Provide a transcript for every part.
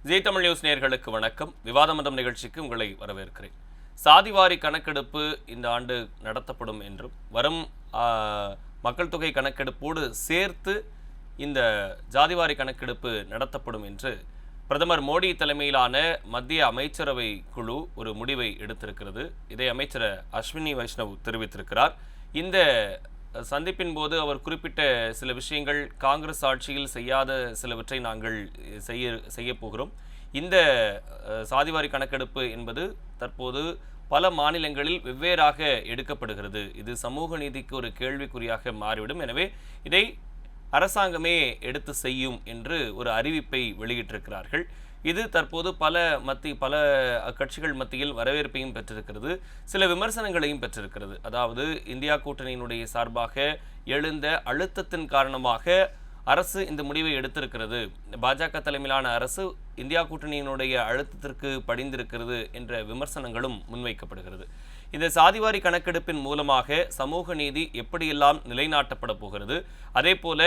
G Tamil news நேயர்களுக்கு வணக்கம். விவாத மன்றம் நிகழ்ச்சிக்கு உங்களை வரவேற்கிறேன். சாதிவாரி கணக்கெடுப்பு இந்த ஆண்டு நடத்தப்படும் என்றும் வரும் மக்கள் தொகை கணக்கெடுப்போடு சேர்த்து இந்த ஜாதிவாரி கணக்கெடுப்பு நடத்தப்படும் என்று பிரதமர் மோடி தலைமையிலான மத்திய அமைச்சரவை குழு ஒரு முடிவை எடுத்திருக்கிறது. இதை அமைச்சர் அஸ்வினி வைஷ்ணவ் தெரிவித்திருக்கிறார். இந்த சந்திப்பின் போது அவர் குறிப்பிட்ட சில விஷயங்கள் காங்கிரஸ் ஆட்சியில் செய்யாத சிலவற்றை நாங்கள் செய்ய போகிறோம். இந்த சாதிவாரி கணக்கெடுப்பு என்பது தற்போது பல மாநிலங்களில் வெவ்வேறாக எடுக்கப்படுகிறது. இது சமூக நீதிக்கு ஒரு கேள்விக்குறியாக மாறிவிடும். எனவே இதை அரசாங்கமே எடுத்து செய்யும் என்று ஒரு அறிவிப்பை வெளியிட்டிருக்கிறார்கள். இது தற்போது பல கட்சிகள் மத்தியில் வரவேற்பையும் பெற்றிருக்கிறது, சில விமர்சனங்களையும் பெற்றிருக்கிறது. அதாவது இந்தியா கூட்டணியினுடைய சார்பாக எழுந்த அழுத்தத்தின் காரணமாக அரசு இந்த முடிவை எடுத்திருக்கிறது, பாஜக தலைமையிலான அரசு இந்தியா கூட்டணியினுடைய அழுத்தத்திற்கு படிந்திருக்கிறது என்ற விமர்சனங்களும் முன்வைக்கப்படுகிறது. இந்த சாதிவாரி கணக்கெடுப்பின் மூலமாக சமூக நீதி எப்படியெல்லாம் நிலைநாட்டப்பட போகிறது, அதே போல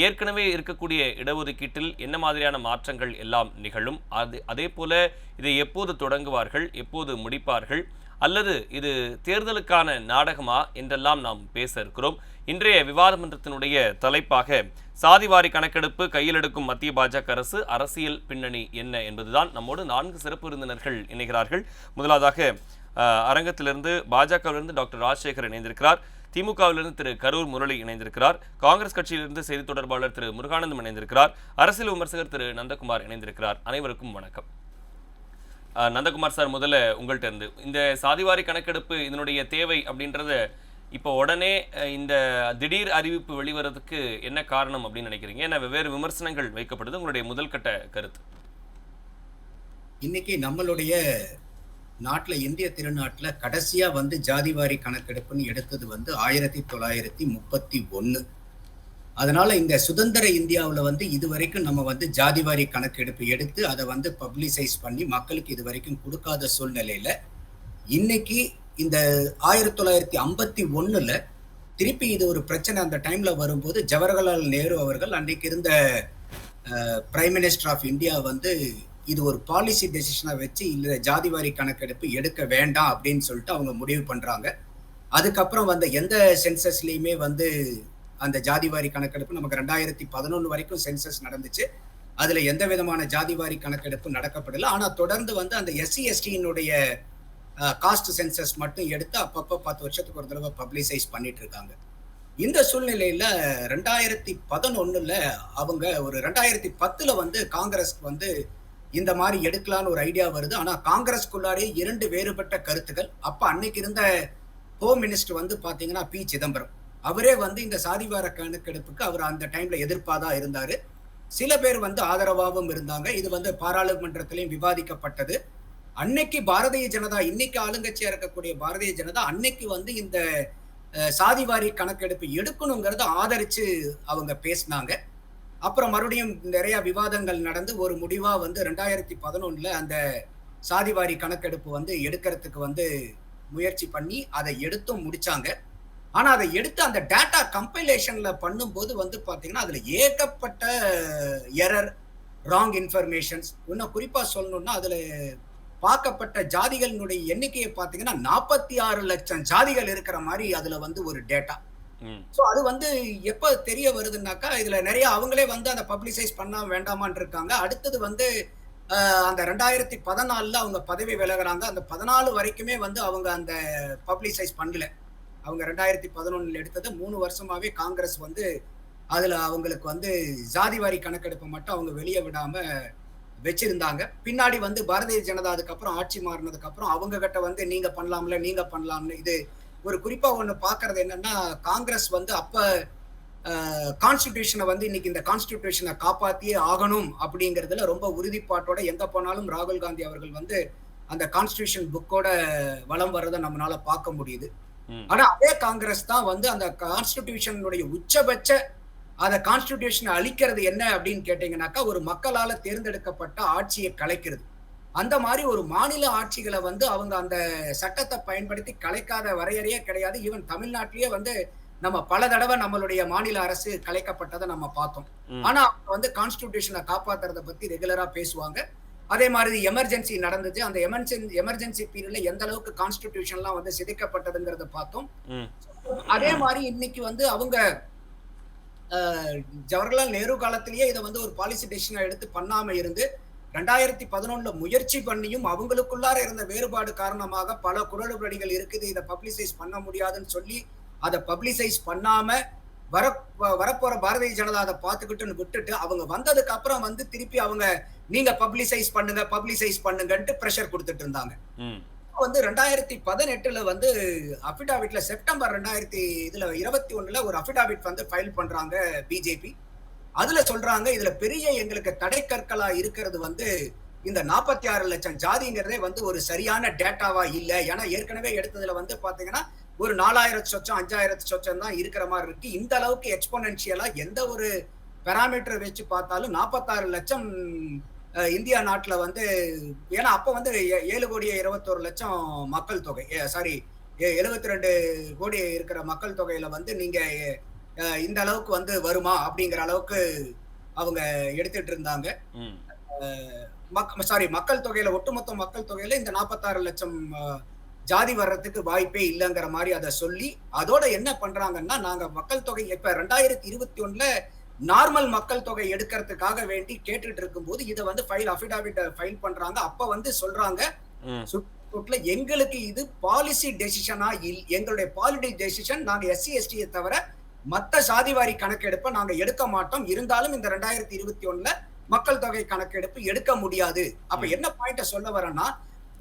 ஏற்கனவே இருக்கக்கூடிய இடஒதுக்கீட்டில் என்ன மாதிரியான மாற்றங்கள் எல்லாம் நிகழும், அதே போல இதை எப்போது தொடங்குவார்கள், எப்போது முடிப்பார்கள், அல்லது இது தேர்தலுக்கான நாடகமா என்றெல்லாம் நாம் பேச இருக்கிறோம். இன்றைய விவாத மன்றத்தினுடைய தலைப்பாக சாதிவாரி கணக்கெடுப்பு கையில் எடுக்கும் மத்திய பாஜக அரசு, அரசியல் பின்னணி என்ன என்பதுதான். நம்மோடு 4 சிறப்பு விருந்தினர்கள் இணைகிறார்கள். முதலாவதாக அரங்கத்திலிருந்து பாஜகவிலிருந்து டாக்டர் ராஜசேகர் இணைந்திருக்கிறார், திமுகவிலிருந்து திரு கரூர் முரளி இணைந்திருக்கிறார், காங்கிரஸ் கட்சியிலிருந்து செய்தி தொடர்பாளர் திரு முருகானந்தம் இணைந்திருக்கிறார், அரசியல் விமர்சகர் திரு நந்தகுமார் இணைந்திருக்கிறார். அனைவருக்கும் வணக்கம். நந்தகுமார் சார், முதல்ல உங்கள்கிட்ட இருந்து இந்த சாதிவாரி கணக்கெடுப்பு இதனுடைய தேவை அப்படின்றத இப்போ உடனே இந்த திடீர் அறிவிப்பு வெளிவரதுக்கு என்ன காரணம் அப்படின்னு நினைக்கிறீங்க? ஏன்னா வெவ்வேறு விமர்சனங்கள் வைக்கப்படுது. உங்களுடைய முதல் கட்ட கருத்து. இன்னைக்கு நம்மளுடைய நாட்டில், இந்திய திருநாட்டில் கடைசியா ஜாதிவாரி கணக்கெடுப்புன்னு எடுத்தது 1931. அதனால இந்த சுதந்திர இந்தியாவில் இதுவரைக்கும் நம்ம ஜாதிவாரி கணக்கெடுப்பு எடுத்து அதை பப்ளிசைஸ் பண்ணி மக்களுக்கு இது வரைக்கும் கொடுக்காத சூழ்நிலையில இன்னைக்கு இந்த 1951 திருப்பி இது ஒரு பிரச்சனை அந்த டைம்ல வரும்போது ஜவஹர்லால் நேரு அவர்கள், அன்னைக்கு இருந்த பிரைம் மினிஸ்டர் ஆஃப் இந்தியா, இது ஒரு பாலிசி டெசிஷனை வச்சு இந்த ஜாதிவாரி கணக்கெடுப்பு எடுக்க வேண்டாம் அப்படின்னு சொல்லிட்டு அவங்க முடிவு பண்றாங்க. அதுக்கப்புறம் எந்த சென்சஸ்லயுமே அந்த ஜாதிவாரி கணக்கெடுப்பு நமக்கு 2011 வரைக்கும் சென்சஸ் நடந்துச்சு. அதுல எந்த விதமான ஜாதிவாரி கணக்கெடுப்பு நடக்கப்படல. ஆனா தொடர்ந்து அந்த எஸ்சி எஸ்டியினுடைய காஸ்ட் சென்சஸ் மட்டும் எடுத்து அப்பப்போ 10 வருஷத்துக்கு ஒரு தடவை பப்ளிசைஸ் பண்ணிட்டு இருக்காங்க. இந்த சூழ்நிலையில 2011 அவங்க ஒரு 2010 காங்கிரஸ்க்கு இந்த மாதிரி எடுக்கலான்னு ஒரு ஐடியா வருது. ஆனா காங்கிரஸ்குள்ளாரே 2 வேறுபட்ட கருத்துக்கள். அப்ப அன்னைக்கு இருந்த ஹோம் மினிஸ்டர் பாத்தீங்கன்னா பி சிதம்பரம், அவரே இந்த சாதிவார கணக்கெடுப்புக்கு அவர் அந்த டைம்ல எதிர்ப்பாதான் இருந்தாரு. சில பேர் ஆதரவாகவும் இருந்தாங்க. இது பாராளுமன்றத்திலையும் விவாதிக்கப்பட்டது. அன்னைக்கு பாரதிய ஜனதா, இன்னைக்கு ஆளுங்கட்சியா இருக்கக்கூடிய பாரதிய ஜனதா, அன்னைக்கு இந்த சாதிவாரி கணக்கெடுப்பு எடுக்கணுங்கிறத ஆதரிச்சு அவங்க பேசினாங்க. அப்புறம் மறுபடியும் நிறைய விவாதங்கள் நடந்து ஒரு முடிவா 2011 அந்த சாதிவாரி கணக்கெடுப்பு எடுக்கிறதுக்கு முயற்சி பண்ணி அதை எடுத்தும் முடிச்சாங்க. ஆனா அதை எடுத்து அந்த டேட்டா கம்பைலேஷன்ல பண்ணும்போது பாத்தீங்கன்னா அதுல ஏகப்பட்ட எரர், ராங் இன்ஃபர்மேஷன்ஸ். இன்னும் குறிப்பா சொல்லணும்னா அதுல பார்க்கப்பட்ட ஜாதிகளினுடைய எண்ணிக்கையை பாத்தீங்கன்னா 46 லட்சம் ஜாதிகள் இருக்கிற மாதிரி அதுல ஒரு டேட்டா. சோ அது எப்ப தெரிய வருதுன்னாக்கா, இதுல நிறைய அவங்களே அந்த பப்ளிசைஸ் பண்ண வேண்டாமான் இருக்காங்க. அடுத்தது அந்த 2014 அவங்க பதவி விலகுறாங்க. அந்த 14 வரைக்குமே அவங்க அந்த பப்ளிசைஸ் பண்ணல. அவங்க 2011 எடுத்தது 3 வருஷமாவே காங்கிரஸ் அதுல அவங்களுக்கு ஜாதிவாரி கணக்கெடுப்பு மட்டும் அவங்க வெளியே விடாம வச்சிருந்தாங்க. பின்னாடி பாரதிய ஜனதா அதுக்கப்புறம் ஆட்சி மாறினதுக்கு அப்புறம் அவங்க கிட்ட நீங்க பண்ணலாம்னு இது ஒரு குறிப்பா ஒண்ணு பாக்குறது என்னன்னா, காங்கிரஸ் அப்ப கான்ஸ்டிடியூஷனை இன்னைக்கு இந்த கான்ஸ்டிடியூஷனை காப்பாத்தியே ஆகணும் அப்படிங்கறதுல ரொம்ப உறுதிப்பாட்டோட எங்க போனாலும் ராகுல் காந்தி அவர்கள் அந்த கான்ஸ்டிடியூஷன் புக்கோட வலம் வர்றதை நம்மளால பார்க்க முடியுது. ஆனா அதே காங்கிரஸ் தான் அந்த கான்ஸ்டிடியூஷனுடைய உச்சபட்ச அந்த கான்ஸ்டிடியூஷனை அழிக்கிறது என்ன அப்படின்னு கேட்டீங்கன்னாக்கா, ஒரு மக்களால தேர்ந்தெடுக்கப்பட்ட ஆட்சியை கலைக்கிறது. அந்த மாதிரி ஒரு மாநில ஆட்சிகளை அவங்க அந்த சட்டத்தை பயன்படுத்தி கலைக்காத வரையறையே கிடையாது. ஈவன் தமிழ்நாட்டிலேயே நம்ம பல தடவை நம்மளுடைய மாநில அரசு கலைக்கப்பட்டதை நம்ம பார்த்தோம். ஆனா அவங்க கான்ஸ்டிடியூஷனை காப்பாத்துறத பத்தி ரெகுலரா பேசுவாங்க. அதே மாதிரி எமர்ஜென்சி நடந்துச்சு. அந்த எமர்ஜென்சி பீரியட்ல எந்த அளவுக்கு கான்ஸ்டிடியூஷன்லாம் வந்து சிதைக்கப்பட்டதுங்கிறத பார்த்தோம். ம். அதே மாரி இன்னைக்கு வந்து அவங்க அ ஜவஹர்லால் நேரு காலத்திலேயே இத வந்து ஒரு பாலிசி டெசிஷனா எடுத்து பண்ணாம இருந்து 2011ல முயற்சி பண்ணியும் அவங்களுக்குள்ளார இருந்த வேறுபாடு காரணமாக பல குளறுபடிகள் இருக்குது. இத பப்ளிசைஸ் பண்ண முடியாதுன்னு சொல்லி அத பப்ளிசைஸ் பண்ணாம வர வரப்போற பாரதிய ஜனதா அத பார்த்துக்கிட்டுன்னு விட்டுட்டு, அவங்க வந்ததுக்கு அப்புறம் வந்து திருப்பி அவங்க நீங்க பப்ளிசைஸ் பண்ணுங்கன்ட்டு பிரஷர் குடுத்துட்டு இருந்தாங்க. ம். வந்து 2018ல வந்து அஃபிடாவிட்ல செப்டம்பர் 2021ல ஒரு அஃபிடாவிட் வந்து ஃபைல் பண்றாங்க பிஜேபி. அதுல சொல்றாங்க, இதுல பெரிய எங்களுக்கு தடைக்கற்களா இருக்கிறது வந்து இந்த 46 லட்சம் ஜாதிங்கிறதே வந்து ஒரு சரியான டேட்டாவா இல்ல. ஏன்னா ஏற்கனவே எடுத்ததுல வந்து பாத்தீங்கன்னா ஒரு 4000 சொச்சம் 5000 சொச்சம் தான் இருக்கிற மாதிரி இருக்கு. இந்த அளவுக்கு எக்ஸ்போனென்ஷியலா எந்த ஒரு பாராமீட்டர் வச்சு பார்த்தாலும் 46 லட்சம் இந்தியா நாட்டுல வந்து ஏன்னா அப்ப வந்து 7,21,00,000 மக்கள் தொகை சாரி 72 கோடி இருக்கிற மக்கள் தொகையில வந்து நீங்க இந்த அளவுக்கு வந்து வருமா அப்படிங்கிற அளவுக்கு அவங்க எடுத்துட்டு இருந்தாங்க. ம். மக்கள் தொகையில ஒட்டுமொத்த மக்கள் தொகையில இந்த 46 லட்சம் ஜாதி வர்றதுக்கு வாய்ப்பே இல்லைங்கிற மாதிரி அதை சொல்லி அதோட என்ன பண்றாங்கன்னா நாங்க மக்கள் தொகை இப்ப 2021ல நார்மல் மக்கள் தொகை எடுக்கிறதுக்காக வேண்டி கேட்டுட்டு இருக்கும்போது இதை வந்து அஃபிடாவிட் ஃபைல் பண்றாங்க. அப்ப வந்து சொல்றாங்க சுப்ரீம் கோர்ட்ல எங்களுக்கு இது பாலிசி டெசிஷனா எங்களுடைய பாலிசி டெசிஷன் நாங்க எஸ்சி எஸ்டியை தவிர மத்த சாதிவாரி கணக்கெடுப்பை நாங்க எடுக்க மாட்டோம். இருந்தாலும் இந்த 2021ல மக்கள் தொகை கணக்கெடுப்பு எடுக்க முடியாது. அப்ப என்ன பாயிண்ட சொல்ல வரேன்னா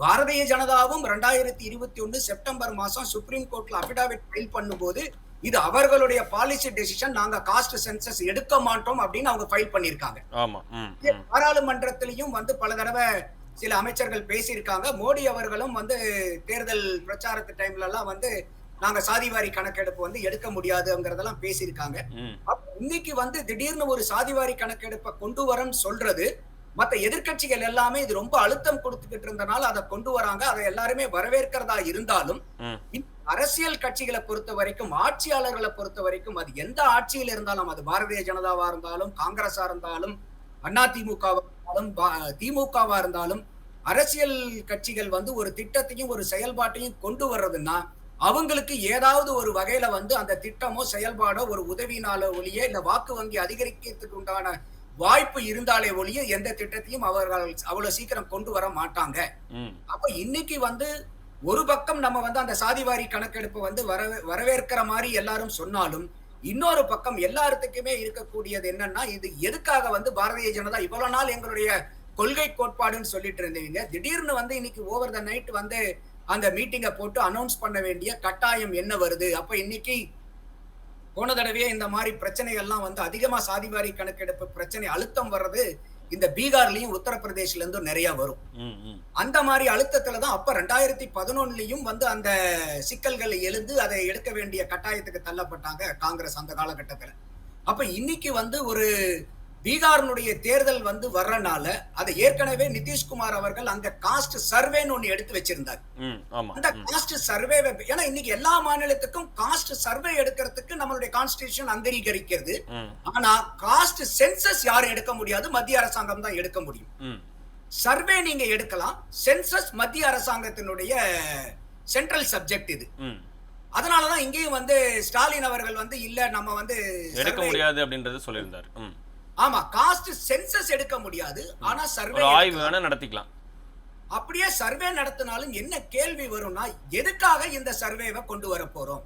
பாரதிய ஜனதாவும் 2021 செப்டம்பர் மாசம் சுப்ரீம் கோர்ட்ல அஃபிடாவிட் ஃபைல் பண்ணும்போது இது அவர்களுடைய பாலிசி டெசிஷன் நாங்க காஸ்ட் சென்சஸ் எடுக்க மாட்டோம் அப்படின்னு அவங்க ஃபைல் பண்ணிருக்காங்க. பாராளுமன்றத்திலையும் வந்து பல தடவை சில அமைச்சர்கள் பேசியிருக்காங்க. மோடி அவர்களும் வந்து தேர்தல் பிரச்சாரத்து டைம்ல எல்லாம் வந்து நாங்க சாதிவாரி கணக்கெடுப்பு வந்து எடுக்க முடியாதுங்கிறதெல்லாம் பேசியிருக்காங்க. இன்னைக்கு வந்து திடீர்னு ஒரு சாதிவாரி கணக்கெடுப்பை கொண்டு வரன்னு சொல்றது மத்த எதிர்கட்சிகள் எல்லாமே இது ரொம்ப அழுத்தம் கொடுத்துக்கிட்டு இருந்தனால அதை கொண்டு வராங்க. அதை எல்லாருமே வரவேற்கிறதா இருந்தாலும் அரசியல் கட்சிகளை பொறுத்த வரைக்கும் ஆட்சியாளர்களை பொறுத்த வரைக்கும் அது எந்த ஆட்சியில் இருந்தாலும் அது பாரதிய ஜனதாவா இருந்தாலும் காங்கிரஸா இருந்தாலும் அதிமுகவா இருந்தாலும் திமுகவா இருந்தாலும் அரசியல் கட்சிகள் வந்து ஒரு திட்டத்தையும் ஒரு செயல்பாட்டையும் கொண்டு வர்றதுன்னா அவங்களுக்கு ஏதாவது ஒரு வகையில வந்து அந்த திட்டமோ செயல்பாடோ ஒரு உதவினால ஒழிய இல்ல வாக்கு வங்கி அதிகரிக்கிறதுக்கு உண்டான வாய்ப்பு இருந்தாலே ஒழிய எந்த திட்டத்தையும் அவர்கள் அவ்வளவு சீக்கிரம் கொண்டு வர மாட்டாங்க. அப்ப இன்னைக்கு வந்து ஒரு பக்கம் நம்ம வந்து அந்த சாதிவாரி கணக்கெடுப்பு வந்து வரவேற்கிற மாதிரி எல்லாரும் சொன்னாலும் இன்னொரு பக்கம் எல்லாத்துக்குமே இருக்கக்கூடியது என்னன்னா இது எதுக்காக வந்து பாரதிய ஜனதா இவ்வளவு நாள் எங்களுடைய கொள்கை கோட்பாடுன்னு சொல்லிட்டு இருந்தீங்க, திடீர்னு வந்து இன்னைக்கு ஓவர் த நைட் வந்து அந்த மீட்டிங்கை போட்டு அனௌன்ஸ் பண்ண வேண்டிய கட்டாயம் என்ன வருது? அப்ப இன்னைக்கு போன தடவையே இந்த மாதிரி பிரச்சனைகள்லாம் வந்து அதிகமா சாதிவாரி கணக்கெடுப்பு பிரச்சனை அழுத்தம் வர்றது இந்த பீகார்லயும் உத்தரப்பிரதேஷ்ல இருந்தும் நிறைய வரும். அந்த மாதிரி அழுத்தத்துலதான் அப்ப 2011லயும் வந்து அந்த சிக்கல்கள் எழுந்து அதை எடுக்க வேண்டிய கட்டாயத்துக்கு தள்ளப்பட்டாங்க காங்கிரஸ் அந்த காலகட்டத்துல. அப்ப இன்னைக்கு வந்து ஒரு பீகாரினுடைய தேர்தல் வந்து வர்றனால அதை ஏற்கனவே நிதிஷ்குமார் அவர்கள் அங்க காஸ்ட் சர்வேன்னு ஒண்ணு எடுத்து வச்சிருந்தார். அந்த காஸ்ட் சர்வே ஏன்னா இன்னைக்கு எல்லா மாநிலத்துக்கும் காஸ்ட் சர்வே எடுக்கிறதுக்கு நம்மளுடைய கான்ஸ்டிடியூஷன் அங்கீகரிக்கிறது. ஆனா காஸ்ட் சென்சஸ் யாரும் எடுக்க முடியாது, மத்திய அரசாங்கம் தான் எடுக்க முடியும். சர்வே நீங்க எடுக்கலாம், சென்சஸ் மத்திய அரசாங்கத்தினுடைய சென்ட்ரல் சப்ஜெக்ட் இது. அதனாலதான் இங்கேயும் வந்து ஸ்டாலின் அவர்கள் வந்து இல்ல நம்ம வந்து எடுக்க முடியாது அப்படின்றது சொல்லியிருந்தார். ஆமா, காஸ்ட் சென்சஸ் எடுக்க முடியாது, ஆனா சர்வே ஆய்வு வேணா நடத்திக்கலாம். அப்படியே சர்வே நடத்தினாலும் என்ன கேள்வி வரும்னா எதுக்காக இந்த சர்வேவை கொண்டு வர போறோம்?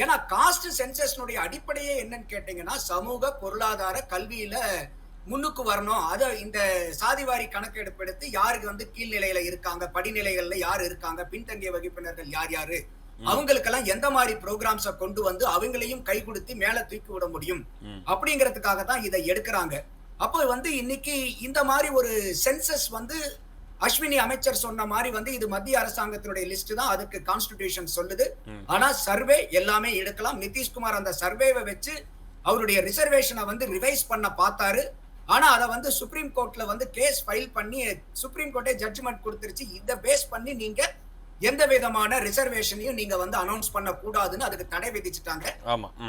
ஏன்னா காஸ்ட் சென்சஸ்னுடைய அடிப்படையே என்னன்னு கேட்டீங்கன்னா சமூக பொருளாதார கல்வியில முன்னுக்கு வரணும். அத இந்த சாதிவாரி கணக்கெடுப்பு எடுத்து யாருக்கு வந்து கீழ்நிலையில இருக்காங்க, படிநிலைகள்ல யாரு இருக்காங்க, பின்தங்கிய வகுப்பினர்கள் யார் யாரு, அவங்களுக்கெல்லாம் எந்த மாதிரி ப்ரோக்ராம்ஸ கொண்டு வந்து அவங்களையும் கை கொடுத்து மேல தூக்கி விட முடியும் அப்படிங்கிறதுக்காக தான் இதை எடுக்கிறாங்க. அப்போ வந்து இன்னைக்கு இந்த மாதிரி ஒரு சென்சஸ் வந்து அஸ்வினி அமைச்சர் சொன்ன மாதிரி வந்து இது மத்திய அரசாங்கத்தினுடைய லிஸ்ட் தான், அதுக்கு கான்ஸ்டிடியூஷன் சொல்லுது. ஆனா சர்வே எல்லாமே எடுக்கலாம். நிதிஷ்குமார் அந்த சர்வேவை வச்சு அவருடைய ரிசர்வேஷனை வந்து ரிவைஸ் பண்ண பார்த்தாரு. ஆனா அதை வந்து சுப்ரீம் கோர்ட்ல வந்து கேஸ் ஃபைல் பண்ணி சுப்ரீம் கோர்ட்டே ஜட்ஜ்மெண்ட் கொடுத்துருச்சு. இதை பேஸ் பண்ணி நீங்க எந்த விதமான ரிசர்வேஷனையும் நீங்க வந்து அனௌன்ஸ் பண்ண கூடாதுன்னு அதுக்கு தடை விதிச்சுட்டாங்க.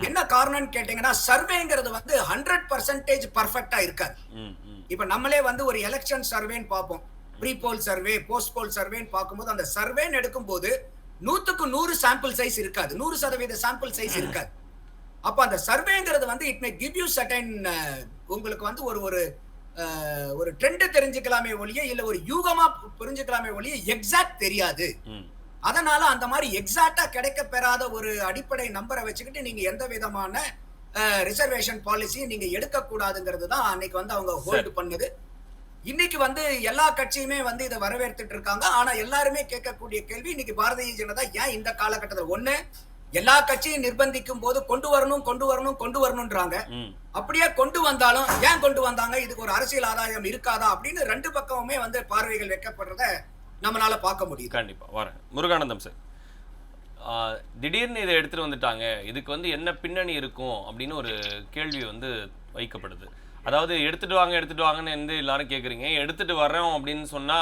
என்ன காரணம்னு கேட்டீங்கன்னா சர்வேங்கிறது வந்து 100% பர்ஃபெக்ட்டா இருக்காது. இப்ப நம்மளே வந்து ஒரு எலெக்ஷன் சர்வேன்னு பார்ப்போம். Pre poll survey, post poll சர்வேன்னு பார்க்கும்போது அந்த சர்வேன்னு எடுக்கும்போது 100க்கு 100 சாம்பிள் சைஸ் இருக்காது. 100% சாம்பிள் சைஸ் இருக்காது. அப்ப அந்த சர்வேங்கிறது வந்து it may give you certain உங்களுக்கு வந்து ஒரு ஒரு ஒரு ட்ரெண்ட் தெரிஞ்சுக்கலாமே ஒழிய இல்ல ஒரு யூகமா புரிஞ்சுக்கலாமே ஒழிய எக்ஸாக்ட் தெரியாது. அதனால அந்த மாதிரி எக்ஸாக்டா கிடைக்க பெறாத ஒரு அடிப்படை நம்பரை வச்சுக்கிட்டு நீங்க எந்த விதமான ரிசர்வேஷன் பாலிசியை நீங்க எடுக்க கூடாதுங்கிறது தான் அன்னைக்கு வந்து அவங்க ஹோல்டு பண்ணது. இன்னைக்கு வந்து எல்லா கட்சியுமே வந்து இதை வரவேற்றுட்டு இருக்காங்க. ஆனா எல்லாருமே கேட்கக்கூடிய கேள்வி இன்னைக்கு பாரதிய ஜனதா ஏன் இந்த காலகட்டத்தில் ஒண்ணு எல்லா கட்சியும் நிர்பந்திக்கும் போது கொண்டு வரணும்ன்றாங்க. அப்படியே கொண்டு வந்தாலும் ஏன் கொண்டு வந்தாங்க, இதுக்கு ஒரு அரசியல் ஆதாயம் இருக்காதா அப்படின்னு ரெண்டு பக்கமுமே வந்து பார்வைகள் வைக்கப்படுறத நம்மளால பார்க்க முடியும். கண்டிப்பா வரேன். முருகானந்தம் சார், திடீர்னு இதை எடுத்துட்டு வந்துட்டாங்க, இதுக்கு வந்து என்ன பின்னணி இருக்கும் அப்படின்னு ஒரு கேள்வி வந்து வைக்கப்படுது. அதாவது எடுத்துட்டு வாங்கன்னு வந்து எல்லாரும் கேட்குறீங்க, எடுத்துட்டு வர்றோம் அப்படின்னு சொன்னா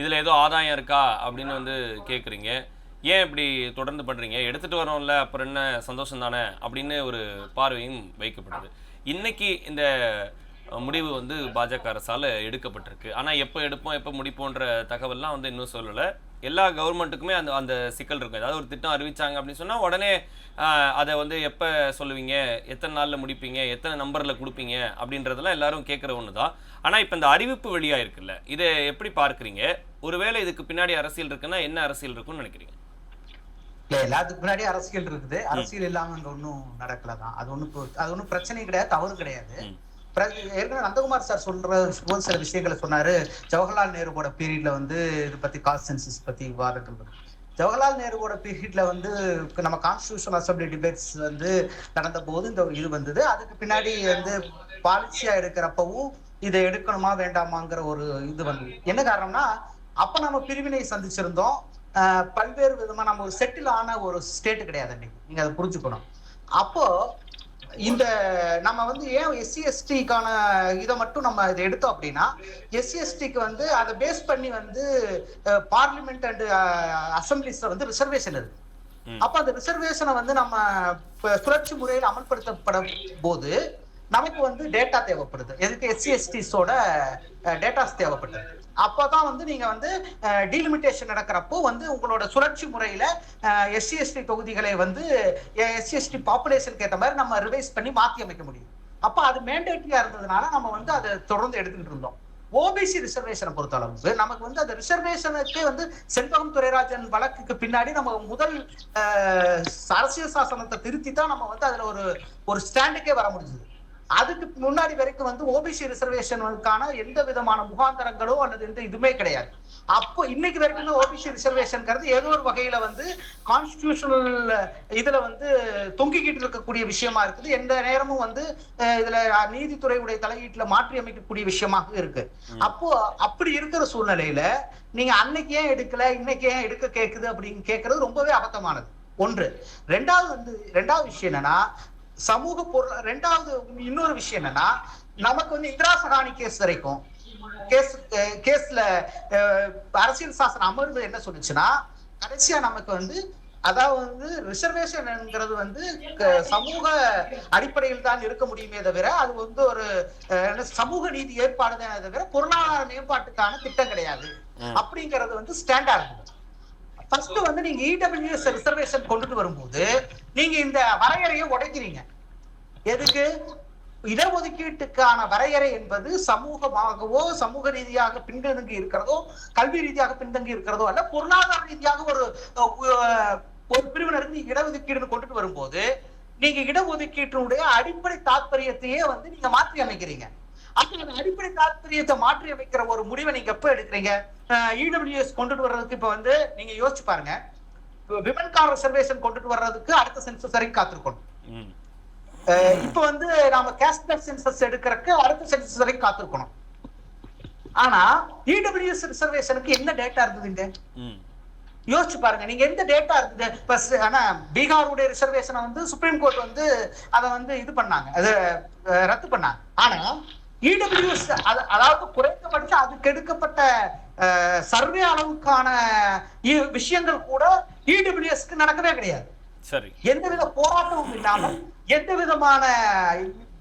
இதுல ஏதோ ஆதாயம் இருக்கா அப்படின்னு வந்து கேட்குறீங்க. ஏன் இப்படி தொடர்ந்து பண்றீங்க, எடுத்துட்டு வரோம்ல அப்புறம் என்ன சந்தோஷம் தானே அப்படின்னு ஒரு பார்வையும் வைக்கப்படுது. இன்னைக்கு இந்த முடிவு வந்து பாஜக அரசால் எடுக்கப்பட்டிருக்கு. ஆனால் எப்போ எடுப்போம் எப்போ முடிப்போன்ற தகவல்லாம் வந்து இன்னும் சொல்லலை. எல்லா கவர்மெண்ட்டுக்குமே அந்த அந்த சிக்கல் இருக்கும். ஏதாவது ஒரு திட்டம் அறிவிச்சாங்க அப்படின்னு சொன்னால் உடனே அதை வந்து எப்போ சொல்லுவீங்க, எத்தனை நாளில் முடிப்பீங்க, எத்தனை நம்பரில் கொடுப்பீங்க அப்படின்றதெல்லாம் எல்லாரும் கேட்குற ஒன்று தான். ஆனால் இப்போ இந்த அறிவிப்பு வெளியாக இருக்குல்ல, இதை எப்படி பார்க்குறீங்க? ஒருவேளை இதுக்கு பின்னாடி அரசியல் இருக்குன்னா என்ன அரசியல் இருக்குன்னு நினைக்கிறீங்க? எல்லாத்துக்கு முன்னாடி அரசியல் இருக்குது. அரசியல் இல்லாம அங்க ஒன்னும் நடக்கலதான். அது ஒன்னும் பிரச்சனை கிடையாது, தவறு கிடையாது. ஏற்கனவே நந்தகுமார் சார் சொல்ற சில விஷயங்களை சொன்னாரு. ஜவஹர்லால் நேருவோட பீரியட்ல வந்து இது பத்தி காஸ்ட் சென்சஸ் பத்தி விவாதங்கள் வரும். ஜவஹர்லால் நேருவோட பீரியட்ல வந்து நம்ம கான்ஸ்டிடியூஷன் அசம்பிளி டிபேட்ஸ் வந்து நடந்த போது இந்த இது வந்தது. அதுக்கு பின்னாடி வந்து பாலிசியா எடுக்கிறப்பவும் இதை எடுக்கணுமா வேண்டாமாங்கிற ஒரு இது வந்து என்ன காரணம்னா, அப்ப நம்ம பிரிவினை சந்திச்சிருந்தோம். பல்வேறு விதமா நம்ம ஒரு செட்டில் ஆன ஒரு ஸ்டேட் கிடையாது அன்னைக்கு, நீங்க அதை புரிஞ்சுக்கணும். அப்போ இந்த நம்ம வந்து ஏன் எஸ்சி எஸ்டிக்கான இதை மட்டும் நம்ம இதை எடுத்தோம் அப்படின்னா, எஸ்சி எஸ்டிக்கு வந்து அதை பேஸ் பண்ணி வந்து பார்லிமெண்ட் அண்ட் அசம்பிளிஸ்ல வந்து ரிசர்வேஷன் இருக்கு. அப்ப அந்த ரிசர்வேஷனை வந்து நம்ம சுழற்சி முறையில் அமல்படுத்தப்படும் போது நமக்கு வந்து டேட்டா தேவைப்படுது. எதுக்கு? எஸ்சி எஸ்டிஸோட டேட்டாஸ் தேவைப்படுது. அப்பதான் வந்து நீங்க வந்து டீலிமிட்டேஷன் நடக்கிறப்போ வந்து உங்களோட சுழற்சி முறையில எஸ்சி எஸ்டி தொகுதிகளை வந்து எஸ்சி எஸ்டி பாப்புலேஷனுக்கு ஏற்ற மாதிரி நம்ம ரிவைஸ் பண்ணி மாற்றி அமைக்க முடியும். அப்ப அது மேண்டேட்டரியா இருந்ததுனால நம்ம வந்து அதை தொடர்ந்து எடுத்துக்கிட்டு இருந்தோம். ஓபிசி ரிசர்வேஷனை பொறுத்த அளவுக்கு நமக்கு வந்து அந்த ரிசர்வேஷனுக்கே வந்து செண்பகம் துரைராஜன் வழக்குக்கு பின்னாடி நம்ம முதல் அரசியல் சாசனத்தை திருத்தி தான் நம்ம வந்து அதுல ஒரு ஸ்டாண்டுக்கே வர முடிஞ்சது. அதுக்கு முன்னாடி வரைக்கும் வந்து ஓபிசி ரிசர்வேஷனுக்கான எந்த விதமான முகாந்தரங்களோ அல்லது எந்த இதுவுமே கிடையாது. அப்போ இன்னைக்கு வரைக்கும் ஓபிசி ரிசர்வேஷன்ங்கிறது ஏதோ ஒரு வகையில வந்து கான்ஸ்டிடியூஷனல் இதுல வந்து தொங்கிக்கிட்டு இருக்கக்கூடிய விஷயமா இருக்குது. எந்த நேரமும் வந்து இதுல நீதித்துறையுடைய தலையீட்டுல மாற்றி அமைக்கக்கூடிய விஷயமாக இருக்கு. அப்போ அப்படி இருக்கிற சூழ்நிலையில நீங்க அன்னைக்கு ஏன் எடுக்கல, இன்னைக்கு ஏன் எடுக்க கேக்குது அப்படின்னு கேட்கறது ரொம்பவே அபத்தமானது. ஒன்று. ரெண்டாவது விஷயம் என்னன்னா, சமூக பொருள். ரெண்டாவது இன்னொரு விஷயம் என்னன்னா, நமக்கு வந்து இந்திரா சகானி கேஸ் வரைக்கும் கேஸ்ல அரசியல் சாசன அமர்வு என்ன சொல்லுச்சுன்னா, கடைசியா நமக்கு வந்து அதாவது ரிசர்வேஷன்ங்கிறது வந்து சமூக அடிப்படையில் தான் இருக்க முடியுமே தவிர அது வந்து ஒரு சமூக நீதி ஏற்பாடு தானே தவிர பொருளாதார மேம்பாட்டுக்கான திட்டம் கிடையாது அப்படிங்கிறது வந்து ஸ்டாண்டா இருக்குது. ஃபர்ஸ்ட் வந்து நீங்க இடபிள்யூஎஸ் ரிசர்வேஷன் கொண்டுட்டு வரும்போது நீங்க இந்த வரையறையை உடைக்கிறீங்க. எதுக்கு? இடஒதுக்கீட்டுக்கான வரையறை என்பது சமூகமாகவோ சமூக ரீதியாக பின்தங்கி இருக்கிறதோ கல்வி ரீதியாக பின்தங்கி இருக்கிறதோ அல்ல, பொருளாதார ரீதியாக ஒரு பிரிவினருக்கு இடஒதுக்கீடு கொண்டுட்டு வரும்போது நீங்க இடஒதுக்கீட்டினுடைய அடிப்படை தாற்பயத்தையே வந்து நீங்க மாற்றி அமைக்கிறீங்க. அப்ப அந்த அடிப்படை தாற்பயத்தை மாற்றி அமைக்கிற ஒரு முடிவை நீங்க எப்ப எடுக்கிறீங்க? இடபிள்யூஎஸ் கொண்டுட்டு வர்றதுக்கு இப்ப வந்து நீங்க யோசிச்சு பாருங்க. விமன்கான ரிசர்வேஷன் கொண்டுட்டு வர்றதுக்கு அடுத்த சென்சஸ் வரைக்கும் காத்திருக்கணும். இப்ப வந்து நாம கேஸ்ட் சென்சஸ் எடுக்கிறதுக்கு அடுத்த சென்சஸ் வரைக்கும் காத்திருக்கணும். ஆனா இடபிள்யூஎஸ் ரிசர்வேஷனுக்கு என்ன டேட்டா இருந்ததுங்க? யோசிச்சு பாருங்க. நீங்க எந்த டேட்டா இருந்தது? ஆனா பீகாருடைய ரிசர்வேஷனை வந்து சுப்ரீம் கோர்ட் வந்து அதை வந்து இது பண்ணாங்க, அதை ரத்து பண்ணாங்க. ஆனா இடபிள்யூஎஸ் அதாவது குறைந்தபட்சம் அதுக்கு எடுக்கப்பட்ட சர்வே அளவுக்கான விஷயங்கள் கூட இடபிள்யூஎஸ்க்கு நடக்கவே கிடையாது. சரி. எந்தவித போராட்டமும் இல்லாமல் எந்த விதமான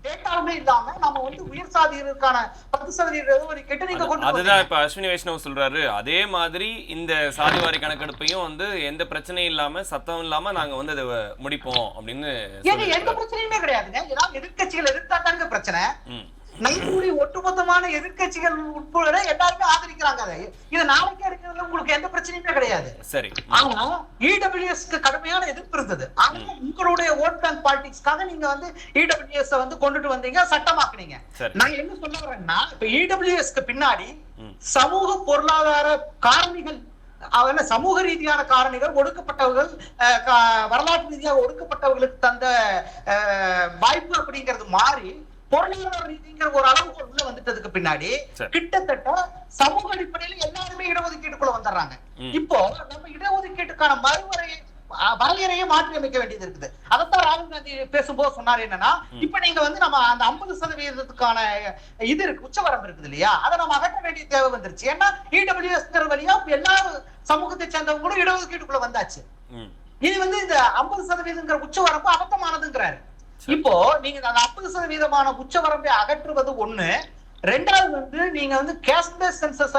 டேட்டாவுமே இல்லாம நம்ம வந்து உயர் சாதியினருக்கான 10% ஒதுக்கீட்டு நீங்க கொண்டு அதுதான் இப்ப அஸ்வினி வைஷ்ணவ் சொல்றாரு. அதே மாதிரி இந்த சாதிவாரி கணக்கெடுப்பையும் வந்து எந்த பிரச்சனையும் இல்லாம சத்தம் இல்லாம நாங்க வந்து அதை முடிப்போம் அப்படின்னு எந்த பிரச்சனையுமே கிடையாதுங்க. ஏதாவது எதிர்கட்சிகள் எதிர்த்தா தாங்க பிரச்சனை. நம்மளுடைய ஒட்டுமொத்தமான எதிர்கட்சிகள் உட்பட எல்லாருமே ஆதரிக்கிறாங்க. அதை இது நாளைக்கே இருக்கிறதுல உங்களுக்கு எந்த பிரச்சனையுமே கிடையாது. சரி. ஆனா இடபிள்யூஎஸ்க்கு கடுமையான எதிர்ப்பு இருந்தது. ஆனா உங்களுடைய ஓட் பேங்க் பாலிடிக்ஸ்க்காக நீங்க வந்து இடபிள்யூஎஸ் வந்து கொண்டுட்டு வந்தீங்க, சட்டமாக்குனீங்க. நான் என்ன சொல்ல வரேன்னா, இப்ப இடபிள்யூஎஸ்க்கு பின்னாடி சமூக பொருளாதார காரணிகள், சமூக ரீதியான காரணிகள், ஒடுக்கப்பட்டவர்கள், வரலாற்று ரீதியாக ஒடுக்கப்பட்டவர்களுக்கு தந்த வாய்ப்பு அப்படிங்கிறது மாறி பொருளாதார ரீதிங்கிற ஒரு அளவுக்கு உள்ள வந்துட்டதுக்கு பின்னாடி கிட்டத்தட்ட சமூக அடிப்படையில எல்லாருமே இடஒதுக்கீட்டுக்குள்ள வந்துடுறாங்க. இப்போ நம்ம இடஒதுக்கீட்டுக்கான வரையறையை மாற்றி அமைக்க வேண்டியது இருக்குது. அதைத்தான் ராகுல் காந்தி பேசும்போது சொன்னாரு. என்னன்னா, இப்ப நீங்க வந்து நம்ம அந்த 50% இது இருக்கு, உச்சவரம்பு இருக்குது இல்லையா, அதை நம்ம அகற்ற வேண்டிய தேவை வந்துருச்சு. ஏன்னா இடபிள்யூஎஸ் வழியா எல்லா சமூகத்தை சேர்ந்தவங்களும் இடஒதுக்கீட்டுக்குள்ள வந்தாச்சு. இது வந்து இந்த 50% உச்சவரம்பு அபத்தமானதுங்கிறாரு. இப்போ நீங்க அந்த 50% உச்சவரம்பை அகற்றுவது ஒண்ணு. ரெண்டாவது வந்து நீங்க வந்து கேஸ்ட் பேஸ் சென்சஸ்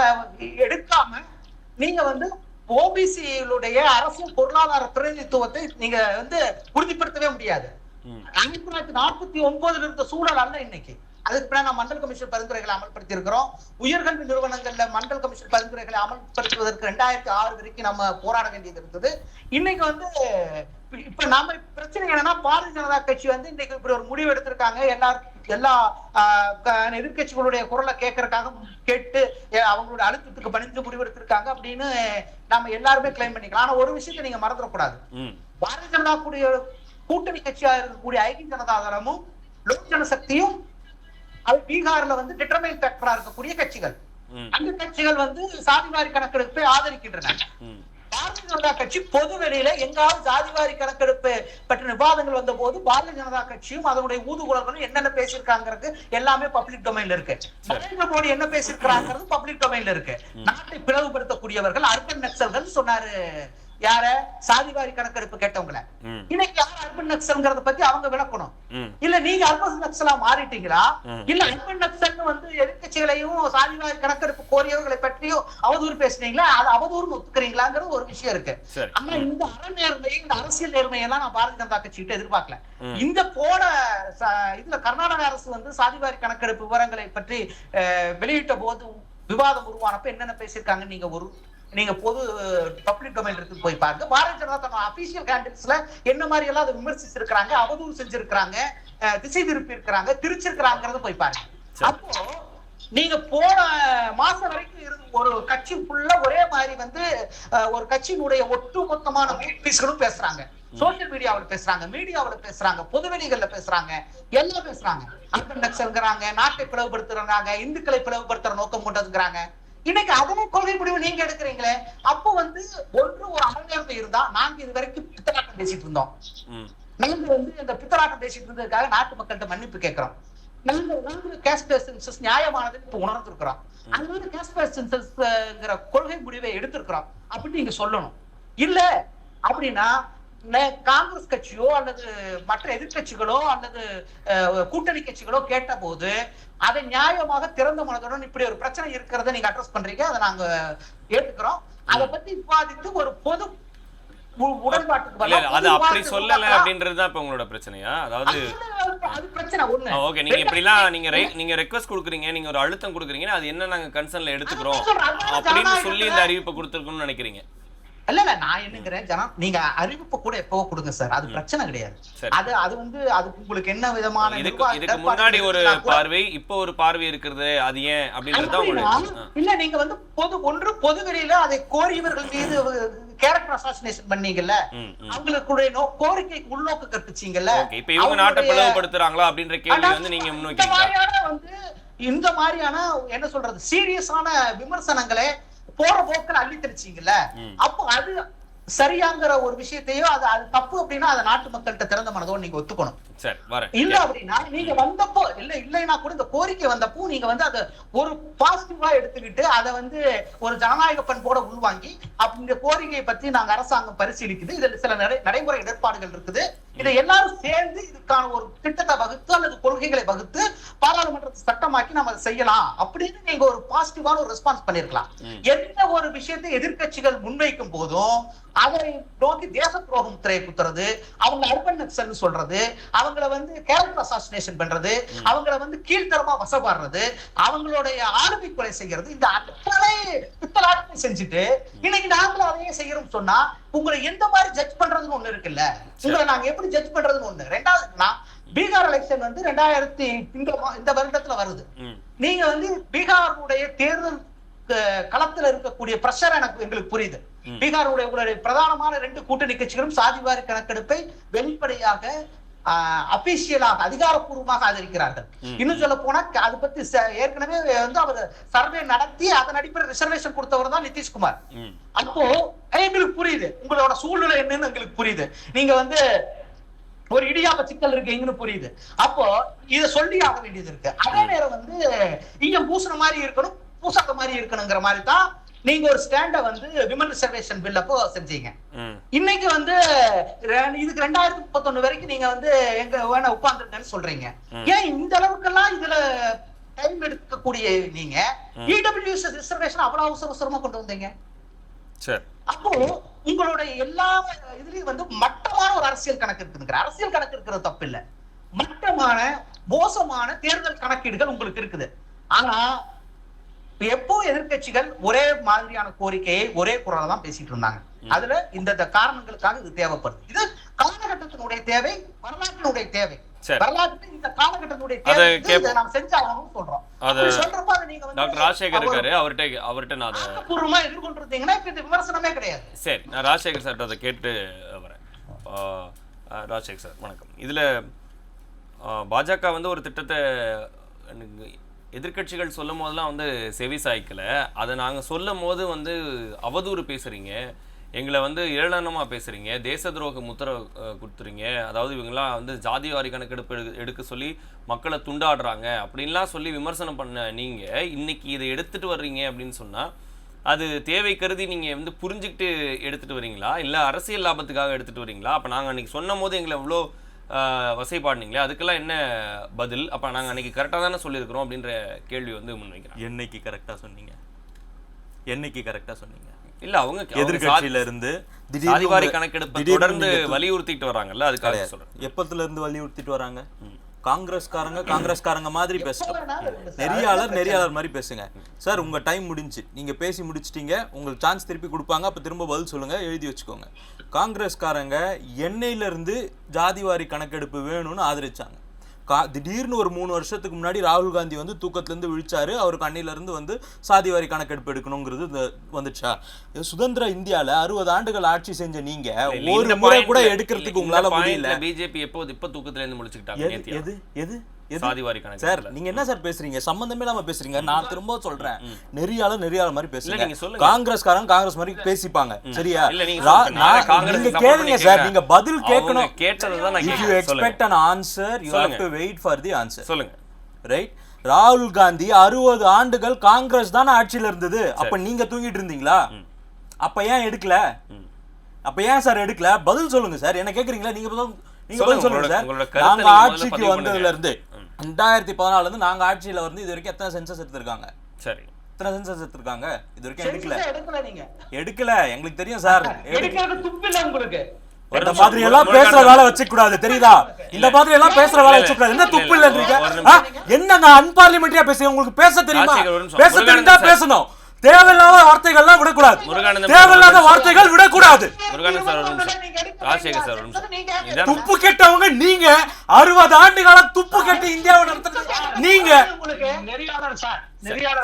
எடுக்காம நீங்க வந்து ஓபிசியுடைய அரசியல் பொருளாதார பிரதிநிதித்துவத்தை நீங்க வந்து உறுதிப்படுத்தவே முடியாது. 1949 இருந்த சூழல் அல்ல இன்னைக்கு. அதுக்கு பின்னாடி நான் மண்டல் கமிஷன் பரிந்துரைகளை அமல்படுத்தி இருக்கிறோம். உயர்கல்வி நிறுவனங்கள்ல மண்டல் கமிஷன் பரிந்துரைகளை அமல்படுத்துவதற்கு 2006 வரைக்கும் நம்ம போராட வேண்டியது இருந்தது. இன்னைக்கு வந்து இப்ப நாம பிரச்சனை என்னன்னா, பாரதிய ஜனதா கட்சி வந்து இன்னைக்கு இப்படி ஒரு முடிவு எடுத்திருக்காங்க. எல்லா எதிர்கட்சிகளுடைய குரலை கேட்டு அவங்களுடைய அழுத்தத்துக்கு பணிந்து முடிவு எடுத்திருக்காங்க அப்படின்னு நாம எல்லாருமே கிளைம் பண்ணிக்கலாம். ஆனா ஒரு விஷயத்தை நீங்க மறந்துடக்கூடாது. பாரதிய ஜனதா கூட்டணி கட்சியா இருக்கக்கூடிய ஐக்கிய ஜனதா தளமும் லோக் ஜனசக்தியும் அது பீகார்ல வந்து டிட்டர்மைன் ஃபேக்டரா இருக்கக்கூடிய கட்சிகள். அந்த கட்சிகள் வந்து சாதிவாரி கணக்கெடுப்பை ஆதரிக்கின்றன. பாரதிய ஜனதா கட்சி பொது வெளியில எங்காவது ஜாதிவாரி கணக்கெடுப்பு பற்றிய விவாதங்கள் வந்த போது பாரதிய ஜனதா கட்சியும் அதனுடைய ஊதுகுழல்களும் என்னென்ன பேசியிருக்காங்கிறது எல்லாமே பப்ளிக் டொமைன்ல இருக்கு. நரேந்திர மோடி என்ன பேசியிருக்கிறாங்கிறது பப்ளிக் டொமைன்ல இருக்கு. நாட்டை பிளவுபடுத்தக்கூடியவர்கள் அர்பன் நக்சல்கள் சொன்னாரு. யார? சாதிவாரி கணக்கெடுப்பு கேட்டவங்கள. இன்னைக்கு யார் அர்பன் நக்சல்ங்கிறத பத்தி அவங்க விளக்கணும். இல்ல நீங்க அர்பன் நக்சலா மாறிட்டீங்களா, இல்ல அர்பன் நக்சல் வந்து எதிர்கட்சிகளையும் சாதிவாரி கணக்கெடுப்பு கோரியவர்களை பற்றியும் அவதூறு பேசுனீங்களா, அது அவதூறு ஒத்துக்கிறீங்களாங்கிறது ஒரு விஷயம் இருக்கு. ஆனா இந்த அறநேர்மை, இந்த அரசியல் நேர்மையெல்லாம் நான் பாரதிய ஜனதா கட்சி கிட்ட எதிர்பார்க்கல. இந்த போன இதுல கர்நாடக அரசு வந்து சாதிவாரி கணக்கெடுப்பு விவரங்களை பற்றி வெளியிட்ட போது விவாதம் உருவானப்ப என்னென்ன பேசியிருக்காங்க நீங்க பொது பப்ளிக் டொமைன் இருக்கு போய் பாருங்க. பாரதிய ஜனதா தன்னோட அபிஷியல் கேண்டேட்ஸ்ல என்ன மாதிரி எல்லாம் அதை விமர்சிச்சிருக்காங்க, அவதூறு செஞ்சிருக்காங்க, திசை திருப்பி இருக்கிறாங்க, திருச்சிருக்கிறாங்கிறது போய் பாருங்க. அப்போ நீங்க போன மாசம் வரைக்கும் ஒரு கட்சிக்குள்ள ஒரே மாதிரி வந்து ஒரு கட்சியினுடைய ஒட்டுமொத்தமான பீஸ்களும் பேசுறாங்க. சோசியல் மீடியாவில் பேசுறாங்க, மீடியாவில் பேசுறாங்க, பொதுவெளிகள்ல பேசுறாங்க, எல்லாம் பேசுறாங்க. அர்பன் நக்சல்ங்கிறாங்க, நாட்டை பிளவுபடுத்துறாங்க, இந்துக்களை பிளவுபடுத்துற நோக்கம் கொண்டதுங்கிறாங்க. இன்னைக்கு அதனை கொள்கை முடிவு நீங்க எடுக்கிறீங்களே. அப்போ வந்து ஒரு அறநேர்மை இருந்தா, நாங்க இது வரைக்கும் பித்தலாட்டம் பேசிட்டு இருந்தோம். நாங்க வந்து இந்த பித்தலாட்டம் பேசிட்டு இருந்ததுக்காக நாட்டு மக்கள்கிட்ட மன்னிப்பு கேட்கிறோம். நாங்க கேஸ்ட் பேஸ் சென்சஸ் நியாயமானதுன்னு இப்ப உணர்ந்திருக்கிறோம். அதனால கேஸ்ட் பேஸ் சென்சஸ்ங்கிற கொள்கை முடிவை எடுத்திருக்கிறோம் அப்படின்னு நீங்க சொல்லணும். இல்ல அப்படின்னா காங்கிரஸ் கட்சியோ அல்லது மற்ற எதிர்கட்சிகளோ அல்லது கூட்டணி கட்சிகளோ கேட்ட போது அதை நியாயமாக திறந்த மனதுடன் இப்படி ஒரு பிரச்சனை இருக்கிறத நீங்க அட்ரஸ் பண்றீங்க, அதை நாங்க ஏத்துக்கிறோம். அதை பத்தி விவாதித்து ஒரு பொது உடன்பாட்டுக்கு அது அப்படி சொல்லல அப்படின்றதுதான் இப்ப உங்களோட பிரச்சனையா? அதாவது அது பிரச்சனை ஒண்ணு. ஓகே, நீங்க இப்படிலாம் நீங்க ரெக்வெஸ்ட் கொடுக்குறீங்க, நீங்க ஒரு அழுத்தம் கொடுக்குறீங்க, அது என்ன நாங்க கன்சர்ன்ல எடுத்துக்கிறோம் அப்படின்னு சொல்லி இந்த அறிவிப்பை கொடுத்துருக்கணும்னு நினைக்கிறீங்க? இல்ல நான் என்னங்கிறேன், நீங்க அறிவிப்பு கூட எப்பவோ கொடுங்க சார், அது பிரச்சனை கிடையாது. அது வந்து அது உங்களுக்கு என்ன விதமான இதுக்கு முன்னாடி ஒரு பார்வை, இப்போ ஒரு பார்வை இருக்கிறது, அது ஏன் அப்படின்றது இல்ல. நீங்க வந்து பொது வெளியில அதை கோரியவர்கள் மீது கேரக்டர் அசாசினேஷன் பண்ணீங்கல்ல, அவங்களுடைய கோரிக்கைக்கு உள்நோக்க கற்பிச்சீங்கல்ல. இப்ப இவங்க நாட்டை பிளவுபடுத்துறாங்களா அப்படின்ற கேள்வி வந்து நீங்க முன்னோக்கி இந்த மாதிரியான என்ன சொல்றது சீரியஸான விமர்சனங்களை போற போக்கில் அள்ளி தெரிச்சிங்கல்ல. அப்போ அது சரியாங்கிற ஒரு விஷயத்தையோ அது தப்பு அப்படின்னா அதை நாட்டு மக்கள்கிட்ட திறந்த மனதோடு நீங்க ஒத்துக்கணும். இல்ல அப்படின்னா நீங்க வந்தப்போ இல்லைன்னா கூட இந்த கோரிக்கை வந்தப்போ நீங்க அதை ஒரு பாசிட்டிவா எடுத்துக்கிட்டு அதை ஒரு ஜனநாயக பண்போட உள்வாங்கி இந்த கோரிக்கையை பத்தி நாங்க அரசாங்கம் பரிசீலிக்குது, இதுல சில நடைமுறை இடர்பாடுகள் இருக்குது, இதை எல்லாரும் சேர்ந்து இதுக்கான ஒரு திட்டத்தை வகுத்து அல்லது கொள்கைகளை வகுத்து பாராளுமன்றத்தை சட்டமாக்கி நம்ம அதை செய்யலாம் அப்படின்னு நீங்க ஒரு பாசிட்டிவான ஒரு ரெஸ்பான்ஸ் பண்ணிருக்கலாம். எந்த ஒரு விஷயத்தை எதிர்கட்சிகள் முன்வைக்கும் போதும் அதை நோக்கி தேச துரோகம் முத்திரையை குத்துறது, அவங்க அர்பன் நக்சல் சொல்றது, அவங்கள கேரக்டர் அசாசினேஷன் பண்றது, அவங்கள கீழ்த்தரமா வசப்பாடுறது, அவங்களுடைய ஆளுமை கொலை செய்யறது, இந்த அத்தனை பித்தலாட்டம் செஞ்சுட்டு இன்னைக்கு நாங்களும் அதையே செய்யறோம் சொன்னா உங்களை எந்த மாதிரி ஜட்ஜ் பண்றதுன்னு ஒண்ணு இருக்குல்ல, உங்களை நாங்க எப்படி ஜட்ஜ் பண்றதுன்னு ஒண்ணு. ரெண்டாவதுன்னா பீகார் எலெக்ஷன் இந்த வருடத்துல வருது. நீங்க பீகாருடைய தேர்தல் களத்துல இருக்கக்கூடிய பிரஷர் எங்களுக்கு புரியுது. பீகாருடைய பிரதானமான 2 கூட்டணி கட்சிகளும் சாதிவாரி கணக்கெடுப்பை வெளிப்படையாக அபிஷியலாக அதிகாரப்பூர்வமாக ஆதரிக்கிறார்கள். இன்னும் சொல்ல போனா அது பத்தி ஏற்கனவே அவர் சர்வே நடத்தி அதன் அடிப்படையில் ரிசர்வேஷன் கொடுத்தவர் தான் நிதிஷ்குமார். அப்போ எங்களுக்கு புரியுது உங்களோட சூழ்நிலை என்னன்னு எங்களுக்கு புரியுது. நீங்க ஒரு இடியாப்ப சிக்கல் இருக்கீங்கன்னு புரியுது. அப்போ இதை சொல்லி ஆக வேண்டியது இருக்கு. அதே நேரம் இங்க பூசுன மாதிரி இருக்கணும், பூசாத மாதிரி இருக்கணுங்கிற மாதிரி தான் நீங்க ஒரு ஸ்டாண்ட விமன் ரிசர்வேஷன் பில் அப்போ செஞ்சீங்க. இன்னைக்கு இதுக்கு 2031 வரைக்கும் நீங்க எங்க வேணா உட்கார்ந்துருக்கேன்னு சொல்றீங்க. ஏன் இந்த அளவுக்கெல்லாம் இதுல டைம் எடுக்கக்கூடிய நீங்க இடபிள்யூஎஸ் ரிசர்வேஷன் அவ்வளவு அவசரமா கொண்டு வந்தீங்க? அப்போ உங்களுடைய எல்லா இதுலயும் மட்டமான ஒரு அரசியல் கணக்கு இருக்குதுங்கிற அரசியல் கணக்கு இருக்கிறது தப்பு இல்ல, மட்டமான மோசமான தேர்தல் கணக்கீடுகள் உங்களுக்கு இருக்குது. ஆனா எப்போ எதிர்கட்சிகள் ஒரே மாதிரியான கோரிக்கையை ஒரே குரலை தான் பேசிட்டு இருந்தாங்க. அதுல இந்த காரணங்களுக்காக இது தேவைப்படுது. இது காலகட்டத்தினுடைய தேவை, வரலாற்றினுடைய தேவை. வரலாற்று இந்த காலகட்டத்தினுடைய தேவை நாம் செஞ்சாகணும்னு சொல்றோம். சொல்றப்ப அதை நீங்க டாக்டர் ராஜசேகர் இருக்காரு, அவர்கிட்ட நான் பூர்வமா எதிர்கொண்டிருந்தீங்கன்னா இப்ப இந்த விமர்சனமே கிடையாது. சரி, நான் ராஜசேகர் சார் அதை கேட்டு வரேன். ராஜசேகர் சார் வணக்கம். இதுல பாஜக ஒரு திட்டத்தை எதிர்கட்சிகள் சொல்லும் போதெல்லாம் செவி சாய்க்கல, அதை நாங்கள் சொல்லும் போது அவதூறு பேசுறீங்க, எங்களை ஏளனமா பேசுறீங்க, தேச துரோக முத்திரை கொடுத்துறீங்க, அதாவது இவங்கெல்லாம் ஜாதிவாரி கணக்கெடுப்பு எடுக்க சொல்லி மக்களை துண்டாடுறாங்க அப்படின்லாம் சொல்லி விமர்சனம் பண்ண நீங்க இன்னைக்கு இதை எடுத்துட்டு வர்றீங்க அப்படின்னு சொன்னா அது தேவை கருதி நீங்க புரிஞ்சுக்கிட்டு எடுத்துட்டு வரீங்களா, இல்லை அரசியல் லாபத்துக்காக எடுத்துட்டு வரீங்களா? அப்போ நாங்கள் அன்னைக்கு சொன்ன போது எங்களை எவ்வளோ வசைப்பாடுனீங்களே, அதுக்கெல்லாம் என்ன பதில்? அப்ப நாங்க அன்னைக்கு கரெக்டா தானே சொல்லியிருக்கிறோம் அப்படின்ற கேள்வி முன்வைக்கிறோம். என்னைக்கு கரெக்டா சொன்னீங்க? என்னைக்கு கரெக்டா சொன்னீங்க? இல்ல அவங்க எதிர்கட்சியில இருந்து சாதிவாரி கணக்கெடுப்பு தொடர்ந்து வலியுறுத்திட்டு வராங்கல்ல, அதுக்காக சொல்றேன். எப்பத்துல இருந்து வலியுறுத்திட்டு வராங்க? காங்கிரஸ்காரங்க மாதிரி பேசணும், நெறியாளர் மாதிரி பேசுங்க. சார் உங்க டைம் முடிஞ்சு, நீங்க பேசி முடிச்சிட்டீங்க, உங்களுக்கு சான்ஸ் திருப்பி கொடுப்பாங்க, அப்ப திரும்ப பதில் சொல்லுங்க, எழுதி வச்சுக்கோங்க. காங்கிரஸ்காரங்க எண்ணெயில இருந்து ஜாதிவாரி கணக்கெடுப்பு வேணும்னு ஆதரிச்சாங்க. திடீர்னு ஒரு 3 வருஷத்துக்கு முன்னாடி ராகுல் காந்தி தூக்கத்துல இருந்து விழிச்சாரு, அவருக்கு அன்னில இருந்து சாதிவாரி கணக்கெடுப்பு எடுக்கணுங்கிறது வந்துச்சா? சுதந்திர இந்தியால 60 ஆண்டுகள் ஆட்சி செஞ்ச நீங்க ஒரு முறை கூட எடுக்கிறதுக்கு உங்களால முடியல. பிஜேபி இப்ப தூக்கத்துல இருந்து முடிச்சுக்கிட்டாங்க. எது சாதிவாரி கணக்கு சார், நீங்க என்ன சார் பேசுறீங்க? சம்பந்தமே இல்லாம பேசுறீங்க. நான் திரும்ப சொல்றேன், நெறியாளர் மாதிரி பேசுறீங்க. காங்கிரஸ்காரங்க காங்கிரஸ் மாதிரி பேசிப்பாங்க, சரியா? நீங்க கேளுங்க சார், நீங்க பதில் கேட்கணும். If you expect an answer, you have to wait for the answer. சொல்லுங்க. ரைட்? ராகுல் காந்தி 60 ஆண்டுகள் காங்கிரஸ் தானே ஆட்சியில இருந்தது. அப்ப நீங்க தூங்கிட்டு இருந்தீங்களா? அப்ப ஏன் எடுக்கல? அப்ப ஏன் சார் எடுக்கல? பதில் சொல்லுங்க சார். என்ன கேக்குறீங்களா? நீங்க பதில் சொல்லுங்க சார். நாங்க ஆட்சிக்கு வந்ததுல இருந்து 2014 இருந்து நாங்க ஆட்சியில இது வரைக்கும் எத்தனை சென்சஸ் எடுத்திருக்காங்க? சரி, எத்தனை சென்சஸ் எடுத்திருக்காங்க? இது வரைக்கும் எடுக்கல. எங்களுக்கு தெரியும் சார். இந்த மாதிரி எல்லாம் பேசுற வேலை வச்சுக்க கூடாது, தெரியுதா? இந்த மாதிரி எல்லாம் பேசுற வேலை வச்சுக்க கூடாது. என்ன துப்பு இல்லன்றீங்க? என்ன நான் அன்பார்லிமெண்டரியா பேசுறேன்? உங்களுக்கு பேச தெரியுமா? பேச தெரிஞ்சா பேசணும். தேவையில்லாத வார்த்தைகள்லாம் விடக்கூடாது. தேவையில்லாத வார்த்தைகள் விடக்கூடாது. துப்பு கெட்டவங்க நீங்க. 60 ஆண்டு காலம் துப்பு கெட்டு இந்தியாவை நடத்துறது நீங்க.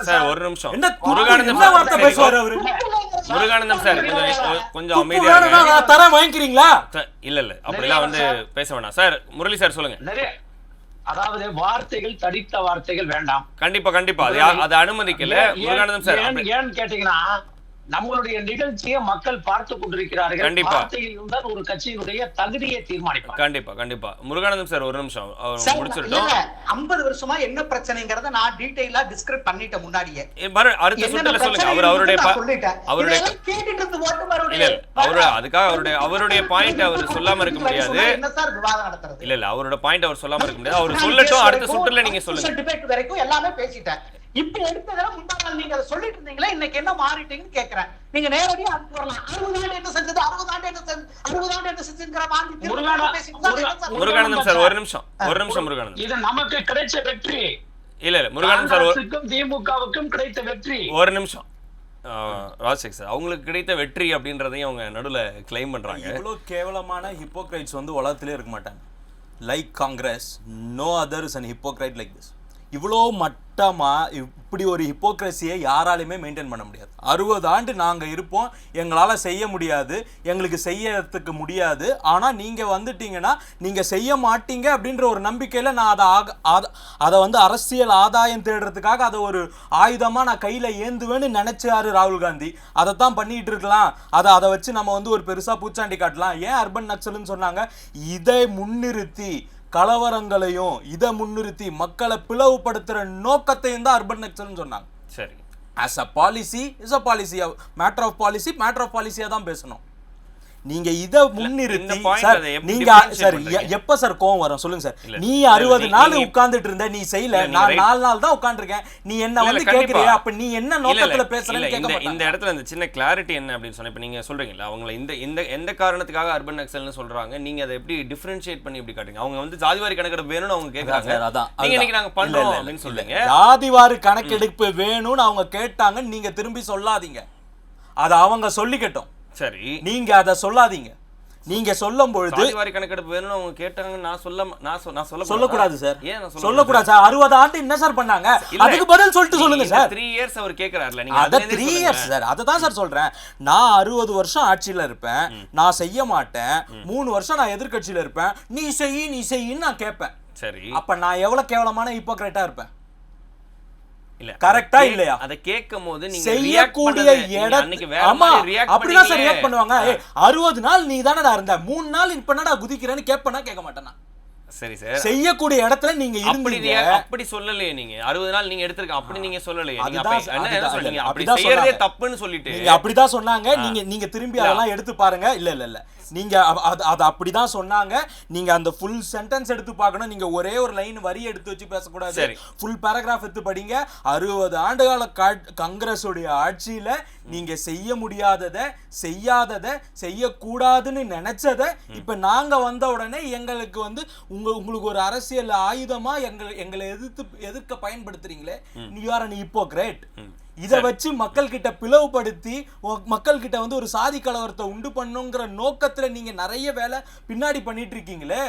சார் ஒரு நிமிஷம். என்ன வார்த்தை பேசுவாரு அவரு? முருகானந்தம் சார் கொஞ்சம் அமைதியா தர வாங்கிக்கிறீங்களா? இல்ல அப்படிலாம் பேச வேணாம் சார். முரளி சார் சொல்லுங்க. அதாவது வார்த்தைகள் தடித்த வார்த்தைகள் வேண்டாம். கண்டிப்பா அதை அனுமதிக்கல முருகானந்தம் சார். ஏன்னு கேட்டீங்கன்னா நம்மளுடைய நிகழ்ச்சியை மக்கள் பார்த்து கொண்டிருக்கிறார்கள். கண்டிப்பா. வார்த்தையில் தான் ஒரு கட்சியினுடைய தகுதியை தீர்மானிப்பார். கண்டிப்பா முருகானந்தம் சார் ஒரு நிமிஷம் சார், முடிச்சிட்டோம். இல்ல, 50 வருஷமா என்ன பிரச்சனைங்கறத நான் டீடைலா டிஸ்கிரைப் பண்ணிட்டேன் முன்னாடியே. அடுத்த சுற்றுல சொல்லுங்க. அவருடைய கேட்டுட்டு இருந்து ஓட்டு மறுபடியும் இல்ல அதுக்காக அவருடைய பாயிண்ட் அவர் சொல்லாம இருக்க முடியாது. என்ன சார் விவாதம் நடத்துறது? இல்ல அவரோட பாயிண்ட் அவர் சொல்லாம இருக்க முடியாது. அவர் சொல்லட்டும். அடுத்த சுற்றுல நீங்க சொல்லுங்க. டிபேட் வரைக்கும் எல்லாமே பேசிட்டேன். இப்ப எடுத்ததெல்லாம் முன்னாள் நீங்க அதை சொல்லிட்டு இருந்தீங்களா, இன்னைக்கு என்ன மாறிட்டீங்கன்னு கேக்குறேன். நீங்க நேரடியா அதுக்கு வரலாம். 60 ஆண்டு என்ன செஞ்சது, 60 ஆண்டு என்ன செஞ்சுங்கிற மாதிரி முருகானந்தம் சார் ஒரு நிமிஷம் முருகானந்தம். இது நமக்கு கிடைச்ச வெற்றி. இல்ல முருகானந்தம் சார் திமுகவுக்கும் கிடைத்த வெற்றி. ஒரு நிமிஷம். ராஜசேகர் சார் அவங்களுக்கு கிடைத்த வெற்றி அப்படின்றதையும் அவங்க நடுவுல கிளைம் பண்றாங்க. இவ்வளவு கேவலமான ஹிப்போக்ரைட்ஸ் வந்து உலகத்திலே இருக்க மாட்டாங்க. Like Congress, no other is an hypocrite like this. இவ்வளோ மட்டமா இப்படி ஒரு ஹிப்போக்ரஸியை யாராலையுமே மெயின்டைன் பண்ண முடியாது. 60 ஆண்டு நாங்கள் இருப்போம், எங்களால் செய்ய முடியாது, எங்களுக்கு செய்யறதுக்கு முடியாது, ஆனால் நீங்கள் வந்துட்டீங்கன்னா நீங்கள் செய்ய மாட்டீங்க அப்படின்ற ஒரு நம்பிக்கையில் நான் அதை வந்து அரசியல் ஆதாயம் தேடுறதுக்காக அதை ஒரு ஆயுதமாக நான் கையில் ஏந்துவேன்னு நினச்சாரு ராகுல் காந்தி. அதைத்தான் பண்ணிட்டு இருக்கலாம். அதை வச்சு நம்ம வந்து ஒரு பெருசாக பூச்சாண்டி காட்டலாம். ஏன் அர்பன் நக்சல்னு சொன்னாங்க? இதை முன்னிறுத்தி கலவரங்களையும் இதை முன்னிறுத்தி மக்களை பிளவுபடுத்துற நோக்கத்தையும் தான் அர்பன் நக்சல்னு சொன்னாங்க. சரி, as a policy is a policy, matter of policy தான் பேசணும். நீங்க இத முன்னிறுத்தி சார், நீங்க சார் எப்ப சார் கோவம் வரும் சொல்லுங்க சார்? நீ 60 நாள் உட்கார்ந்துட்டு இருந்த, நீ செய்யல, நான் 4 நாள் தான் உட்கார்ந்துருக்கேன், நீ என்ன வந்து கேக்குறியா? அப்ப நீ என்ன நோக்கத்துல பேசுறேன்னு கேட்க மாட்டாங்க. இந்த இடத்துல இந்த சின்ன கிளாரிட்டி என்ன அப்படின்னு சொன்னா, இப்ப நீங்க சொல்றீங்களா அவங்கள இந்த எந்த காரணத்துக்காக அர்பன் நக்சல்னு சொல்றாங்க, நீங்க அதை எப்படி டிஃபரன்ஷியேட் பண்ணி எப்படி காட்டுங்க? அவங்க வந்து ஜாதிவாரி கணக்கெடுப்பு வேணும்னு அவங்க கேக்குறாங்க, நீங்க இன்னைக்கு நாங்க பண்றோம் அப்படின்னு சொல்லுங்க. ஜாதிவாரி கணக்கெடுப்பு வேணும்னு அவங்க கேட்டாங்க, நீங்க திரும்பி சொல்லாதீங்க. அத அவங்க சொல்லிக்கட்டும். சரி, நீங்க அத சொல்லாதீங்க. நீங்க சொல்லும் பொழுது ஜாதிவாரி கணக்கெடுப்பு வேணும்னு அவங்க கேட்டாங்க, நான் சொல்லக்கூடாது சார். ஏன் சொல்லக்கூடாது சார்? 60 ஆண்டு என்ன சார் பண்ணாங்க? அதுக்கு பதில் சொல்லிட்டு சொல்லுங்க சார். 3 இயர்ஸ் அவர் கேக்குறாருல, நீங்க அத 3 இயர்ஸ் சார், அததான் சார் சொல்றேன். நான் 60 வருஷம் ஆட்சியில இருப்பேன், நான் செய்ய மாட்டேன். 3 வருஷம் நான் எதிர்க்கட்சியில இருப்பேன், நீ செய்யின்னு நான் கேட்பேன். சரி, அப்ப நான் எவ்வளவு கேவலமான ஹிப்போக்ரைட்டா இருப்பேன்? இல்ல கரெக்டா இல்லையா? அத கேட்கும்போது நீங்க செய்யக்கூடிய அப்படிதான் சார் ரியாக்ட் பண்ணுவாங்க. 60 நாள் நீ தானடா இருந்த, 3 நாள் இப்ப என்னடா குதிக்கிறேன்னு கேட்பனா கேட்க மாட்டேனா? சரி சார், செய்யக்கூடிய இடத்துல நீங்க இருந்தீங்க. அப்படி சொல்லலையே நீங்க. 60 நாள் நீங்க எடுத்துக்க அப்படி நீங்க சொல்லலையே. நீங்க என்ன சொல்றீங்க? அப்படி செய்யறதே தப்புன்னு சொல்லிட்டு நீங்க அப்படிதான் சொன்னாங்க. நீங்க திரும்பி அதெல்லாம் எடுத்து பாருங்க. இல்ல நீங்க அத அப்படிதான் சொன்னாங்க. நீங்க அந்த ஃபுல் சென்டென்ஸ் எடுத்து பார்க்கணும். நீங்க ஒரே ஒரு லைன் வரி எடுத்து வச்சு பேசக்கூடாது. ஃபுல் பேராகிராஃப் எடுத்து படிங்க. 60 ஆண்டுகால காங்கிரஸ் உடைய ஆட்சியில நீங்க செய்ய முடியாததை, செய்யாததை, செய்யக்கூடாதுன்னு நினைச்சதை இப்ப நாங்க வந்த உடனே எங்களுக்கு வந்து உங்களுக்கு ஒரு அரசியல் ஆயுதமா எங்களை எதிர்க்க பயன்படுத்துறீங்களே, you are an hypocrite. இதை வச்சு மக்கள் கிட்ட பிளவுபடுத்தி மக்கள் கிட்ட வந்து ஒரு சாதி கலவரத்தை உண்டு பண்ணுங்கிற நோக்கத்துல நீங்க நிறைய வேலை பின்னாடி பண்ணிட்டு இருக்கீங்களே,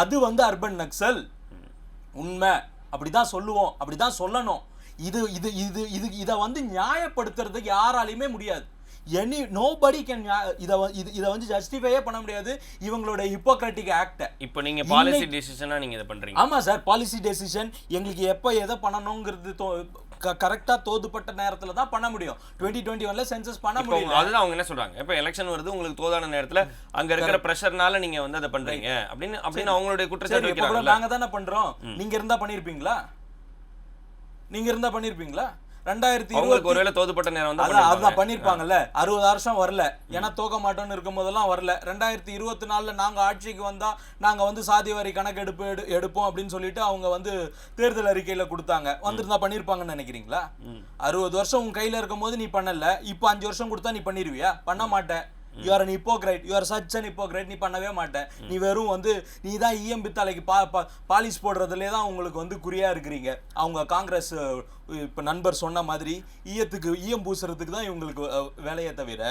அது வந்து அர்பன் நக்சல். உண்மை அப்படிதான் சொல்லுவோம், அப்படிதான் சொல்லணும். இதை வந்து நியாயப்படுத்துறதுக்கு யாராலையுமே முடியாது. nobody can இத வந்து ஜஸ்டிஃபையே பண்ண முடியாது இவங்களோட ஹிப்போக்ராட்டிக் ஆக்ட். இப்போ நீங்க பாலிசி டிசிஷனா நீங்க இத பண்றீங்க. ஆமா சார், பாலிசி டெசிஷன் எங்களுக்கு எப்ப எதை பண்ணணும்ங்கிறது கரெக்டா தோதுப்பட்ட நேரத்துல தான் பண்ண முடியும். 2021ல சென்சஸ் பண்ண முடியும். அதுதான் அவங்க என்ன சொல்றாங்க, இப்ப எலெக்ஷன் வருது, உங்களுக்கு தோதான நேரத்துல அங்க இருக்கிற பிரஷர்னால நீங்க வந்து அதை பண்றீங்க அப்படின்னு அவங்களுடைய குற்றச்சாட்டு வைக்கிறாங்க. நாங்க தானே பண்றோம், நீங்க இருந்தா பண்ணிருப்பீங்களா? 2020 ஒருவேளை தோதுப்பட்ட நேரம் வந்து அதான் பண்ணிருப்பாங்கல்ல. 60 வருஷம் வரல, ஏன்னா தோக்க மாட்டோம்னு இருக்கும் போதெல்லாம் வரல. 2024ல நாங்க ஆட்சிக்கு வந்தா நாங்க வந்து சாதிவாரி கணக்கெடுப்பு எடுப்போம் அப்படின்னு சொல்லிட்டு அவங்க வந்து தேர்தல் அறிக்கையில கொடுத்தாங்க. வந்திருந்தா பண்ணிருப்பாங்கன்னு நினைக்கிறீங்களா? 60 வருஷம் உங்க கையில இருக்கும் போது நீ பண்ணல, இப்ப 5 வருஷம் கொடுத்தா நீ பண்ணிருவியா? பண்ண மாட்டேன். You are an hypocrite. You are such an hypocrite. நீ பண்ணவே மாட்டேன். நீ வெறும் வந்து நீ தான் ஈயம் பித்தாலைக்கு பாலிஷ் போடுறதுலே தான் உங்களுக்கு வந்து குறியா இருக்கிறீங்க. அவங்க காங்கிரஸ் இப்ப நண்பர் சொன்ன மாதிரி ஈயம் பூசுறதுக்கு தான் இவங்களுக்கு வேலையை தவிர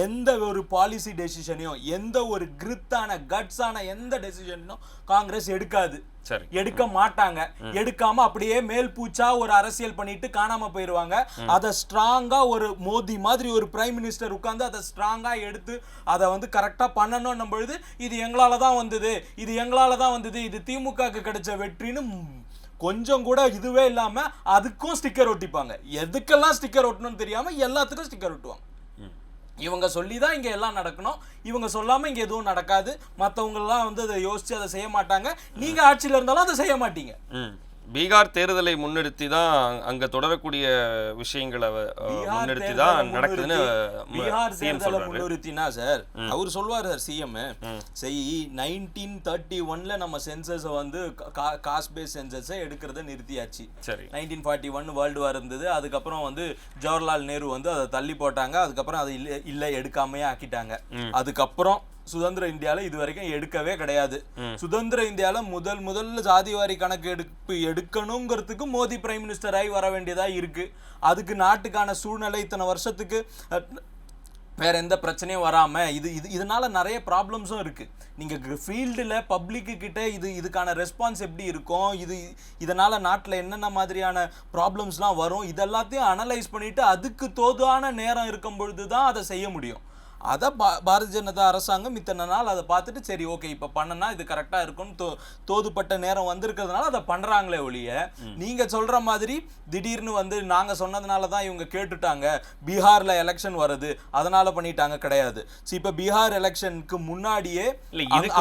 எந்த ஒரு பாலிசி டெசிஷனையும், எந்த ஒரு கிரித்தான கட்ஸான எந்த டெசிஷனையும் காங்கிரஸ் எடுக்காது, எடுக்க மாட்டாங்க. எடுக்காம அப்படியே மேல் பூச்சா ஒரு அரசியல் பண்ணிட்டு காணாம போயிருவாங்க. அதை ஸ்ட்ராங்கா ஒரு மோடி மாதிரி ஒரு பிரைம் மினிஸ்டர் உட்கார்ந்து அதை ஸ்ட்ராங்கா எடுத்து அதை வந்து கரெக்டா பண்ணணும் பொழுது இது எங்களால தான் வந்தது, இது எங்களால தான் வந்தது, இது திமுகக்கு கிடைச்ச வெற்றின்னு கொஞ்சம் கூட இதுவே இல்லாம அதுக்கும் ஸ்டிக்கர் ஒட்டிப்பாங்க. எதுக்கெல்லாம் ஸ்டிக்கர் ஒட்டணும்னு தெரியாம எல்லாத்துக்கும் ஸ்டிக்கர் ஒட்டுவாங்க. இவங்க சொல்லி தான் இங்கே எல்லாம் நடக்கணும், இவங்க சொல்லாமல் இங்கே எதுவும் நடக்காது, மற்றவங்கெல்லாம் வந்து அதை யோசித்து அதை செய்ய மாட்டாங்க, நீங்கள் ஆட்சியில் இருந்தாலும் அதை செய்ய மாட்டீங்க. பீகார் தேர்தலை முன்னிறுத்தி தான் அங்க தொடரக்கூடிய விஷயங்களை முன்னிறுத்தி தான் நடக்குதுன்னு பீகார் தேர்தலை முன்னிறுத்தினா சார் அவர் சொல்வார் சார் சிஎம், 1931 நம்ம சென்சஸை வந்து காஸ்ட் பேஸ் சென்சஸை எடுக்கிறத நிறுத்தியாச்சு. சரி, 1941 வேர்ல்டு வார் இருந்தது, அதுக்கப்புறம் வந்து ஜவஹர்லால் நேரு வந்து அதை தள்ளி போட்டாங்க, அதுக்கப்புறம் அதை இல்லை எடுக்காமையே ஆக்கிட்டாங்க. அதுக்கப்புறம் சுதந்திர இந்தியாவில் இது வரைக்கும் எடுக்கவே கிடையாது. சுதந்திர இந்தியாவில் முதல்ல சாதிவாரி கணக்கு எடுக்கணுங்கிறதுக்கு மோடி பிரைம் மினிஸ்டர் ஆகி வர வேண்டியதா இருக்கு. அதுக்கு நாட்டுக்கான சூழ்நிலை இத்தனை வருஷத்துக்கு வேற எந்த பிரச்சனையும் வராம இதனால நிறைய ப்ராப்ளம்ஸும் இருக்கு. நீங்க ஃபீல்டில் பப்ளிக்கு கிட்ட இதுக்கான ரெஸ்பான்ஸ் எப்படி இருக்கும், இதனால நாட்டில் என்னென்ன மாதிரியான ப்ராப்ளம்ஸ்லாம் வரும், இதெல்லாத்தையும் அனலைஸ் பண்ணிட்டு அதுக்கு தோதான நேரம் இருக்கும் பொழுது தான் அதை செய்ய முடியும். அதை பாரதிய ஜனதா அரசாங்கம் இத்தனை நாள் அதை பார்த்துட்டு சரி ஓகே இப்போ பண்ணனா இது கரெக்டாக இருக்கும்னு தோதுப்பட்ட நேரம் வந்திருக்கிறதுனால அதை பண்ணுறாங்களே ஒழிய, நீங்கள் சொல்கிற மாதிரி திடீர்னு வந்து நாங்கள் சொன்னதுனால தான் இவங்க கேட்டுட்டாங்க, பீகாரில் எலெக்ஷன் வருது அதனால பண்ணிட்டாங்க கிடையாது. இப்போ பீகார் எலெக்ஷனுக்கு முன்னாடியே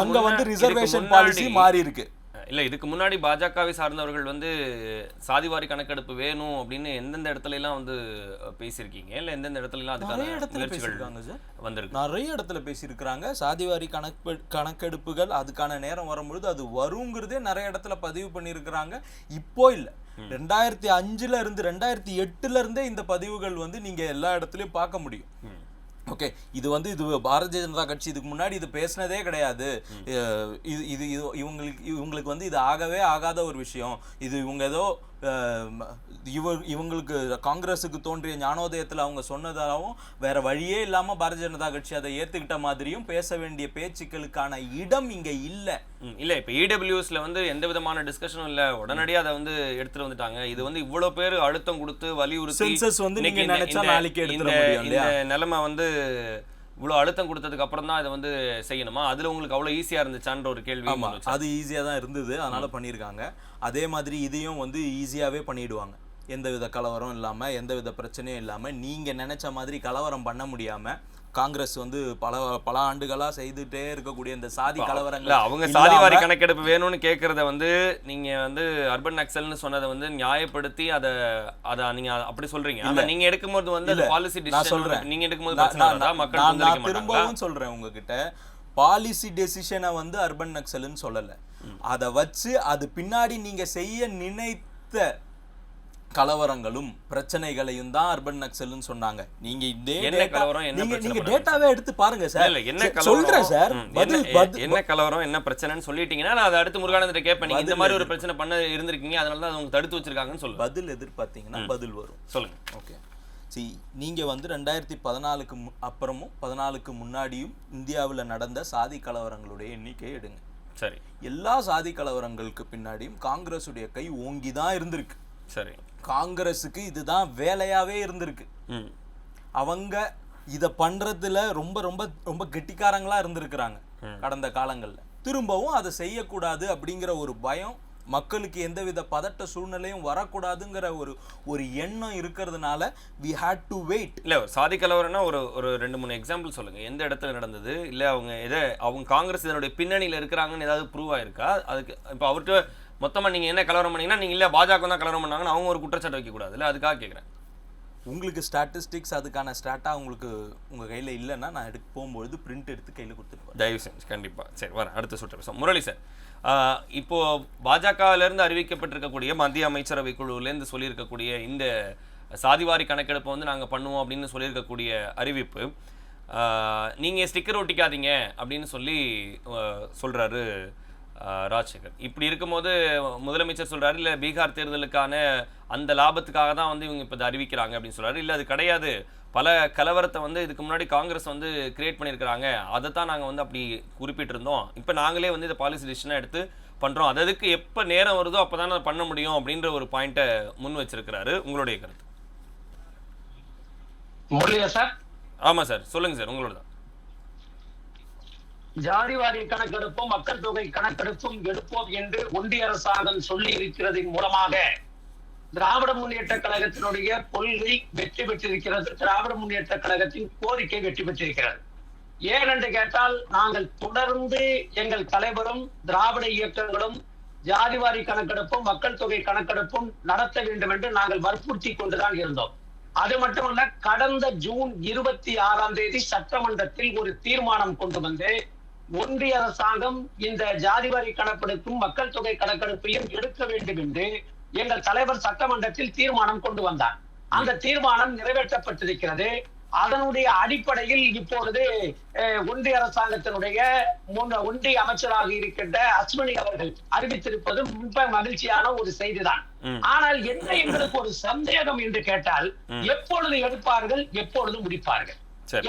அங்கே வந்து ரிசர்வேஷன் பாலிசி மாறி இருக்கு. இல்லை, இதுக்கு முன்னாடி பாஜகவை சார்ந்தவர்கள் வந்து சாதிவாரி கணக்கெடுப்பு வேணும் அப்படின்னு எந்தெந்த இடத்துல எல்லாம் வந்து பேசியிருக்கீங்க, இல்லை எந்தெந்த இடத்துல எல்லாம் அதுக்கான முயற்சிகள் வந்திருக்கு? நிறைய இடத்துல பேசியிருக்கிறாங்க. சாதிவாரி கணக்கெடுப்புகள் அதுக்கான நேரம் வரும்பொழுது அது வருங்கிறதே நிறைய இடத்துல பதிவு பண்ணியிருக்கிறாங்க. இப்போ இல்லை, 2005 இருந்து 2008 இருந்தே இந்த பதிவுகள் வந்து நீங்க எல்லா இடத்துலயும் பார்க்க முடியும். ஓகே, இது பாரதிய ஜனதா கட்சி இதுக்கு முன்னாடி இது பேசினதே கிடையாது. இது இவங்களுக்கு வந்து இது ஆகவே ஆகாத ஒரு விஷயம். இது இவங்க ஏதோ இவங்களுக்கு காங்கிரஸுக்கு தோன்றிய ஞானோதயத்தில் அவங்க சொன்னதாகவும் வேற வழியே இல்லாம பாரதிய ஜனதா கட்சி அதை ஏத்துக்கிட்ட மாதிரியும் பேச வேண்டிய பேச்சுக்களுக்கான இடம் இங்க இல்லை. இல்லை, இப்போ இடபிள்யூஎஸ்ல வந்து எந்த விதமான டிஸ்கஷனும் இல்லை, உடனடியாக அதை வந்து எடுத்துட்டு வந்துட்டாங்க. இது வந்து இவ்வளோ பேர் அழுத்தம் கொடுத்து வலியுறுத்தி சென்சஸ் வந்து நீங்க நினைச்சா நாளைக்கு எடுத்துட முடியும். இந்த நிலைமை வந்து இவ்வளோ அழுத்தம் கொடுத்ததுக்கு அப்புறம் தான் இதை வந்து செய்யணுமா? அதில் உங்களுக்கு அவ்வளோ ஈஸியாக இருந்துச்சான்ற ஒரு கேள்வி. அது ஈஸியாக தான் இருந்தது, அதனால பண்ணியிருக்காங்க. அதே மாதிரி இதையும் வந்து ஈஸியாகவே பண்ணிடுவாங்க, எந்தவித கலவரம் இல்லாமல், எந்தவித பிரச்சனையும் இல்லாமல். நீங்கள் நினைச்ச மாதிரி கலவரம் பண்ண முடியாமல் காங்கிரஸ் வந்து பல ஆண்டுகளா செய்துட்டே இருக்கக்கூடிய இந்த சாதி கலவரங்கள், அவங்க சாதிவாரி கணக்கெடுப்பு வேணும்னு கேட்கறத வந்து நீங்க வந்து அர்பன் நக்சல்னு சொன்னதை வந்து நியாயப்படுத்தி அதை நீங்க அப்படி சொல்றீங்க. ஆனா நீங்க எடுக்கும்போது வந்து அது பாலிசி டிசிஷன் சொல்றேன், நீங்க எடுக்கும்போது மக்கள் நான் திரும்பவும் சொல்றேன் உங்ககிட்ட, பாலிசி டெசிஷனை வந்து அர்பன் நக்சல்னு சொல்லல. அதை வச்சு அது பின்னாடி நீங்க செய்ய நினைத்த கலவரங்களும் பிரச்சனைகளையும் தான் அர்பன் நக்சல்னு சொன்னாங்க. நீங்க நீங்க டேட்டாவே எடுத்து பாருங்க சார். சொல்றேன் சார், என்ன கலவரம் என்ன பிரச்சனைன்னு சொல்லிட்டீங்கன்னா நான் அதை அடுத்து முருகானந்தரை கேட்பேன். இந்த மாதிரி ஒரு பிரச்சனை பண்ண இருந்திருக்கீங்க, அதனால தான் அவங்க தடுத்து வச்சிருக்காங்கன்னு சொல்லுங்க. பதில் எதிர்பார்த்தீங்கன்னா பதில் வரும். சொல்லுங்க. ஓகே, நீங்க வந்து 2014 அப்புறமும் 14க்கு முன்னாடியும் இந்தியாவில் நடந்த சாதி கலவரங்களுடைய எண்ணிக்கை எடுங்க. சரி, எல்லா சாதி கலவரங்களுக்கு பின்னாடியும் காங்கிரஸுடைய கை ஓங்கி தான் இருந்திருக்கு. சரி, காங்கிரஸுக்கு இதுதான் வேலையாவே இருந்திருக்கு. அவங்க இத பண்றதுல ரொம்ப ரொம்ப ரொம்ப கெட்டிக்காரங்களா இருந்திருக்கிறாங்க கடந்த காலங்கள்ல. திரும்பவும் அதை செய்யக்கூடாது அப்படிங்கிற ஒரு பயம், மக்களுக்கு எந்தவித பதட்ட சூழ்நிலையும் வரக்கூடாதுங்கிற ஒரு எண்ணம் இருக்கிறதுனால we had to wait. இல்ல, சாதி கலவரம்னா ஒரு 2-3 எக்ஸாம்பிள் சொல்லுங்க. எந்த இடத்துல நடந்தது, இல்ல அவங்க காங்கிரஸ் இதனுடைய பின்னணியில இருக்கிறாங்கன்னு ஏதாவது ப்ரூவ் ஆயிருக்கா? அதுக்கு இப்ப அவர்கிட்ட மொத்தமா நீங்க என்ன கலவரம் பண்ணீங்கன்னா நீங்க இல்ல பாஜக தான் கலவரம் பண்ணாங்கன்னு அவங்க ஒரு குற்றச்சாட்டு வைக்க கூடாது இல்ல, அதுக்காக கேட்குறேன். உங்களுக்கு ஸ்டாட்டிஸ்டிக்ஸ் அதுக்கான ஸ்டாட்டா உங்களுக்கு உங்க கையில இல்லைன்னா நான் எடுக்க போகும்போது பிரிண்ட் எடுத்து கையில கொடுத்துருப்பேன். தயவு செஞ்சு கண்டிப்பா. சரி, வரேன், அடுத்த சுற்று பேசுவோம். முரளி சார், இப்போ பாஜகவிலிருந்து அறிவிக்கப்பட்டிருக்கக்கூடிய மத்திய அமைச்சரவை குழுவிலேருந்து சொல்லியிருக்கக்கூடிய இந்த சாதிவாரி கணக்கெடுப்பை வந்து நாங்கள் பண்ணுவோம் அப்படின்னு சொல்லியிருக்கக்கூடிய அறிவிப்பு, நீங்கள் ஸ்டிக்கர் ஒட்டிக்காதீங்க அப்படின்னு சொல்லி சொல்கிறாரு ராஜசேகர். இப்படி இருக்கும்போது முதலமைச்சர் சொல்கிறாரு, இல்லை பீகார் தேர்தலுக்கான அந்த லாபத்துக்காக தான் வந்து இவங்க இப்போ இதை அறிவிக்கிறாங்க அப்படின்னு சொல்கிறாரு. இல்லை, அது கிடையாது, பல கலவரத்தை வந்து இதுக்கு முன்னாடி காங்கிரஸ் வந்து கிரியேட் பண்ணியிருக்கிறாங்க, அதை தான் நாங்கள் வந்து அப்படி குறிப்பிட்டிருந்தோம், இப்போ நாங்களே வந்து இதை பாலிசி டிசிஷனாக எடுத்து பண்ணுறோம், அதுக்கு எப்போ நேரம் வருதோ அப்போ தானே பண்ண முடியும் அப்படின்ற ஒரு பாயிண்ட்டை முன் வச்சிருக்கிறாரு. உங்களுடைய கருத்து? முரளியா சார்? ஆமாம் சார், சொல்லுங்கள் சார், உங்களோட தான். ஜாதிவாரி கணக்கெடுப்பும் மக்கள் தொகை கணக்கெடுப்பும் எடுப்போம் என்று ஒன்றிய அரசாங்கம் சொல்லி இருக்கிறதின் மூலமாக திராவிட முன்னேற்ற கழகத்தினுடைய கொள்கை வெற்றி பெற்றிருக்கிறது. திராவிட முன்னேற்ற கழகத்தின் கோரிக்கை வெற்றி பெற்றிருக்கிறது. ஏனென்று கேட்டால், நாங்கள் தொடர்ந்து எங்கள் தலைவரும் திராவிட இயக்கங்களும் ஜாதிவாரி கணக்கெடுப்பும் மக்கள் தொகை கணக்கெடுப்பும் நடத்த வேண்டும் என்று நாங்கள் வற்புறுத்தி கொண்டுதான் இருந்தோம். அது மட்டுமல்ல, கடந்த ஜூன் 26 சட்டமன்றத்தில் ஒரு தீர்மானம் கொண்டு வந்து ஒன்றிய அரசாங்கம் இந்த ஜாதிவாரி கணக்கெடுப்பும் மக்கள் தொகை கணக்கெடுப்பையும் எடுக்க வேண்டும் என்று எங்கள் தலைவர் சட்டமன்றத்தில் தீர்மானம் கொண்டு வந்தார். அந்த தீர்மானம் நிறைவேற்றப்பட்டிருக்கிறது. அதனுடைய அடிப்படையில் இப்பொழுது ஒன்றிய அரசாங்கத்தினுடைய ஒன்றிய அமைச்சராக இருக்கின்ற அஸ்வினி அவர்கள் அறிவித்திருப்பது மிக மகிழ்ச்சியான ஒரு செய்திதான். ஆனால் என்ன எங்களுக்கு ஒரு சந்தேகம் என்று கேட்டால், எப்பொழுது எடுப்பார்கள், எப்பொழுது முடிப்பார்கள்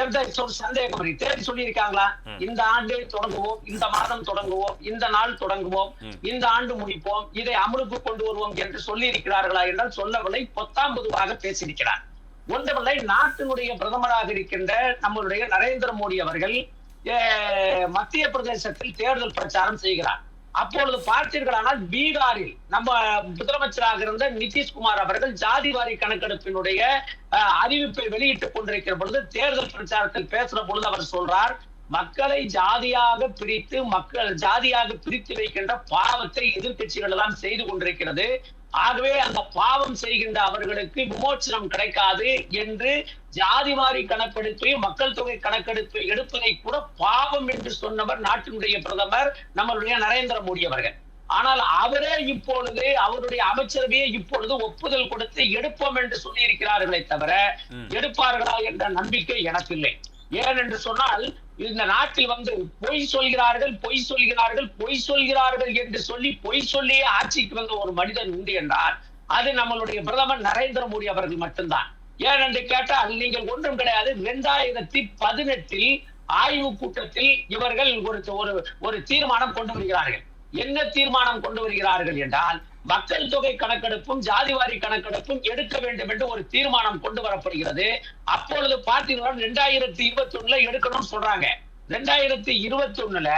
என்ற சந்தேகம். தேதி சொல்லி இருக்காங்களா? இந்த ஆண்டு தொடங்குவோம், இந்த மாதம் தொடங்குவோம், இந்த நாள் தொடங்குவோம், இந்த ஆண்டு முடிப்போம், இதை அமலுக்கு கொண்டு வருவோம் என்று சொல்லி இருக்கிறார்களா என்றால் சொல்லவில்லை. பொத்தாம் பொதுவாக பேசியிருக்கிறார். ஒன்றுமில்லை, நாட்டினுடைய பிரதமராக இருக்கின்ற நம்மளுடைய நரேந்திர மோடி அவர்கள் மத்திய பிரதேசத்தில் தேர்தல் பிரச்சாரம் செய்கிறார். அப்பொழுது பார்த்தீர்களானால், பீகாரில் நம்ம முதலமைச்சராக இருந்த நிதிஷ்குமார் அவர்கள் ஜாதிவாரி கணக்கெடுப்பினுடைய அறிவிப்பை வெளியிட்டுக் கொண்டிருக்கிற பொழுது தேர்தல் பிரச்சாரத்தில் பேசுற பொழுது அவர் சொல்றார், மக்களை ஜாதியாக பிரித்து வைக்கின்ற பாவத்தை எதிர்கட்சிகள் எல்லாம் செய்து கொண்டிருக்கிறது. ஆகவே அந்த பாவம் செய்கின்ற அவர்களுக்கு விமோச்சனம் கிடைக்காது என்று ஜாதிவாரி கணக்கெடுப்பையும் மக்கள் தொகை கணக்கெடுப்பை எடுப்பதை கூட பாவம் என்று சொன்னவர் நாட்டினுடைய பிரதமர் நம்மளுடைய நரேந்திர மோடி அவர்கள். ஆனால் அவரே இப்பொழுது அவருடைய அமைச்சரவையே இப்பொழுது ஒப்புதல் கொடுத்து எடுப்போம் என்று சொல்லி இருக்கிறார்களே தவிர எடுப்பார்களா என்ற நம்பிக்கை எனக்கு இல்லை. ஏனென்று சொன்னால், இந்த நாட்டில் வந்து பொய் சொல்கிறார்கள் என்று சொல்லி பொய் சொல்லியே ஆட்சிக்கு வந்த ஒரு மனிதன் உண்டு என்றால் அது நம்மளுடைய பிரதமர் நரேந்திர மோடி அவர்கள் மட்டும்தான். ஏனென்று கேட்டால், நீங்கள் ஒன்றும் கிடையாது. 2018 ஆய்வு கூட்டத்தில் இவர்கள் ஒரு தீர்மானம் கொண்டு வருகிறார்கள். என்ன தீர்மானம் கொண்டு வருகிறார்கள் என்றால், மக்கள் தொகை கணக்கெடுப்பும் ஜாதிவாரி கணக்கெடுப்பும் எடுக்க வேண்டும் என்று ஒரு தீர்மானம் கொண்டு வரப்படுகிறது. அப்பொழுது பார்த்தீங்கன்னா 2021 எடுக்கணும்னு சொல்றாங்க. 2021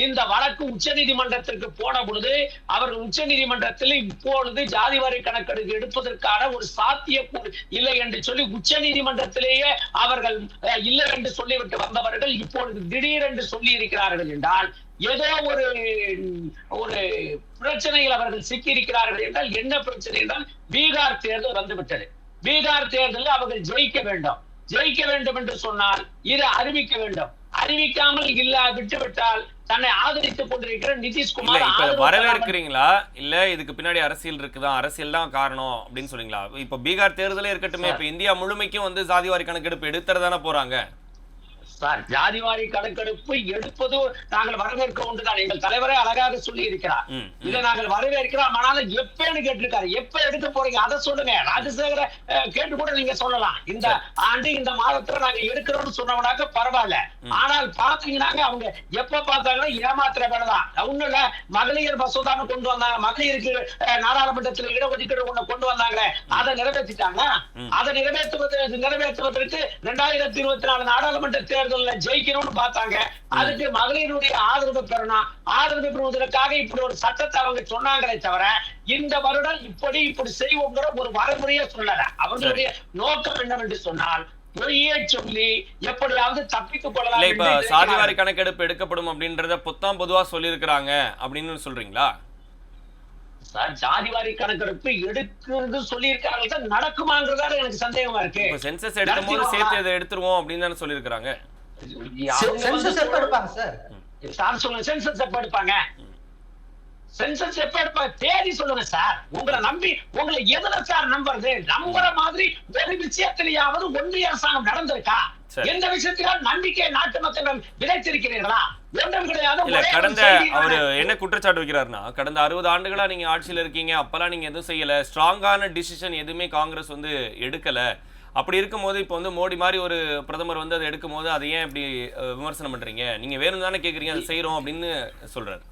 இந்த வழக்கு உச்ச நீதிமன்றத்திற்கு போன பொழுது அவர்கள் உச்ச நீதிமன்றத்தில் இப்பொழுது ஜாதிவாரி கணக்கெடுப்பு எடுப்பதற்கான ஒரு சாத்தியக்கூறு இல்லை என்று சொல்லி உச்ச நீதிமன்றத்திலேயே அவர்கள் இல்லை என்று சொல்லிவிட்டு வந்தவர்கள் இப்பொழுது திடீரென்று சொல்லி இருக்கிறார்கள் என்றால் ஏதோ ஒரு பிரச்சனையில் அவர்கள் சிக்கி இருக்கிறார்கள் என்றால் என்ன பிரச்சனை என்றால், பீகார் தேர்தல் வந்துவிட்டது. பீகார் தேர்தலில் அவர்கள் ஜெயிக்க வேண்டும் என்று சொன்னால் இதை அறிவிக்க வேண்டும். அறிவிக்காமல் விட்டுவிட்டால் தன்னை ஆதரித்துக் கொண்டிருக்கிற நிதிஷ்குமார் வரவேற்கிறீங்களா? இல்ல இதுக்கு பின்னாடி அரசியல் இருக்குதா, அரசியல் தான் காரணம் அப்படின்னு சொல்றீங்களா? இப்ப பீகார் தேர்தலே இருக்கட்டுமே, இப்ப இந்தியா முழுமைக்கும் வந்து ஜாதிவாரி கணக்கெடுப்பு எடுத்துறதானே போறாங்க. சார், ஜாதிவாரி கணக்கெடுப்பு எடுப்பது நாங்கள் வரவேற்க ஒன்றுதான். எங்கள் தலைவரே அழகாக சொல்லி இருக்கிறார், இதை நாங்கள் வரவேற்கிறோம். ஆனாலும் எப்பன்னு கேட்டிருக்காரு, எப்ப எடுக்க போறீங்க அதை சொல்லுங்க. ராஜசேகர கேட்டு கூட நீங்க சொல்லலாம், இந்த ஆண்டு இந்த மாதத்துல நாங்க எடுக்கிறோம்னு சொன்னவனாக்க பரவாயில்ல. ஆனால் பாத்தீங்கன்னாங்க அவங்க எப்ப பார்த்தாங்கன்னா ஏமாத்திர வேலைதான். ஒண்ணு இல்ல, மகளிர் மசோதான்னு கொண்டு வந்தாங்க, மகளிருக்கு நாடாளுமன்றத்தில் இடஒதுக்கீடு ஒண்ணு கொண்டு வந்தாங்க, அதை நிறைவேற்றிட்டாங்க. அதை நிறைவேற்றுவதற்கு 2024 நாடாளுமன்ற தேர்தல் ஜெயிக்கணும்னு பார்த்தாங்க. அதுக்கு மகளிருடைய ஆதரவு பெறுவதற்காக இப்படி ஒரு சட்டத்தை அவங்க சொன்னாங்களே தவிர இந்த வருடம் இப்படி செய்வோங்கிற ஒரு வரைமுறையை சொல்லல. அவங்களுடைய நோக்கம் என்னவென்று சொன்னால் பொய்யே சொல்லி எப்படியாவது தப்பித்துக் கொள்ளலாம். இப்ப சாதிவாரி கணக்கெடுப்பு எடுக்கப்படும் அப்படின்றத பொதுவா சொல்லி இருக்கிறாங்க அப்படின்னு சொல்றீங்களா? சார், ஜாதிவாரி கணக்கெடுப்பு எடுக்கிறது சொல்லி இருக்காங்க, நடக்குமாங்கிறதால எனக்கு சந்தேகமா இருக்கு. சென்சஸ் எடுக்கும் போது சேர்த்து இதை எடுத்துருவோம் அப்படின்னு தானே சொல்லி இருக்காங்க. சென்சஸ் எப்ப எடுப்பாங்க சார்? சொல்லுங்க, சென்சஸ் எப்ப எடுப்பாங்க? சென்சஸ் எப்ப எடுப்பாங்க? தேதி சொல்லுங்க சார். உங்களை எதுல சார் நம்புறது? நம்புற மாதிரி ஒரு விஷயத்திலேயாவது ஒன்றிய அரசாங்கம் நடந்திருக்கா? எந்த விஷயத்திலும் நம்பிக்கை நாட்டு மக்கள் விதைத்திருக்கிறீர்களா? ஒன்றும் கிடையாது. இல்ல, கடந்த அவரு என்ன குற்றச்சாட்டு வைக்கிறாருன்னா, கடந்த 60 ஆண்டுகளா நீங்க ஆட்சியில இருக்கீங்க, அப்பெல்லாம் நீங்க எதுவும் செய்யல, ஸ்ட்ராங்கான டிசிஷன் எதுவுமே காங்கிரஸ் வந்து எடுக்கல. அப்படி இருக்கும்போது இப்போ வந்து மோடி மாதிரி ஒரு பிரதமர் வந்து அதை எடுக்கும் போது அதை ஏன் இப்படி விமர்சனம் பண்றீங்க? நீங்க வேணும் தானே கேக்குறீங்க, அதை செய்யறோம் அப்படின்னு சொல்றாரு.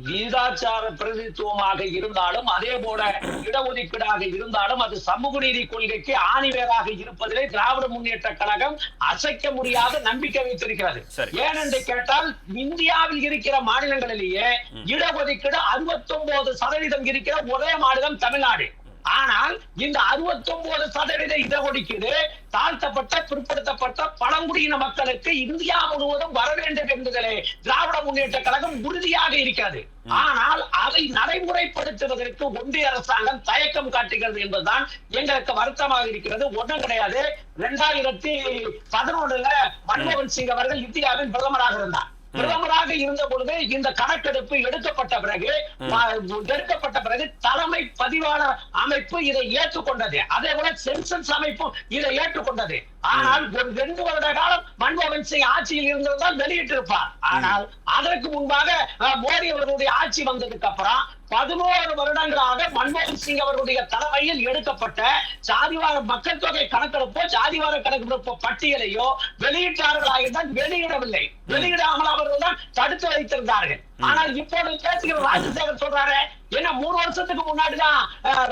விகிதாச்சார பிரதித்துவமாக இருந்தாலும் அதே போல இடஒதுக்கீடாக இருந்தாலும் அது சமூக நீதி கொள்கைக்கு ஆணிவேராக இருப்பதிலே திராவிட முன்னேற்ற கழகம் அசைக்க முடியாத நம்பிக்கை வைத்திருக்கிறது. ஏனென்று கேட்டால், இந்தியாவில் இருக்கிற மாநிலங்களிலேயே இடஒதுக்கீடு 69% இருக்கிற ஒரே மாநிலம் தமிழ்நாடு. ஆனால் இந்த 69% இடஒதுக்கீடு தாழ்த்தப்பட்ட பிற்படுத்தப்பட்ட பழங்குடியின மக்களுக்கு இந்தியா முழுவதும் வர வேண்டும் என்பதிலே திராவிட முன்னேற்ற கழகம் உறுதியாக இருக்கிறது. ஆனால் அதை நடைமுறைப்படுத்துவதற்கு ஒன்றிய அரசாங்கம் தயக்கம் காட்டுகிறது என்பதுதான் எங்களுக்கு வருத்தமாக இருக்கிறது. ஒன்றும் கிடையாது. 2011 மன்மோகன் சிங் அவர்கள் இந்தியாவின் பிரதமராக இருந்தார். பிரதமராக இருந்த பொழுது இந்த கணக்கெடுப்பு எடுக்கப்பட்ட பிறகு தலைமை பதிவாளர் அமைப்பு இதை ஏற்றுக்கொண்டது. அதே போல சென்சஸ் அமைப்பும் இதை ஏற்றுக்கொண்டது. ஆனால் ஒரு 2 வருட காலம் மன்மோகன் சிங் ஆட்சியில் இருந்திருந்தால் வெளியிட்டிருப்பார். ஆனால் அதற்கு முன்பாக மோடி அவர்களுடைய ஆட்சி வந்ததுக்கு அப்புறம் 11 வருடங்களாக மன்மோகன் சிங் அவர்களுடைய தலைமையில் எடுக்கப்பட்ட ஜாதிவார மக்கள் தொகை கணக்கெடுப்போ ஜாதிவார கணக்கெடுப்போ பட்டியலையோ வெளியிட்டார்களாக தான் வெளியிடவில்லை. வெளியிடாமல் அவர்கள் தான் தடுத்து வைத்திருந்தார்கள். ஆனால் இப்போது பேசுகிற ராஜசேகர் சொல்றாரு, என்ன 3 வருஷத்துக்கு முன்னாடிதான்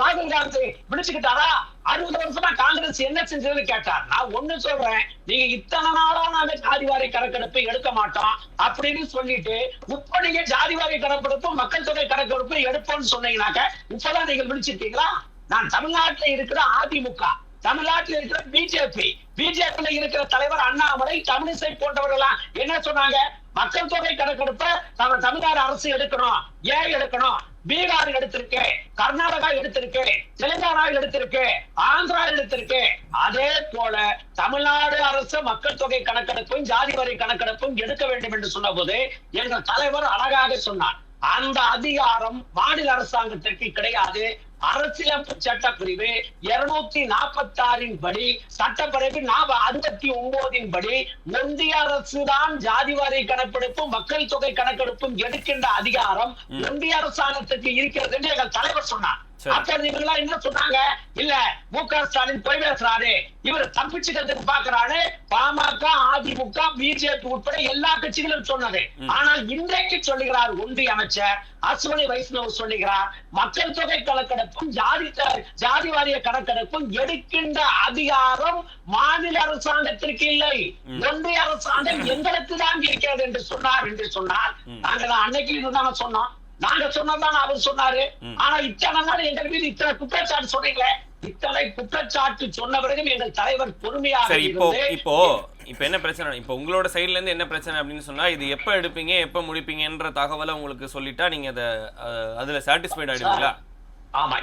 ராகுல் காந்தி விழிச்சுக்கிட்டாரா? 60 வருஷமா காங்கிரஸ் என்ன செஞ்சதுன்னு கேட்டார். நான் ஒண்ணு சொல்றேன், நீங்க இத்தனை நாளா நாங்க ஜாதிவாரி கணக்கெடுப்பு எடுக்க மாட்டோம் அப்படின்னு சொல்லிட்டு இப்ப நீங்க ஜாதிவாரி கணக்கெடுப்பு மக்கள் தொகை கணக்கெடுப்பு எடுப்போம்னு சொன்னீங்கன்னாக்க இப்பதான் நீங்க விழிச்சிட்டீங்களா? நான் தமிழ்நாட்டில் இருக்கிற அதிமுக, தமிழ்நாட்டில் இருக்கிற பிஜேபியில இருக்கிற தலைவர் அண்ணாமலை, தமிழிசை போன்றவர்கள் என்ன சொன்னாங்க? மக்கள் தொகை கணக்கெடுப்ப தமிழ்நாடு அரசு எடுக்கணும். ஏன் எடுக்கணும்? பீகார் எடுத்திருக்கு, கர்நாடகா எடுத்திருக்கு, தெலுங்கானா எடுத்திருக்கு, ஆந்திரா எடுத்திருக்கு. அதே போல தமிழ்நாடு அரசு மக்கள் தொகை கணக்கெடுப்பும் ஜாதிவாரி கணக்கெடுப்பும் எடுக்க வேண்டும் என்று சொன்ன போது எங்கள் தலைவர் அழகாக சொன்னார், அந்த அதிகாரம் மாநில அரசாங்கத்திற்கு கிடையாது. அரசியலமைப்பு சட்டப்பிரிவு 246 படி, சட்டப்பிரிவு 69 படி ஒன்றிய அரசு தான் ஜாதிவாரி கணக்கெடுப்பும் மக்கள் தொகை கணக்கெடுப்பும் எடுக்கின்ற அதிகாரம் ஒன்றிய அரசாங்கத்துக்கு இருக்கிறது என்று எங்கள் தலைவர் சொன்னார். அப்ப நீங்க என்ன சொன்னாங்க? இல்ல மு.க. ஸ்டாலின் போய் பேசுறாரு, இவர் தப்பிச்சுக்கிறதுக்கு பாக்குறாரு. பாமக, அதிமுக, பிஜேபி உட்பட எல்லா கட்சிகளும் சொன்னது. ஆனால் இன்றைக்கு சொல்லுகிறார் ஒன்றிய அமைச்சர் அஸ்வினி வைஷ்ணவ் சொல்லுகிறார், மக்கள் தொகை கணக்கெடுப்பும் ஜாதி வாரிய கணக்கெடுப்பும் எடுக்கின்ற அதிகாரம் மாநில அரசாங்கத்திற்கு இல்லை, ஒன்றிய அரசாங்கம் எங்களுக்கு தான் இருக்கிறது என்று சொன்னார். நாங்கள் அன்னைக்கு இதுதான சொன்னோம். நாங்க சொன்னதான் அவர் சொன்னாரு. ஆனா இத்தனை நாள் எங்கள் மீது இத்தனை குற்றச்சாட்டு சொன்னீங்களே, இத்தனை குற்றச்சாட்டு சொன்ன பிறகும் எங்கள் தலைவர் பொறுமையாக இப்ப என்ன பிரச்சனை? இப்ப உங்களோட சைடுல இருந்து என்ன பிரச்சனை அப்படின்னு சொன்னா, இது எப்ப எடுப்பீங்க எப்ப முடிப்பீங்கன்ற தகவலை உங்களுக்கு சொல்லிட்டா நீங்க அதுல சாட்டிஸ்ஃபைட் ஆயிடுவீங்களா? ஆமா,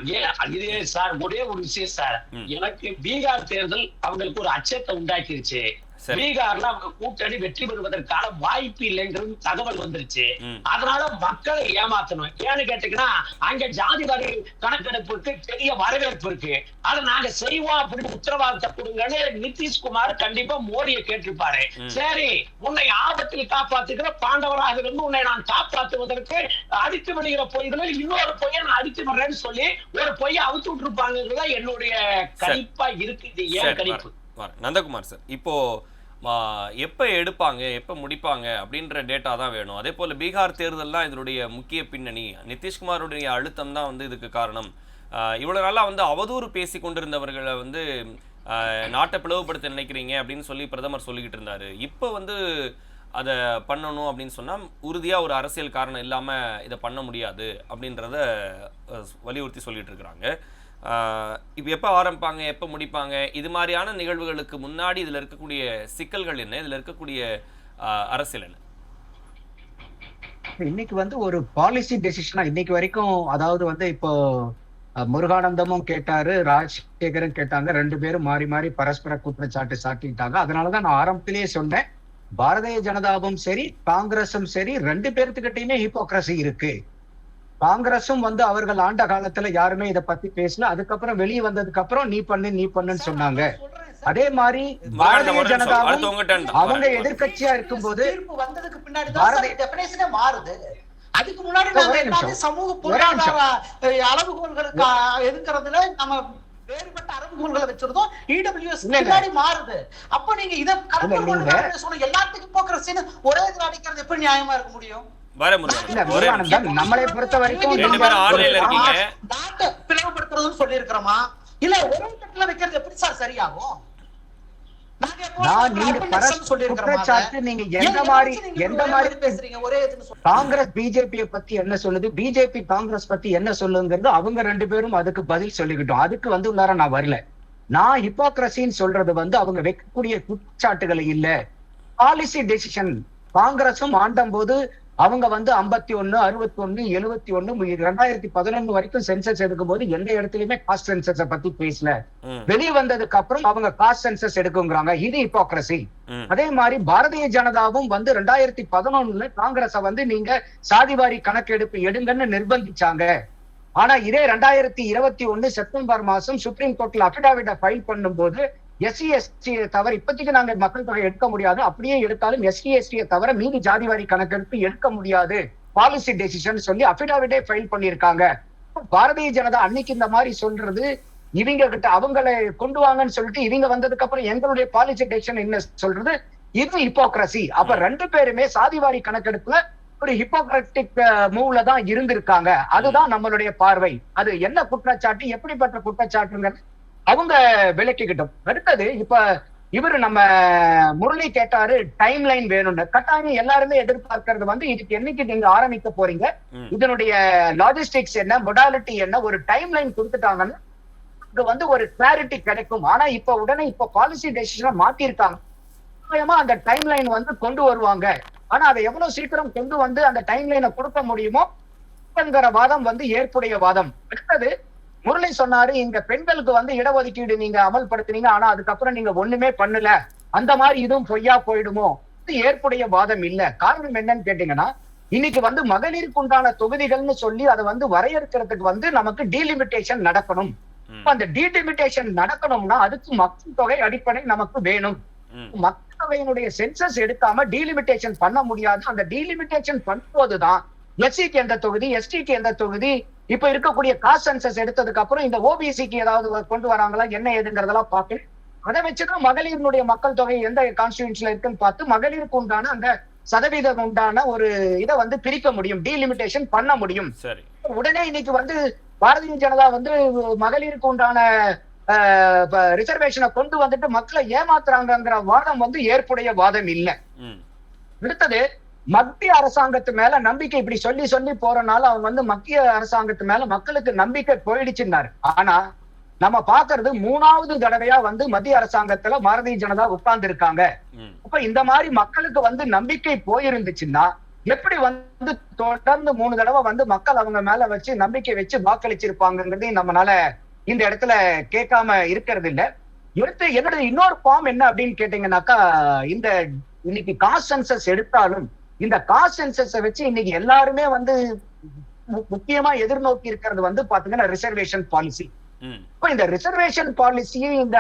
இதே சார் ஒரே ஒரு விஷயம் சார், எனக்கு பீகார் தேர்தல் அவங்களுக்கு ஒரு அச்சத்தை உண்டாக்கிருச்சு. பீகார்ல அவங்க கூட்டணி வெற்றி பெறுவதற்கான வாய்ப்பு இல்லைங்கிறது தகவல் வந்துருச்சு. அதனால மக்களை ஏமாத்தணும். ஏன்னு கேட்டீங்கன்னா அங்க ஜாதிவாரி கணக்கெடுப்புக்கு பெரிய வரவேற்பு இருக்கு. அதை நாங்க செய்வோம் அப்படின்னு உத்தரவாதத்தை கொடுங்கன்னு நிதிஷ்குமார் கண்டிப்பா மோடியை கேட்டிருப்பாரு. சரி, உன்னை ஆபத்தில் காப்பாத்துக்கிற பாண்டவராக இருந்து உன்னை நான் காப்பாற்றுவதற்கு அடித்து விடுகிற பொய்களில் இன்னொரு பொய்யை நான் அடித்து விடுறேன்னு சொல்லி ஒரு பொய்யை அவுத்து விட்டுருப்பாங்கிறதா என்னுடைய கணிப்பா இருக்கு. இது ஏன் கணிப்பு? நந்தகுமார் சார், இப்போ எப்போ எடுப்பாங்க எப்போ முடிப்பாங்க அப்படின்ற டேட்டா தான் வேணும். அதே போல் பீகார் தேர்தல் தான் இதனுடைய முக்கிய பின்னணி. நிதிஷ்குமாருடைய அழுத்தம் தான் இதுக்கு காரணம். இவ்வளோ நாளாக அவதூறு பேசி கொண்டிருந்தவர்களை நாட்டை பிளவுபடுத்த நினைக்கிறீங்க அப்படின்னு சொல்லி பிரதமர் சொல்லிக்கிட்டு இருந்தார். இப்போ அதை பண்ணணும் அப்படின்னு சொன்னால் உறுதியாக ஒரு அரசியல் காரணம் இல்லாமல் இதை பண்ண முடியாது அப்படின்றத வலியுறுத்தி சொல்லிட்டு இருக்கிறாங்க. இப்போ எப்போ ஆரம்பிப்பாங்க எப்போ முடிப்பாங்க? இது மாதிரியான நிகழ்வுகளுக்கு முன்னாடி இதில் இருக்கக்கூடிய சிக்கல்கள் என்ன, இதில் இருக்கக்கூடிய அரசியல் என்ன? இன்னைக்கு ஒரு பாலிசி டெசிஷனா இன்னைக்கு வரைக்கும், அதாவது இப்போ முருகானந்தமும் கேட்டாரு, ராஜசேகரும் கேட்டாங்க, 2 பேரும் மாறி மாறி பரஸ்பர குற்றச்சாட்டு சாட்டிட்டாங்க. அதனாலதான் நான் ஆரம்பத்திலேயே சொன்னேன், பாரதிய ஜனதாவும் சரி காங்கிரஸும் சரி 2 பேர்த்துக்கிட்டையுமே ஹிப்போக்ரசி இருக்கு. காங்கிரஸும் அவர்கள் ஆண்ட காலத்துல யாருமே இதை பத்தி பேசல. அதுக்கப்புறம் வெளியே வந்ததுக்கு அப்புறம் நீ பண்ணுன்னு சொன்னாங்க. அதே மாதிரி பாரதிய ஜனதாவும் அவங்க எதிர்கட்சியா இருக்கும்போது வந்ததுக்கு பின்னாடி மாறுது. அதுக்கு முன்னாடி சமூக பொருளாதார அளவுகோல்களுக்கு எதிர்க்கிறதுல நம்ம வேறுபட்ட அளவுகோல்களை வச்சிருந்தோம். இடபிள்யூஎஸ் முன்னாடி மாறுது. அப்ப நீங்க இதை எல்லாத்துக்கும் போக்குறதுன்னு ஒரே இதுல அடிக்கிறது எப்படி நியாயமா இருக்க முடியும்? நம்மளை பொறுத்த வரைக்கும் பிளவுபடுத்துறதுன்னு சொல்லி இருக்கிறோமா? இல்ல ஒரே தட்டுல வைக்கிறது எப்படி சார் சரியாகும்? நாங்க நான் நீங்க குற்றச்சாட்டு நீங்க எந்த மாதிரி பேசுறீங்க? ஒரே காங்கிரஸ் பிஜேபியை பத்தி என்ன சொல்லுது, பிஜேபி காங்கிரஸ் பத்தி என்ன சொல்லுங்கிறது அவங்க 2 பேரும் அதுக்கு பதில் சொல்லிக்கிட்டோம். அதுக்கு உள்ளார நான் வரல. நான் ஹிப்போக்ரசின்னு சொல்றது அவங்க வைக்கக்கூடிய குற்றச்சாட்டுகளை இல்ல, பாலிசி டெசிஷன். காங்கிரஸும் ஆண்டும் போது அவங்க 51, 61, 71, 2011 வரைக்கும் சென்சஸ் எடுக்கும் போது எந்த இடத்துலயுமே காஸ்ட் சென்சஸ் பத்தி பேசல. வெளியே வந்ததுக்கு அப்புறம் அவங்க காஸ்ட் சென்சஸ் எடுக்குங்கிறாங்க. இது ஹிப்போக்ரசி. அதே மாதிரி பாரதிய ஜனதாவும் 2011 காங்கிரஸ நீங்க சாதிவாரி கணக்கெடுப்பு எடுங்கன்னு நிர்பந்திச்சாங்க. ஆனா இதே 2021 செப்டம்பர் மாசம் சுப்ரீம் கோர்ட்ல அபிடாவிட்ட ஃபைல் பண்ணும்போது எஸ்சி எஸ்டி தவிர இப்போதைக்கு நாங்க மக்கள் தொகை எடுக்க முடியாது, அப்படியே எடுத்தாலும் எஸ்சி எஸ்டியை தவிர மீதி ஜாதிவாரி கணக்கெடுப்பு எடுக்க முடியாது, பாலிசி டெசிஷன் சொல்லி அபிடாவிட்டே ஃபைல் பண்ணியிருக்காங்க. பாரதிய ஜனதா அன்னைக்கு இந்த மாதிரி சொல்றது, இவங்க கிட்ட அவங்களை கொண்டு வாங்கன்னு சொல்லிட்டு இவங்க வந்ததுக்கு அப்புறம் எங்களுடைய பாலிசி டெசிஷன் என்ன சொல்றது, இது ஹிப்போக்ரசி. அப்ப 2 பேருமே சாதிவாரி கணக்கெடுப்புல ஒரு ஹிப்போக்ரட்டிக் மூவ்ல தான் இருந்திருக்காங்க. அதுதான் நம்மளுடைய பார்வை. அது என்ன குற்றச்சாட்டு, எப்படிப்பட்ட குற்றச்சாட்டுங்க அவங்க விளக்கிக்கிட்டோம். அடுத்தது இப்ப இவரு நம்ம முரளி கேட்டாரு டைம் லைன் வேணும்னு. கட்டாயம் எல்லாருமே எதிர்பார்க்கறது இதுக்கு என்னைக்கு நீங்க ஆரம்பிக்க போறீங்க, இதனுடைய லாஜிஸ்டிக்ஸ் என்ன, மொடாலிட்டி என்ன, ஒரு டைம் லைன் கொடுத்துட்டாங்கன்னா ஒரு கிளாரிட்டி கிடைக்கும். ஆனா உடனே பாலிசி டெசிஷனை மாத்திருக்காங்க. அந்த டைம் லைன் கொண்டு வருவாங்க. ஆனா அதை எவ்வளவு சீக்கிரம் கொண்டு அந்த டைம் லைனை கொடுக்க முடியுமோ வாதம் ஏற்புடைய வாதம். அடுத்தது முரளி சொன்னாரு, இங்க பெண்களுக்கு இடஒதுக்கீடு நீங்க அமல்படுத்தினீங்க, ஆனா அதுக்கப்புறம் நீங்க ஒண்ணுமே பண்ணல, அந்த மாதிரி இதுவும் பொய்யா போயிடுமோ. இது ஏற்புடைய வாதம் இல்ல. காரணம் என்னன்னு கேட்டீங்கன்னா, இன்னைக்கு மகளிருக்கு உண்டான தொகுதிகள்னு சொல்லி அதை வரையறுக்கிறதுக்கு நமக்கு டீலிமிட்டேஷன் நடக்கணும். அந்த டீலிமிட்டேஷன் நடக்கணும்னா அதுக்கு மக்கள் தொகை அடிப்படை நமக்கு வேணும். மக்கள் தொகையினுடைய சென்சஸ் எடுக்காம டீலிமிட்டேஷன் பண்ண முடியாது. அந்த டீலிமிட்டேஷன் பண்ணும்போதுதான் எஸ்சிக்கு எந்த தொகுதி, எஸ்டிக்கு எந்த தொகுதி, இப்ப இருக்கக்கூடிய காஸ்ட் சென்சஸ் எடுத்ததுக்கு அப்புறம் இந்த ஓபிசிக்கு ஏதாவது கொண்டு வராங்களா என்ன ஏதுங்கிறதெல்லாம் பார்க்கணும். அதை வச்சுதான் மகளிரினுடைய மக்கள் தொகை எந்த கான்ஸ்டிடியூன்சில இருக்குன்னு பார்த்து மகளிருக்கு உண்டான அந்த சதவீதம் உண்டான ஒரு இதை பிரிக்க முடியும், டீலிமிட்டேஷன் பண்ண முடியும். உடனே இன்னைக்கு பாரதிய ஜனதா மகளிருக்கு உண்டான ரிசர்வேஷனை கொண்டு வந்துட்டு மக்களை ஏமாத்துறாங்கிற வாதம் ஏற்புடைய வாதம் இல்ல. அடுத்தது மத்திய அரசாங்கத்து மேல நம்பிக்கை இப்படி சொல்லி சொல்லி போறனால அவங்க மத்திய அரசாங்கத்து மேல மக்களுக்கு நம்பிக்கை போயிடுச்சுன்னாரு. ஆனா நம்ம பாக்குறது 3வது தடவையா மத்திய அரசாங்கத்துல பாரதிய ஜனதா உட்கார்ந்து இருக்காங்க. அப்ப இந்த மாதிரி மக்களுக்கு நம்பிக்கை போயிருந்துச்சுன்னா எப்படி தொடர்ந்து 3 தடவை மக்கள் அவங்க மேல வச்சு நம்பிக்கை வச்சு வாக்களிச்சிருப்பாங்கிறதையும் நம்மளால இந்த இடத்துல கேட்காம இருக்கிறது இல்ல. எடுத்து என்னோட இன்னொரு ஃபார்ம் என்ன அப்படின்னு கேட்டீங்கன்னாக்கா, இந்த இன்னைக்கு காஸ்ட் சென்சஸ் எடுத்தாலும் இந்த காஸ்ட் சென்சஸ் வச்சு இன்னைக்கு எல்லாருமே முக்கியமா எதிர்நோக்கி இருக்கிறது பாத்தீங்கன்னா ரிசர்வேஷன் பாலிசி. இப்ப இந்த ரிசர்வேஷன் பாலிசியை இந்த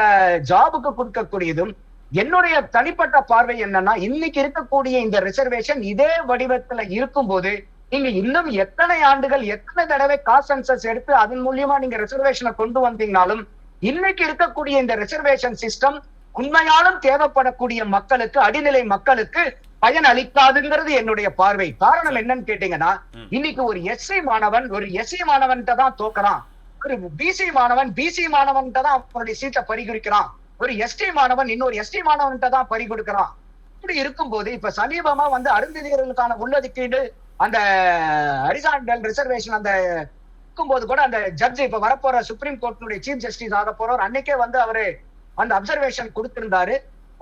ஜாபுக்கு கொடுக்கக்கூடியதும் என்னுடைய தனிப்பட்ட பார்வை என்னன்னா, இன்னைக்கு இருக்கக்கூடிய இந்த ரிசர்வேஷன் இதே வடிவத்துல இருக்கும்போது நீங்க இன்னும் எத்தனை ஆண்டுகள் எத்தனை தடவை காஸ்ட் சென்சஸ் எடுத்து அதன் மூலியமா நீங்க ரிசர்வேஷனை கொண்டு வந்தீங்கனாலும் இன்னைக்கு இருக்கக்கூடிய இந்த ரிசர்வேஷன் சிஸ்டம் உண்மையாலும் தேவைப்படக்கூடிய மக்களுக்கு, அடிநிலை மக்களுக்கு பயன் அளிக்காதுங்கிறது என்னுடைய பார்வை. காரணம் என்னன்னு கேட்டீங்கன்னா, இன்னைக்கு ஒரு எஸ்சி மாணவன் ஒரு எஸ்சி மாணவன்கிட்ட தான் தோக்குறான், ஒரு பிசி மாணவன் பிசி மாணவன்கிட்ட தான் அவனுடைய சீட்டை பறிகொடுக்கிறான், ஒரு எஸ்டி மாணவன் இன்னொரு எஸ்டி மாணவன்கிட்ட தான் பறிகொடுக்கிறான். இப்படி இருக்கும்போது இப்ப சமீபமா அருந்ததியர்களுக்கான உள்ளொதுக்கீடு அந்த ஹரிசாண்டல் ரிசர்வேஷன் அந்த இருக்கும்போது கூட அந்த ஜட்ஜ் இப்ப வரப்போற சுப்ரீம் கோர்ட்டினுடைய சீஃப் ஜஸ்டிஸ் ஆக போறவர் அன்னைக்கே அவரு அந்த அப்சர்வேஷன் கொடுத்திருந்தாரு.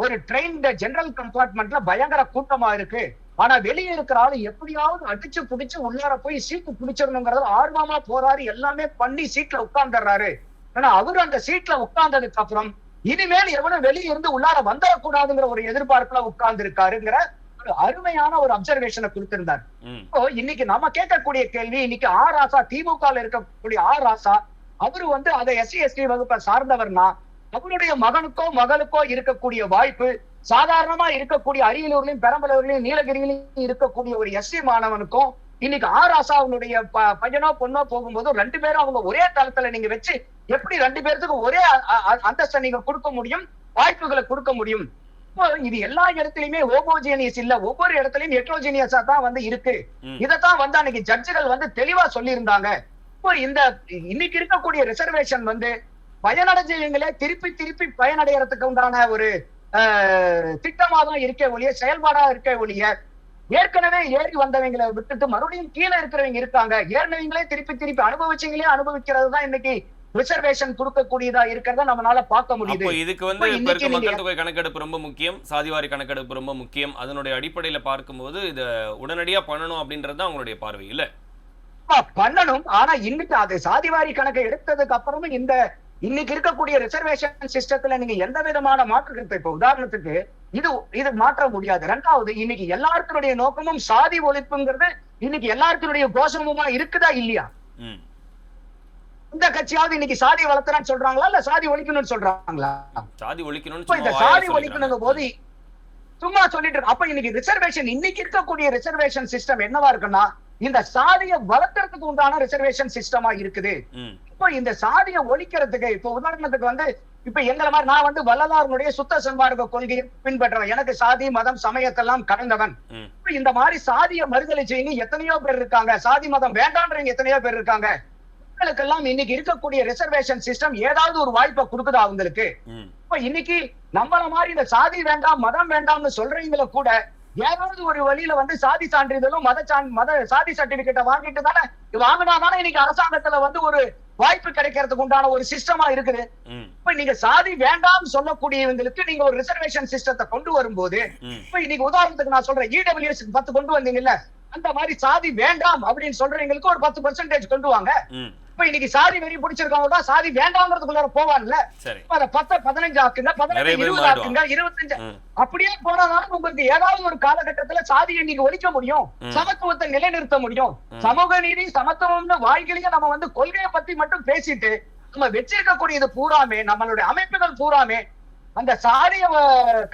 ஒரு ட்ரெயின் ஜெனரல் கம்பார்ட்மெண்ட்ல பயங்கர கூட்டமா இருக்கு, ஆனா வெளியே இருக்கிற ஆளு எப்படியாவது அடிச்சு புடிச்சு உள்ளார போய் சீட்டு பிடிச்சிடணுங்கிறத ஆர்வமா போறாரு, எல்லாமே பண்ணி சீட்ல உட்கார்ந்துடுறாரு. ஆனா அவரு அந்த சீட்ல உட்கார்ந்ததுக்கு அப்புறம் இனிமேல் எவனும் வெளியே இருந்து உள்ளார வந்துடக்கூடாதுங்கிற ஒரு எதிர்பார்ப்புல உட்கார்ந்து இருக்காருங்கிற ஒரு அருமையான ஒரு அப்சர்வேஷனை கொடுத்திருந்தார். இப்போ இன்னைக்கு நாம கேட்கக்கூடிய கேள்வி, இன்னைக்கு ஆர் ராசா திமுக இருக்கக்கூடிய ஆர் ராசா அவரு அதை எஸ்சி எஸ்டி வகுப்பை சார்ந்தவர்னா அவருடைய மகனுக்கோ மகளுக்கோ இருக்கக்கூடிய வாய்ப்பு சாதாரணமா இருக்கக்கூடிய அரியலூர்லயும் பெரம்பலூர்லயும் நீலகிரியிலையும் இருக்கக்கூடிய ஒரு எஸ்சி மாணவனுக்கும் இன்னைக்கு ஆர் ராசாவுடைய பையனோ பொண்ணோ போகும்போது 2 பேரும் அவங்க ஒரே தளத்துல நீங்க வச்சு எப்படி 2 பேருக்கு ஒரே அந்தஸ்தை நீங்க கொடுக்க முடியும், வாய்ப்புகளை கொடுக்க முடியும். இது எல்லா இடத்துலயுமே ஹோமோஜினியஸ் இல்ல, ஒவ்வொரு இடத்துலயும் ஹெட்ரோஜினியஸா தான் இருக்கு. இதத்தான் அன்னைக்கு ஜட்ஜுகள் தெளிவா சொல்லி இருந்தாங்க. இப்போ இந்த இன்னைக்கு இருக்கக்கூடிய ரிசர்வேஷன் பயனடைஞ்சவங்களே திருப்பி திருப்பி பயனடைகிறதுக்கு உண்டான ஒரு திட்டமா தான் இருக்கே ஒழிய, செயல்பாடா இருக்கே ஒழிய, ஏற்கனவே ஏறி வந்தவங்களை விட்டுட்டு மறுபடியும் கீழே இருக்கிறவங்க இருக்காங்க, ஏறினவங்களே திருப்பி திருப்பி அனுபவிச்சவங்களே அனுபவிக்கிறது தான் இன்னைக்கு ரிசர்வேஷன் கொடுக்கக்கூடியதா இருக்கிறத நம்மளால பார்க்க முடியுது. இதுக்கு வந்து இப்ப இருக்க மக்கள் தொகை கணக்கெடுப்பு ரொம்ப முக்கியம், சாதிவாரி கணக்கெடுப்பு ரொம்ப முக்கியம். அதனுடைய அடிப்படையில பார்க்கும்போது இத உடனடியா பண்ணணும் அப்படின்றது தான் உங்களுடைய பார்வை இல்ல? பண்ணணும். ஆனா இன்னைக்கு அது சாதிவாரி கணக்கை எடுத்ததுக்கு அப்புறமும் இன்னைக்கு இருக்கக்கூடிய ரிசர்வேஷன் சிஸ்டத்துல நீங்க எந்த விதமான மாற்று கருத்து, இப்ப உதாரணத்துக்கு இது மாற்ற முடியாது. ரெண்டாவது, இன்னைக்கு எல்லாருடைய நோக்கமும் சாதி ஒழிப்புங்கிறது இன்னைக்கு எல்லாருடைய கோஷமுமா இருக்குதா இல்லையா? இந்த கட்சியாவது இன்னைக்கு சாதி வளர்த்துறான்னு சொல்றாங்களா இல்ல சாதி ஒழிக்கணும்னு சொல்றாங்களா? சாதி ஒழிக்கணும். இந்த சாதி ஒழிக்கணும் போது சும்மா சொல்லிட்டு இருக்கு. அப்ப இன்னைக்கு ரிசர்வேஷன், இன்னைக்கு இருக்கக்கூடிய ரிசர்வேஷன் சிஸ்டம் என்னவா இருக்குன்னா இந்த சாதியை வளர்க்கறதுக்கு உண்டான ரிசர்வேஷன் சிஸ்டமா இருக்குது. இப்போ இந்த சாதியை ஒழிக்கிறதுக்கு, இப்போ உதாரணத்துக்கு வந்து இப்ப எங்களை மாதிரி நான் வந்து வள்ளலாருடைய சுத்த சன்மார்க்க கொள்கையை பின்பற்றவன், எனக்கு சாதி மதம் சமயத்தெல்லாம் கடந்தவன். இந்த மாதிரி சாதிய மறுதலை செய்ய எத்தனையோ பேர் இருக்காங்க, சாதி மதம் வேண்டான்றவங்க எத்தனையோ பேர் இருக்காங்க. மக்களுக்கெல்லாம் இன்னைக்கு இருக்கக்கூடிய ரிசர்வேஷன் சிஸ்டம் ஏதாவது ஒரு வாய்ப்பை கொடுக்குதா அவங்களுக்கு? இப்ப இன்னைக்கு நம்மள மாதிரி இந்த சாதி வேண்டாம் மதம் வேண்டாம்னு சொல்றவங்கள கூட ஏதாவது ஒரு வழியில வந்து சாதி சான்றிதழும் மத சாதி சர்டிபிகேட்டை வாங்கிட்டு தானே வாங்கினாதானே இன்னைக்கு அரசாங்கத்துல வந்து ஒரு வாய்ப்பு கிடைக்கிறதுக்கு உண்டான ஒரு சிஸ்டமா இருக்குது. இப்ப நீங்க சாதி வேண்டாம் சொல்லக்கூடியவங்களுக்கு நீங்க ஒரு ரிசர்வேஷன் சிஸ்டத்தை கொண்டு வரும்போது, இப்ப இன்னைக்கு உதாரணத்துக்கு நான் சொல்றேன், இடபிள்யூஎஸ் 10 கொண்டு வந்தீங்கல்ல, அந்த மாதிரி சாதி வேண்டாம் அப்படின்னு சொல்றவங்களுக்கு ஒரு 10% கொண்டு வாங்க. இப்ப இன்னைக்கு சாதி வெறி பிடிச்சிருக்கவங்க தான் சாதி வேண்டாம்ங்கிறதுக்குள்ள போவான்ல, 10-15 ஆக்குங்க, 15-20 ஆக்குங்க, 25 அப்படியே போனாலும் உங்களுக்கு ஏதாவது ஒரு காலகட்டத்துல சாதியை நீங்க ஒழிக்க முடியும், சமத்துவத்தை நிலைநிறுத்த முடியும். சமூக நீதி சமத்துவம்னு வாய்களையும் நம்ம வந்து கொள்கையை பத்தி மட்டும் பேசிட்டு நம்ம வச்சிருக்கக்கூடியது பூராமே, நம்மளுடைய அமைப்புகள் பூராமே அந்த சாதிய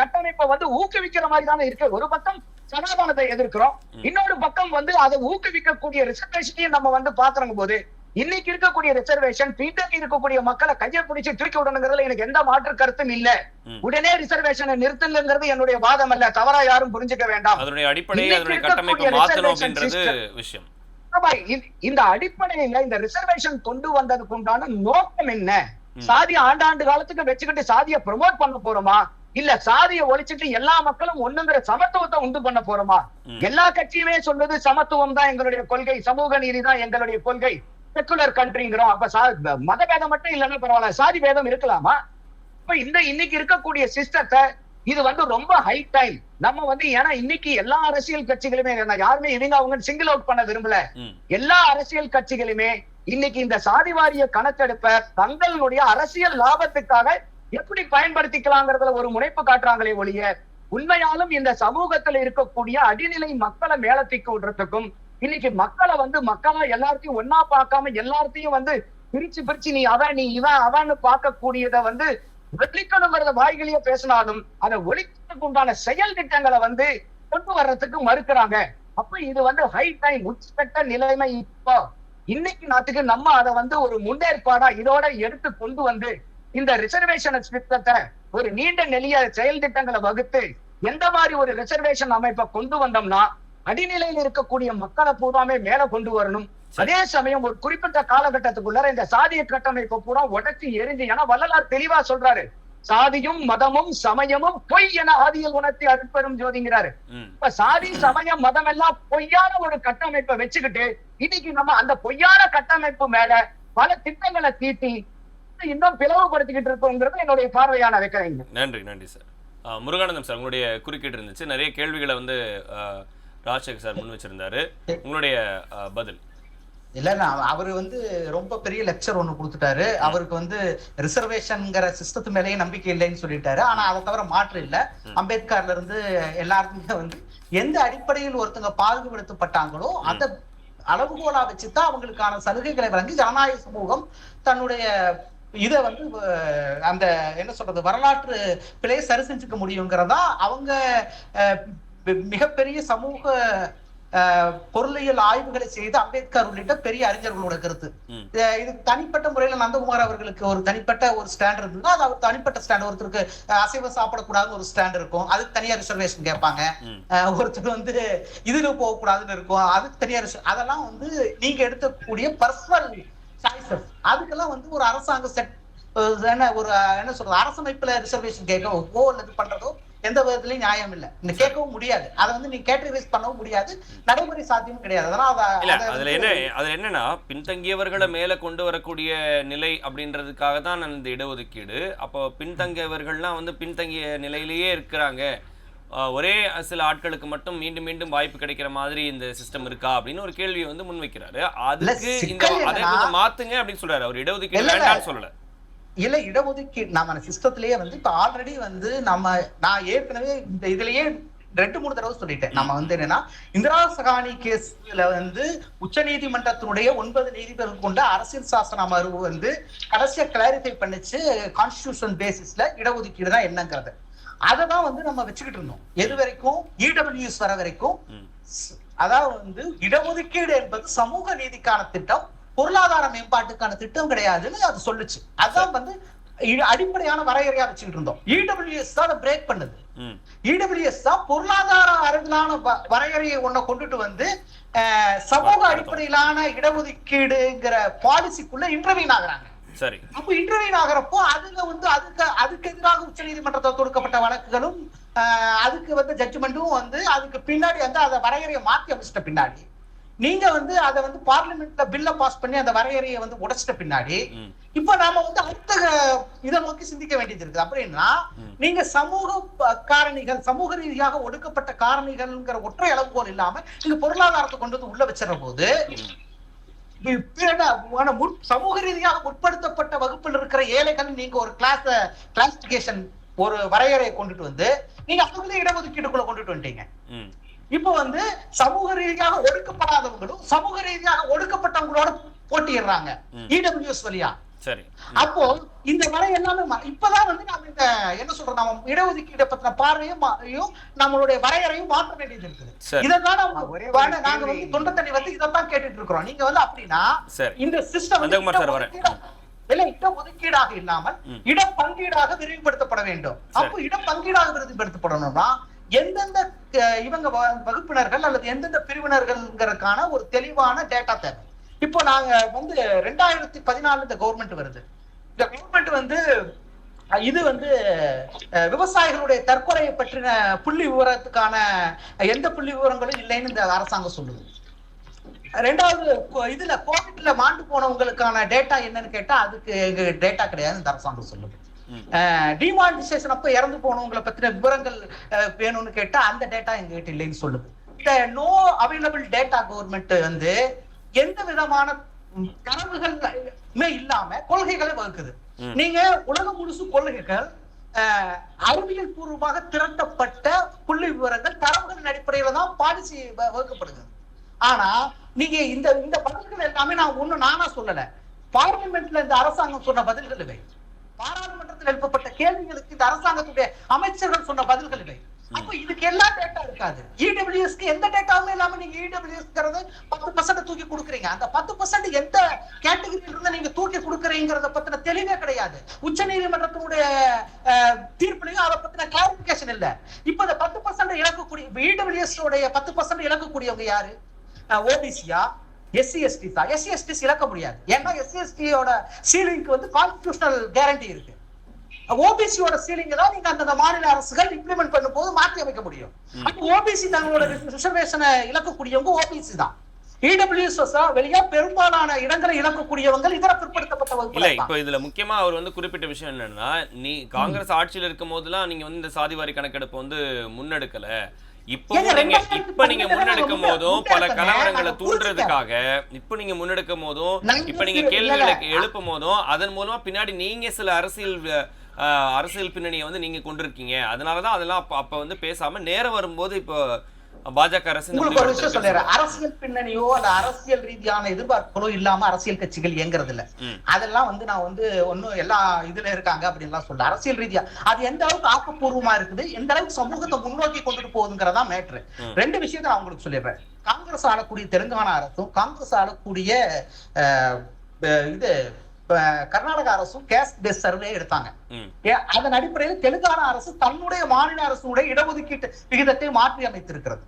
கட்டமைப்பை வந்து ஊக்குவிக்கிற மாதிரி தானே இருக்கு. ஒரு பக்கம் சனாதனத்தை எதிர்க்கிறோம், இன்னொரு பக்கம் வந்து அதை ஊக்குவிக்கக்கூடிய ரிசர்வேஷனையும் நம்ம வந்து பாத்துறங்க போது இன்னைக்கு இருக்கக்கூடிய ரிசர்வேஷன் பின்தங்கி இருக்கக்கூடிய மக்களை கையை பிடிச்சு தூக்கி விடணுங்கிறதுல எனக்கு எந்த மாற்று கருத்தும் இல்ல. உடனே ரிசர்வேஷனை நிறுத்துங்கிறது என்னுடைய வாதம் அல்ல, தவறா யாரும் புரிஞ்சுக்க வேண்டாம். அதனுடைய அடிப்படையில் அதனுடைய கட்டமைப்பை மாற்றணும் அப்படின்றது விஷயம். இந்த அடிப்படையில இந்த ரிசர்வேஷன் கொண்டு வந்ததுக்கு உண்டான நோக்கம் என்ன? சாதி ஆண்டாண்டு காலத்துக்கு வச்சுக்கிட்டு சாதியை ப்ரமோட் பண்ண போறோமா, இல்ல சாதியை ஒழிச்சிட்டு எல்லா மக்களும் ஒண்ணுங்கிற சமத்துவத்தை உண்டு பண்ண போறோமா? எல்லா கட்சியுமே சொல்றது சமத்துவம் தான் எங்களுடைய கொள்கை, சமூக நீதி தான் எங்களுடைய கொள்கை, செக்குலர் கண்ட்ரிங்கிறோம். அப்ப மத பேதம் மட்டும் இல்லைன்னா பரவாயில்ல, சாதி பேதம் இருக்கலாமா? இப்ப இன்னைக்கு இருக்கக்கூடிய சிஸ்டத்தை இது வந்து ரொம்ப ஹை டைம் நம்ம வந்து, ஏன்னா இன்னைக்கு எல்லா அரசியல் கட்சிகளுமே யாருமே இவங்க அவங்க சிங்கிள் அவுட் பண்ண விரும்பல, எல்லா அரசியல் கட்சிகளுமே இன்னைக்கு இந்த சாதி வாரிய கணக்கெடுப்ப தங்களுடைய அரசியல் லாபத்துக்காக எப்படி பயன்படுத்திக்கலாங்கிறதுல ஒரு முனைப்பு காட்டுறாங்களே ஒழிய, உண்மையாலும் இந்த சமூகத்துல இருக்கக்கூடிய அடிநிலை மக்களை மேலத்திக்கு விடுறதுக்கும், இன்னைக்கு மக்களை வந்து மக்களா எல்லாத்தையும் ஒன்னா பார்க்காம எல்லாத்தையும் வந்து பிரிச்சு நீ அவன் நீ இவன் அவன்னு பார்க்கக்கூடியத வந்து ஒழிக்கணுங்கிறத வாய்களையே பேசினாலும் அதை ஒழிக்கிறதுக்கு உண்டான செயல் திட்டங்களை வந்து கொண்டு வர்றதுக்கு மறுக்கிறாங்க. அப்ப இது வந்து ஹை டைம், உச்சக்கட்ட நிலைமை. இப்போ இன்னைக்கு நாட்டுக்கு நம்ம அதை வந்து ஒரு முன்னேற்பாடா இதோட எடுத்து கொண்டு வந்து இந்த ரிசர்வேஷன் திட்டத்தை ஒரு நீண்ட நெளிய செயல் திட்டங்களை வகுத்து எந்த மாதிரி ஒரு ரிசர்வேஷன் அமைப்பை கொண்டு வந்தோம்னா அடிநிலையில் இருக்கக்கூடிய மக்களை பூராமே மேல கொண்டு வரணும். அதே சமயம் ஒரு குறிப்பிட்ட காலகட்டத்துக்குள்ள இந்த சாதிய கட்டமைப்பை பூரா உடைச்சு எரிஞ்சு, ஏன்னா வள்ளலார் தெளிவா சொல்றாரு, சாதியும் மதமும் சமயமும் பொய் என ஆதியில் உணர்த்தி அருட்பெரும் ஜோதிங்கிறாரு. இப்ப சாதி சமயம் மதம் எல்லாம் பொய்யான ஒரு கட்டமைப்பை வச்சுக்கிட்டு இன்னைக்கு நம்ம அந்த பொய்யான கட்டமைப்பு மேல பல திட்டங்களை தீட்டி இன்னும் பிளவுபடுத்திக்கிட்டு இருக்கோங்கிறது என்னுடைய பார்வையான வைக்கிறேங்க. நன்றி சார். முருகானந்தம் சார், உங்களுடைய குறுக்கீடு இருந்துச்சு, நிறைய கேள்விகளை வந்து ராஜசேகர் சார் முன் வச்சிருந்தாரு, உங்களுடைய பதில்? இல்லன்னா அவரு வந்து ரொம்ப பெரிய லெக்சர் ஒண்ணு கொடுத்துட்டாரு. அவருக்கு வந்து ரிசர்வேஷன்ங்கிற சிஸ்டத்து மேலேயே நம்பிக்கை இல்லைன்னு சொல்லிட்டாரு. ஆனா அதை தவிர மாற்று இல்ல. அம்பேத்கர்ல இருந்து எல்லாருக்குமே வந்து எந்த அடிப்படையில் ஒருத்தங்க பாதுகாப்படுத்தப்பட்டாங்களோ அந்த அளவுகோலா வச்சுதான் அவங்களுக்கான சலுகைகளை வழங்கி ஜனநாயக சமூகம் தன்னுடைய இதை வந்து அந்த என்ன சொல்றது வரலாற்று பிழையை சரி செஞ்சுக்க முடியுங்கிறதா அவங்க மிகப்பெரிய சமூக பொருளியல் ஆய்வுகளை செய்து அம்பேத்கர் உள்ளிட்ட பெரிய அறிஞர்களோட கருத்து. இது தனிப்பட்ட முறையில நந்தகுமார் அவர்களுக்கு ஒரு தனிப்பட்ட ஒரு ஸ்டாண்ட் இருந்ததுன்னா அது அவர் தனிப்பட்ட ஸ்டாண்ட். ஒருத்தருக்கு அசைவம் சாப்பிடக்கூடாதுன்னு ஒரு ஸ்டாண்ட் இருக்கும், அதுக்கு தனியா ரிசர்வேஷன் கேட்பாங்க. ஒருத்தர் வந்து இதுல போகக்கூடாதுன்னு இருக்கும், அதுக்கு தனியா அதெல்லாம் வந்து நீங்க எடுக்கக்கூடிய பர்சனல் சாய்ஸஸ். அதுக்கெல்லாம் வந்து ஒரு அரசாங்கம் என்ன ஒரு என்ன சொல்றது அரசமைப்புல ரிசர்வேஷன் கேட்கவோ அல்லது பண்றதோ எந்த விதத்துலயும் நியாயம் இல்ல, இந்த கேட்கவும் முடியாது. அதை வந்து நீங்க கேட்டகரைஸ் பண்ணவும் முடியாது, நடைமுறை சாத்தியமும் கிடையாது. அதனால அதுல என்னன்னா பின்தங்கியவர்களை மேல கொண்டு வரக்கூடிய நிலை அப்படின்றதுக்காக தான் இந்த இடஒதுக்கீடு. அப்போ பின்தங்கியவர்கள்லாம் வந்து பின்தங்கிய நிலையிலேயே இருக்கிறாங்க, ஒரே சில ஆட்களுக்கு மட்டும் மீண்டும் மீண்டும் வாய்ப்பு கிடைக்கிற மாதிரி இந்த சிஸ்டம் இருக்கா அப்படின்னு ஒரு கேள்வியை வந்து முன்வைக்கிறாரு. அதுக்கு அதை கொஞ்சம் மாத்துங்க அப்படின்னு சொல்றாரு. அவர் இடஒதுக்கீடு வேண்டாம்னு சொல்லல. இல்ல, இடஒதுக்கீடு நம்ம சிஸ்டத்திலேயே வந்து இப்ப ஆல்ரெடி வந்து நான் ஏற்கனவே இந்த இதுலயே 2-3 தடவை சொல்லிட்டேன். நம்ம வந்து என்னன்னா இந்திரா சகானி கேஸ்ல வந்து உச்ச நீதிமன்றத்தினுடைய 9 நீதிபதிகள் கொண்ட அரசியல் சாசன அமர்வு வந்து கடைசியா கிளாரிஃபை பண்ணிச்சு கான்ஸ்டிடியூஷன் பேசிஸ்ல இடஒதுக்கீடு தான் என்னங்கிறது. அததான் வந்து நம்ம வச்சுக்கிட்டு இருந்தோம் எது வரைக்கும், இடபிள்யூஎஸ் வர வரைக்கும். அதாவது வந்து இடஒதுக்கீடு என்பது சமூக நீதிக்கான திட்டம், பொருளாதார மேம்பாட்டுக்கான திட்டம் கிடையாதுன்னு அது சொல்லுச்சு. அதான் வந்து அடிப்படையான வரையறையா வச்சுக்கிட்டு இருந்தோம். இடபிள்யூஎஸ் தான் அதை பிரேக் பண்ணுது. இடபிள்யூஎஸ் தான் பொருளாதார அளவிலான வரையறையை ஒன்ன கொண்டுட்டு வந்து சமூக அடிப்படையிலான இடஒதுக்கீடுங்கிற பாலிசிக்குள்ள இன்டர்வீன் ஆகுறாங்க. சரி, அப்ப இன்டர்வீன் ஆகிறப்போ அதுல வந்து அதுக்கு எதிராக உச்ச நீதிமன்றத்தில் தொடுக்கப்பட்ட வழக்குகளும் அதுக்கு வந்து ஜட்ஜ்மெண்ட்டும் வந்து அதுக்கு பின்னாடி வந்து அதை வரையறையை மாற்றி அமைச்சிட்ட பின்னாடி நீங்க வந்து அதை வந்து பார்லிமெண்ட்ல பில்ல பாஸ் பண்ணி அந்த வரையறையை வந்து உடைச்சிட்ட பின்னாடி இப்ப நாம வந்து அடுத்த இதை நோக்கி சிந்திக்க வேண்டியது இருக்குது. அப்படின்னா நீங்க சமூக காரணிகள், சமூக ரீதியாக ஒடுக்கப்பட்ட காரணிகள்ங்கிற ஒற்றை அளவுகோல் இல்லாம நீங்க பொருளாதாரத்தை கொண்டு வந்து உள்ள வச்சிட போது சமூக ரீதியாக முற்படுத்தப்பட்ட வகுப்பில் இருக்கிற ஏழைகள் நீங்க ஒரு கிளாசிபிகேஷன் ஒரு வரையறையை கொண்டுட்டு வந்து நீங்க அவங்களே இடஒதுக்கீடுக்குள்ள கொண்டுட்டு வந்துட்டீங்க. இப்ப வந்து சமூக ரீதியாக ஒடுக்கப்படாதவங்களும் சமூக ரீதியாக ஒடுக்கப்பட்டவங்களோட போட்டிடுறாங்க இடபிள்யூஎஸ் வழியா. சரி, அப்போ இந்த வரை எல்லாமே இப்பதான் வந்து நாம இந்த என்ன சொல்றோம், நம்ம இடஒதுக்கீடு பத்தின பார்வையும் நம்மளுடைய வரையறையும் மாற்ற வேண்டியது இருக்குது. இதான் நாங்க வந்து தொண்டை தண்ணி வந்து இதான் கேட்டுட்டு இருக்கிறோம். நீங்க வந்து அப்படின்னா இந்த சிஸ்டம் இடஒதுக்கீடாக இல்லாமல் இடப்பங்கீடாக விரிவுபடுத்தப்பட வேண்டும். அப்போ இடப்பங்கீடாக விரிவுபடுத்தப்படணும்னா எந்தெந்த இவங்க வகுப்பினர்கள் அல்லது எந்தெந்த பிரிவினர்கள்ங்கிறதுக்கான ஒரு தெளிவான டேட்டா தேவை. இப்போ நாங்க வந்து 2014 இந்த கவர்மெண்ட் வருது. இந்த கவர்மெண்ட் வந்து இது வந்து விவசாயிகளுடைய தற்கொலையை பற்றின புள்ளி விவரத்துக்கான எந்த புள்ளி விவரங்களும் இல்லைன்னு இந்த அரசாங்கம் சொல்லுது. 2வது இதுல கோவிட்ல மாண்டு போனவங்களுக்கான டேட்டா என்னன்னு கேட்டா அதுக்கு எங்க டேட்டா கிடையாது இந்த அரசாங்கம் சொல்லுது. டிமானிட்டைசேஷன் அப்ப இறந்து போனவங்களை பத்தின விவரங்கள் வேணும்னு கேட்டா அந்த டேட்டா எங்ககிட்ட இல்லைன்னு சொல்லுது. இந்த நோ அவைலபிள் டேட்டா கவர்மெண்ட் வந்து எந்த விதமான தரவுகளுமே இல்லாம கொள்கைகளை வகுக்குது. நீங்க உலகம் முழுசு கொள்கைகள் அறிவியல் பூர்வமாக திரட்டப்பட்ட புள்ளி விவரங்கள் தரவுகளின் அடிப்படையில தான் பாலிசி வகுக்கப்படுது. ஆனா நீங்க இந்த பதில்கள் எல்லாமே நானா சொல்லல, பார்லிமெண்ட்ல இந்த அரசாங்கம் சொன்ன பதில்கள் இவை, பாராளுமன்றத்தில் எழுப்பப்பட்ட கேள்விகளுக்கு இந்த அரசாங்கத்துடைய அமைச்சர்கள் சொன்ன பதில்கள் இவை. அப்ப இதுக்கு எல்லா டேட்டா இருக்காது. இடபிள்யூஎஸ்க்கு எந்த டேட்டாவுமே இல்லாம நீங்க இடபிள்யூஎஸ்ங்கிறது 10% தூக்கி கொடுக்குறீங்க. அந்த 10% எந்த கேட்டகரியில இருந்து நீங்க தூக்கி கொடுக்குறீங்கிறத பத்தின தெளிவே கிடையாது. உச்ச நீதிமன்றத்தினுடைய தீர்ப்புலையும் அதை பத்தின கிளாரிபிகேஷன் இல்ல. இப்ப இந்த 10% இழக்கக்கூடிய இடபிள்யூஎஸ் உடைய 10% இழக்கக்கூடியவங்க யாரு? ஓபிசியா, SC/ST தான். SC/ST இழக்க முடியாது. ஏன்னா SC/ST சீலிங்க்கு வந்து கான்ஸ்டிடியூஷனல் கேரண்டி இருக்கு. ஓபிசியோட சீலிங் தான் நீங்க அந்த மாநில அரசுகள் இம்ப்ளிமெண்ட் பண்ணும்போது மாற்றி அமைக்க முடியும். அப்ப ஓபிசி தங்களோட ரிசர்வேஷனை இழக்கக்கூடியவங்க ஓபிசி தான். இடபிள்யூஎஸ் வெளியா பெரும்பாலான இடங்களை இழக்கக்கூடியவங்க இதர பிற்படுத்தப்பட்ட வகுப்பு இல்ல. இப்ப இதுல முக்கியமா அவர் வந்து குறிப்பிட்ட விஷயம் என்னன்னா, காங்கிரஸ் ஆட்சியில் இருக்கும் போதுலாம் நீங்க வந்து இந்த சாதிவாரி கணக்கெடுப்பு வந்து முன்னெடுக்கல. இப்ப நீங்க முன்னெடுக்கும் போதும் பல கலவரங்களை தூண்டுறதுக்காக இப்ப நீங்க முன்னெடுக்கும் போதும் இப்ப நீங்க கேள்விகளுக்கு எழுப்பும் போதும் அதன் மூலமா பின்னாடி நீங்க சில அரசியல் பின்னணியை வந்து நீங்க கொண்டிருக்கீங்க. அதனாலதான் அதெல்லாம் அப்ப வந்து பேசாம நேரம் வரும்போது இப்போ பாஜக அரசு ஒரு விஷயம் சொல்றேன், அரசியல் பின்னணியோ அல்ல அரசியல் ரீதியான எதிர்பார்ப்புகளோ இல்லாம அரசியல் கட்சிகள் இயங்குறது இல்ல. அதெல்லாம் வந்து நான் வந்து ஒன்னும் எல்லா இதுல இருக்காங்க அப்படின்லாம் சொல்ல. அரசியல் ரீதியா அது எந்த அளவுக்கு ஆக்கப்பூர்வமா இருக்குது, எந்த அளவுக்கு சமூகத்தை முன்னோக்கி கொண்டுட்டு போகுதுங்கிறதா மேட்ரு. 2 விஷயத்தை நான் உங்களுக்கு சொல்லிடுறேன். காங்கிரஸ் ஆளக்கூடிய தெலுங்கானா அரசும் காங்கிரஸ் ஆளக்கூடிய இது கர்நாடக அரசும் கேஸ்ட் பேஸ் சர்வே எடுத்தாங்க. அதன் அடிப்படையில் தெலுங்கானா அரசு தன்னுடைய மாநில அரசுடைய இடஒதுக்கீட்டு விகிதத்தை மாற்றி அமைத்திருக்கிறது.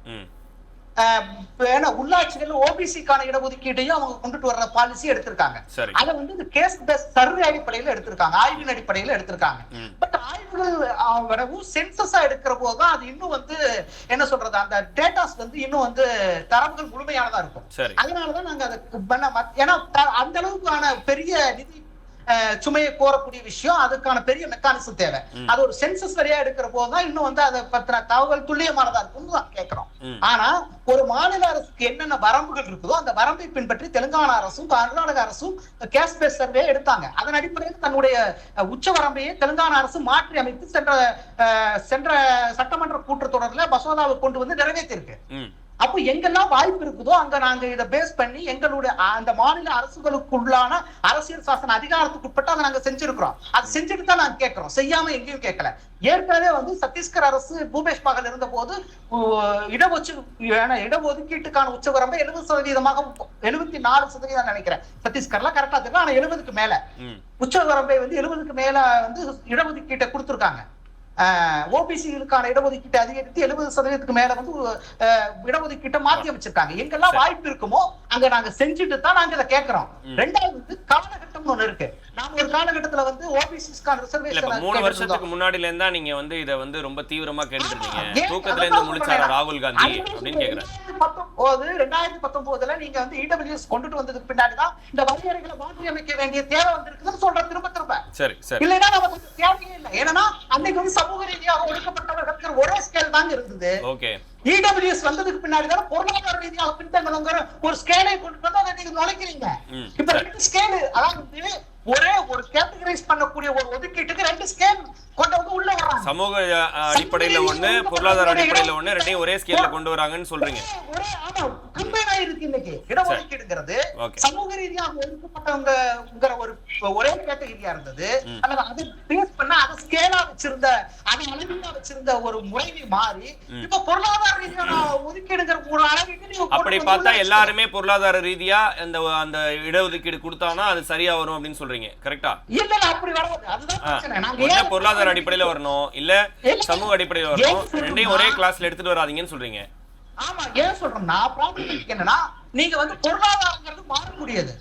உள்ளாட்சிகள் ஓபிசிக்கான இடஒதுக்கீட்டையும் அவங்க கொண்டுட்டு வர்ற பாலிசி எடுத்திருக்காங்க. சரி. அதை வந்து இந்த கேஸ் பேஸ்ட் சர்வே அடிப்படையில எடுத்திருக்காங்க, ஆய்வின் அடிப்படையில எடுத்திருக்காங்க. பட் ஆய்வுகள் வரவும் சென்சஸா எடுக்கிற போதுதான் அது இன்னும் வந்து என்ன சொல்றது, அந்த டேட்டாஸ் வந்து இன்னும் வந்து தரவுகள் முழுமையானதா இருக்கும். அதனாலதான் நாங்க அதை ஏன்னா அந்த அளவுக்கான பெரிய நிதி சுமையை கோரக்கூடிய விஷயம், அதுக்கான பெரிய மெக்கானிசம் தேவை. அது ஒரு சென்சஸ் வழியா எடுக்கிற போதுதான் இன்னும் வந்து அதை பத்தின தகவல் துல்லியமானதா இருக்கும்னு தான் கேட்கிறோம். ஆனா ஒரு மாநில அரசுக்கு என்னென்ன வரம்புகள் இருக்குதோ அந்த வரம்பை பின்பற்றி தெலுங்கானா அரசும் கர்நாடக அரசும் கேஸ் பேஸ் சர்வே எடுத்தாங்க. அதன் அடிப்படையில் தன்னுடைய உச்ச வரம்பையே தெலுங்கானா அரசு மாற்றி அமைத்து சென்ற சட்டமன்ற கூட்டத்தொடர்ல மசோதாவை கொண்டு வந்து நிறைவேற்றிருக்கு. அப்போ எங்கெல்லாம் வாய்ப்பு இருக்குதோ அங்க நாங்க இதை பேஸ் பண்ணி எங்களுடைய அந்த மாநில அரசுகளுக்குள்ளான அரசியல் சாசன அதிகாரத்துக்கு உட்பட்டு அதை நாங்க செஞ்சிருக்கிறோம். அது செஞ்சுட்டு தான் நாங்க கேட்கிறோம், செய்யாம எங்கேயும் கேட்கல. ஏற்கனவே வந்து சத்தீஸ்கர் அரசு பூபேஷ் பாகல் இருந்த போது இடஒதுக்கீட்டுக்கான உச்ச வரம்பை 70% 74% நினைக்கிறேன் சத்தீஸ்கர்ல கரெக்டா இருக்கு. ஆனா 70க்கு மேல உச்ச வரம்பை வந்து 70க்கு மேல வந்து இடஒதுக்கீட்டை கொடுத்திருக்காங்க. ஓபிசிகளுக்கான இடஒதுக்கீட்டை அதிகரித்து 70% மேல வந்து இடஒதுக்கீட்டை மாத்தி அமைச்சிருக்காங்க. எங்கெல்லாம் வாய்ப்பு இருக்குமோ அங்க நாங்க செஞ்சுட்டு தான் நாங்க இதை கேட்கிறோம். ரெண்டாவது வந்து காலகட்டம் ஒண்ணு இருக்கு. நாம ஒரு காலகட்டத்துல வந்து ஓபிசிஸ்கான ரிசர்வேஷன் 3 வருஷத்துக்கு முன்னாடில இருந்தா நீங்க வந்து இத வந்து ரொம்ப தீவிரமா கேட்டுட்டு இருக்கீங்க. தூக்கத்துல இருந்து முழிச்சாரா ராகுல் காந்தி அப்படின்னு கேக்குறேன். 2019ல நீங்க வந்து இடபிள்யூஎஸ் கொண்டுட்டு வந்ததுக்கு பின்னாடி தான் இந்த வரையறைகளை மாற்றி அமைக்க வேண்டிய தேவை வந்திருக்குன்னு சொல்றேன் திரும்ப திரும்ப. சரி சரி. இல்லைன்னா நமக்கு தேவையே இல்லை. ஏன்னா அன்னைக்கு வந்து சமூக ரீதியாக ஒடுக்கப்பட்டவர்கள் ஒரே ஸ்கேல் தான் இருந்தது. ஓகே. இடபிள்யூஎஸ் வந்ததுக்கு பின்னாடி தான் பொருளாதார ரீதியாக பின்தங்கிற ஒரு ஸ்கேலை கொண்டு வந்து அதை நீங்க நுழைக்கிறீங்க. இப்ப 2 ஸ்கேல், அதாவது ஒரே ஒரு கேட்டகரைஸ் பண்ணக்கூடிய ஒரு ஒதுக்கீட்டுக்கு 2 ஸ்கேல் கொண்டு வந்து உள்ள வராங்க. சமூக அடிப்படையில ஒண்ணு, பொருளாதார அடிப்படையில ஒண்ணு, ரெண்டையும் ஒரே ஸ்கேல்ல கொண்டு வராங்கன்னு சொல்றீங்க. ஆமா, கம்பைன் ஆயிருக்கு. இன்னைக்கு இடஒதுக்கீடுங்கிறது சமூக ரீதியாக ஒதுக்கப்பட்டவங்கங்கிற ஒரு ஒரே கேட்டகரியா இருந்தது. அல்லது அதை பேஸ் பண்ண அதை ஸ்கேலா வச்சிருந்த, அதை அளவீடா வச்சிருந்த ஒரு முறையை மாறி இப்ப பொருளாதார ரீதியான ஒதுக்கீடுங்கிற ஒரு அளவீடு அப்படி பார்த்தா எல்லாருமே பொருளாதார ரீதியா அந்த இடஒதுக்கீடு கொடுத்தானா அது சரியா வரும் அப்படின்னு சொல்றீங்க. கரெக்டா? இல்ல அப்படி வராது. அதுதான் பிரச்சனை. நாங்க பொருளாதார அடிப்படையில வரணும், இல்ல சமூக அடிப்படையில வரணும், ரெண்டையும் ஒரே கிளாஸ்ல எடுத்துட்டு வராதீங்கன்னு சொல்றீங்க. ஆமா, ஏன் சொல்றேன்னா ப்ராப்ளம் என்னன்னா நீங்க வந்து பொருளாதாரங்கிறது மாறக்கூடியது.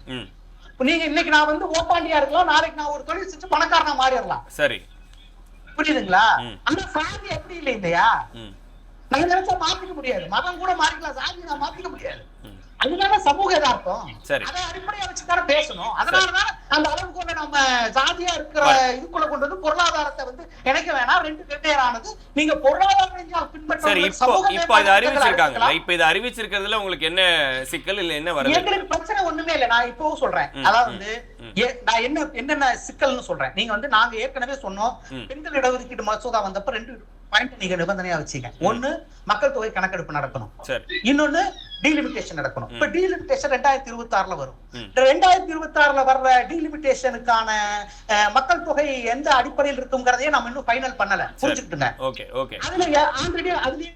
நீங்க இன்னைக்கு நான் வந்து ஓப்பாண்டியா இருக்கலாம், நாளைக்கு நான் ஒரு தொழில் செஞ்சு பணக்காரனா மாறிடலாம். சரி, புரியுதுங்களா? ஆனா சாதி எப்படி இல்லை இல்லையா? நாங்க நினைச்சா மாத்திக்க முடியாது. மதம் கூட மாறிக்கலாம், சாதி நான் மாத்திக்க முடியாது. அதுதான சமூக யதார்த்தம். அதை அடிப்படையா வச்சுதானே பேசணும். அதனாலதான் அந்த அளவுக்கு நம்ம சாதியா இருக்கிற இதுக்குள்ள கொண்டு வந்து பொருளாதாரத்தை வந்து இணைக்க வேணாம், 2 வெவ்வேறானது. நீங்க பொருளாதார பின்பற்ற இப்ப இதை அறிவிச்சிருக்காங்க. இப்ப இதை அறிவிச்சிருக்கிறதுல உங்களுக்கு என்ன சிக்கல் இல்ல என்ன வருது? எங்களுக்கு பிரச்சனை ஒண்ணுமே இல்ல. நான் இப்பவும் சொல்றேன், அதாவது நான் என்னென்ன சிக்கல்னு சொல்றேன். நீங்க வந்து நாங்க ஏற்கனவே சொன்னோம், பெண்கள் இடஒதுக்கீடு மசோதா வந்தப்ப 2 பாயிண்ட் நீங்க நிபந்தனையா வச்சீங்க. ஒண்ணு, மக்கள் தொகை கணக்கெடுப்பு நடக்கணும். இன்னொன்னு, டீலிமிட்டேஷன் நடக்கணும். இப்ப டீலிமிட்டேஷன் 2026ல வரும். 2026ல வர்ற டீலிமிட்டேஷனுக்கான மக்கள் தொகை எந்த அடிப்படையில் இருக்குங்கிறதையே நம்ம இன்னும் ஃபைனல் பண்ணல. புரிஞ்சுக்கிட்டுங்க. அதுல ஆல்ரெடி அதுலயே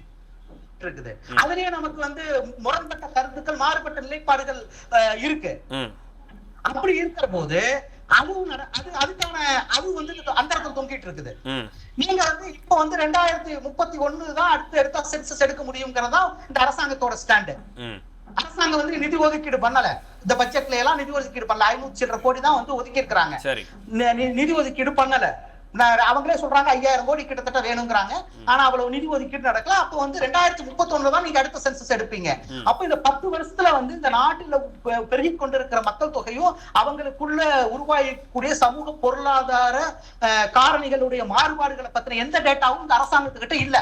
இருக்குது. அதுலயே நமக்கு வந்து முரண்பட்ட கருத்துக்கள், மாறுபட்ட நிலைப்பாடுகள் இருக்கு. அப்படி இருக்கிற போது அதுக்கான அது வந்து அந்த இடத்துல தொங்கிட்டு இருக்குது. நீங்க வந்து இப்ப வந்து 2031 தான் எடுத்தா சென்சஸ் எடுக்க முடியுங்கிறதா இந்த அரசாங்கத்தோட ஸ்டாண்டு. அரசாங்கம் வந்து நிதி ஒதுக்கீடு பண்ணல. இந்த பட்ஜெட்ல எல்லாம் நிதி ஒதுக்கீடு பண்ணல. 500 கோடி தான் வந்து ஒதுக்கி இருக்கிறாங்க. நிதி ஒதுக்கீடு பண்ணல. அவங்களே சொல்றாங்க 5000 கோடி கிட்டத்தட்ட வேணுங்கிறாங்க. ஆனா அவ்வளவு நிதி ஒதுக்கீடு நடக்கல. அப்ப வந்து 2031 தான் நீங்க அடுத்த சென்சஸ் எடுப்பீங்க. அப்ப இந்த 10 வருஷத்துல வந்து இந்த நாட்டில் பெருகி கொண்டிருக்கிற மக்கள் தொகையும் அவங்களுக்குள்ள உருவாகக்கூடிய சமூக பொருளாதார காரணிகளுடைய மாறுபாடுகளை பத்தின எந்த டேட்டாவும் இந்த அரசாங்கத்துக்கிட்ட இல்ல.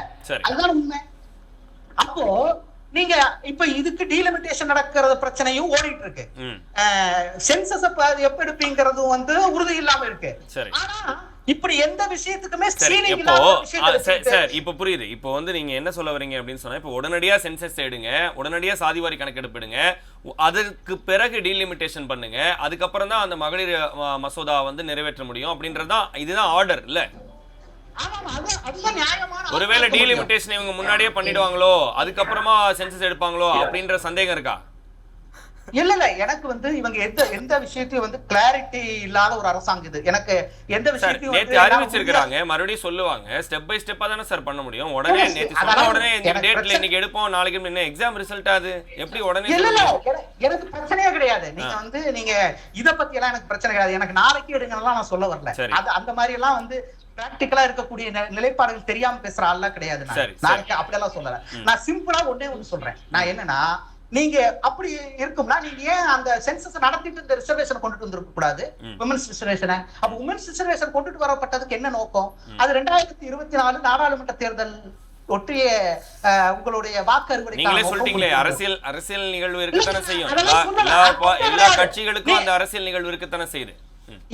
அதுதான் உண்மை. அப்போ நீங்க இப்ப இதுக்கு டீலிமிட்டேஷன் நடக்கிற பிரச்சனையும் ஓடிட்டு இருக்கு. சென்சஸ் எப்ப எடுப்பீங்கிறதும் வந்து உறுதி இல்லாம இருக்கு. ஆனா இப்படி எந்த விஷயத்துக்குமே இப்ப புரியுது. இப்போ வந்து நீங்க என்ன சொல்ல வரீங்க அப்படின்னு சொன்னா, இப்ப உடனடியா சென்சஸ் எடுங்க, உடனடியா சாதிவாரி கணக்கெடுப்பு எடுங்க, அதுக்கு பிறகு டீலிமிட்டேஷன் பண்ணுங்க, அதுக்கப்புறம் தான் அந்த மகளிர் மசோதா வந்து நிறைவேற்ற முடியும் அப்படின்றதுதான், இதுதான் ஆர்டர் இல்ல? ஒருவேளை டீலிமிட்டேஷன் இவங்க முன்னாடியே பண்ணிடுவாங்களோ, அதுக்கப்புறமா சென்சஸ் எடுப்பாங்களோ அப்படின்ற சந்தேகம் இருக்கா? இல்ல எனக்கு வந்து இவங்க எந்த விஷயத்தையும் வந்து கிளாரிட்டி இல்லாத ஒரு அரசாங்கம் இது. எனக்கு எந்த சார் விஷயத்தையும் நேத்து அறிவிச்சிருக்காங்க, மறுபடியும் சொல்லுவாங்க. ஸ்டெப் பை ஸ்டெப்பா தானே சார் பண்ண முடியும். உடனே நேத்து சொன்ன உடனே இந்த டேட்ல இன்னைக்கு எடுப்போம், நாளைக்கு என்ன எக்ஸாம் ரிசல்ட் அது எப்படி உடனே? இல்ல எனக்கு பிரச்சனையே கிடையாது. நீங்க வந்து நீங்க இத பத்தி எல்லாம் எனக்கு பிரச்சனை கிடையாது. எனக்கு நாளைக்கு எடுங்கலாம் நான் சொல்ல வரல. அது அந்த மாதிரி எல்லாம் வந்து பிராக்டிகலா இருக்கக்கூடிய நிலைப்பாடுகள் தெரியாம பேசுற ஆள்லாம் கிடையாது. நான் அப்படியெல்லாம் சொல்லல. நான் சிம்பிளா ஒண்ணே ஒண்ணு சொல்றேன். நான் என்னன்னா, நீங்க அப்படி இருக்கும்னா நீங்க ஏன் அந்த சென்சஸ் நடத்திட்டு இந்த ரிசர்வேஷன் கொண்டுட்டு வந்திருக்க கூடாது? Women's reservation. அப்ப உமன்ஸ் ரிசர்வேஷன் கொண்டுட்டு வரப்பட்டதுக்கு என்ன நோக்கம்? அது 2024 நாடாளுமன்ற தேர்தல் ஒற்றிய உங்களுடைய வாக்கு அறுவடை. நீங்களே சொல்லிட்டீங்களே, அரசியல் நிகழ்வு இருக்கத்தானே செய்யும். எல்லா கட்சிகளுக்கும் அந்த அரசியல் நிகழ்வு இருக்கத்தானே செய்யுது.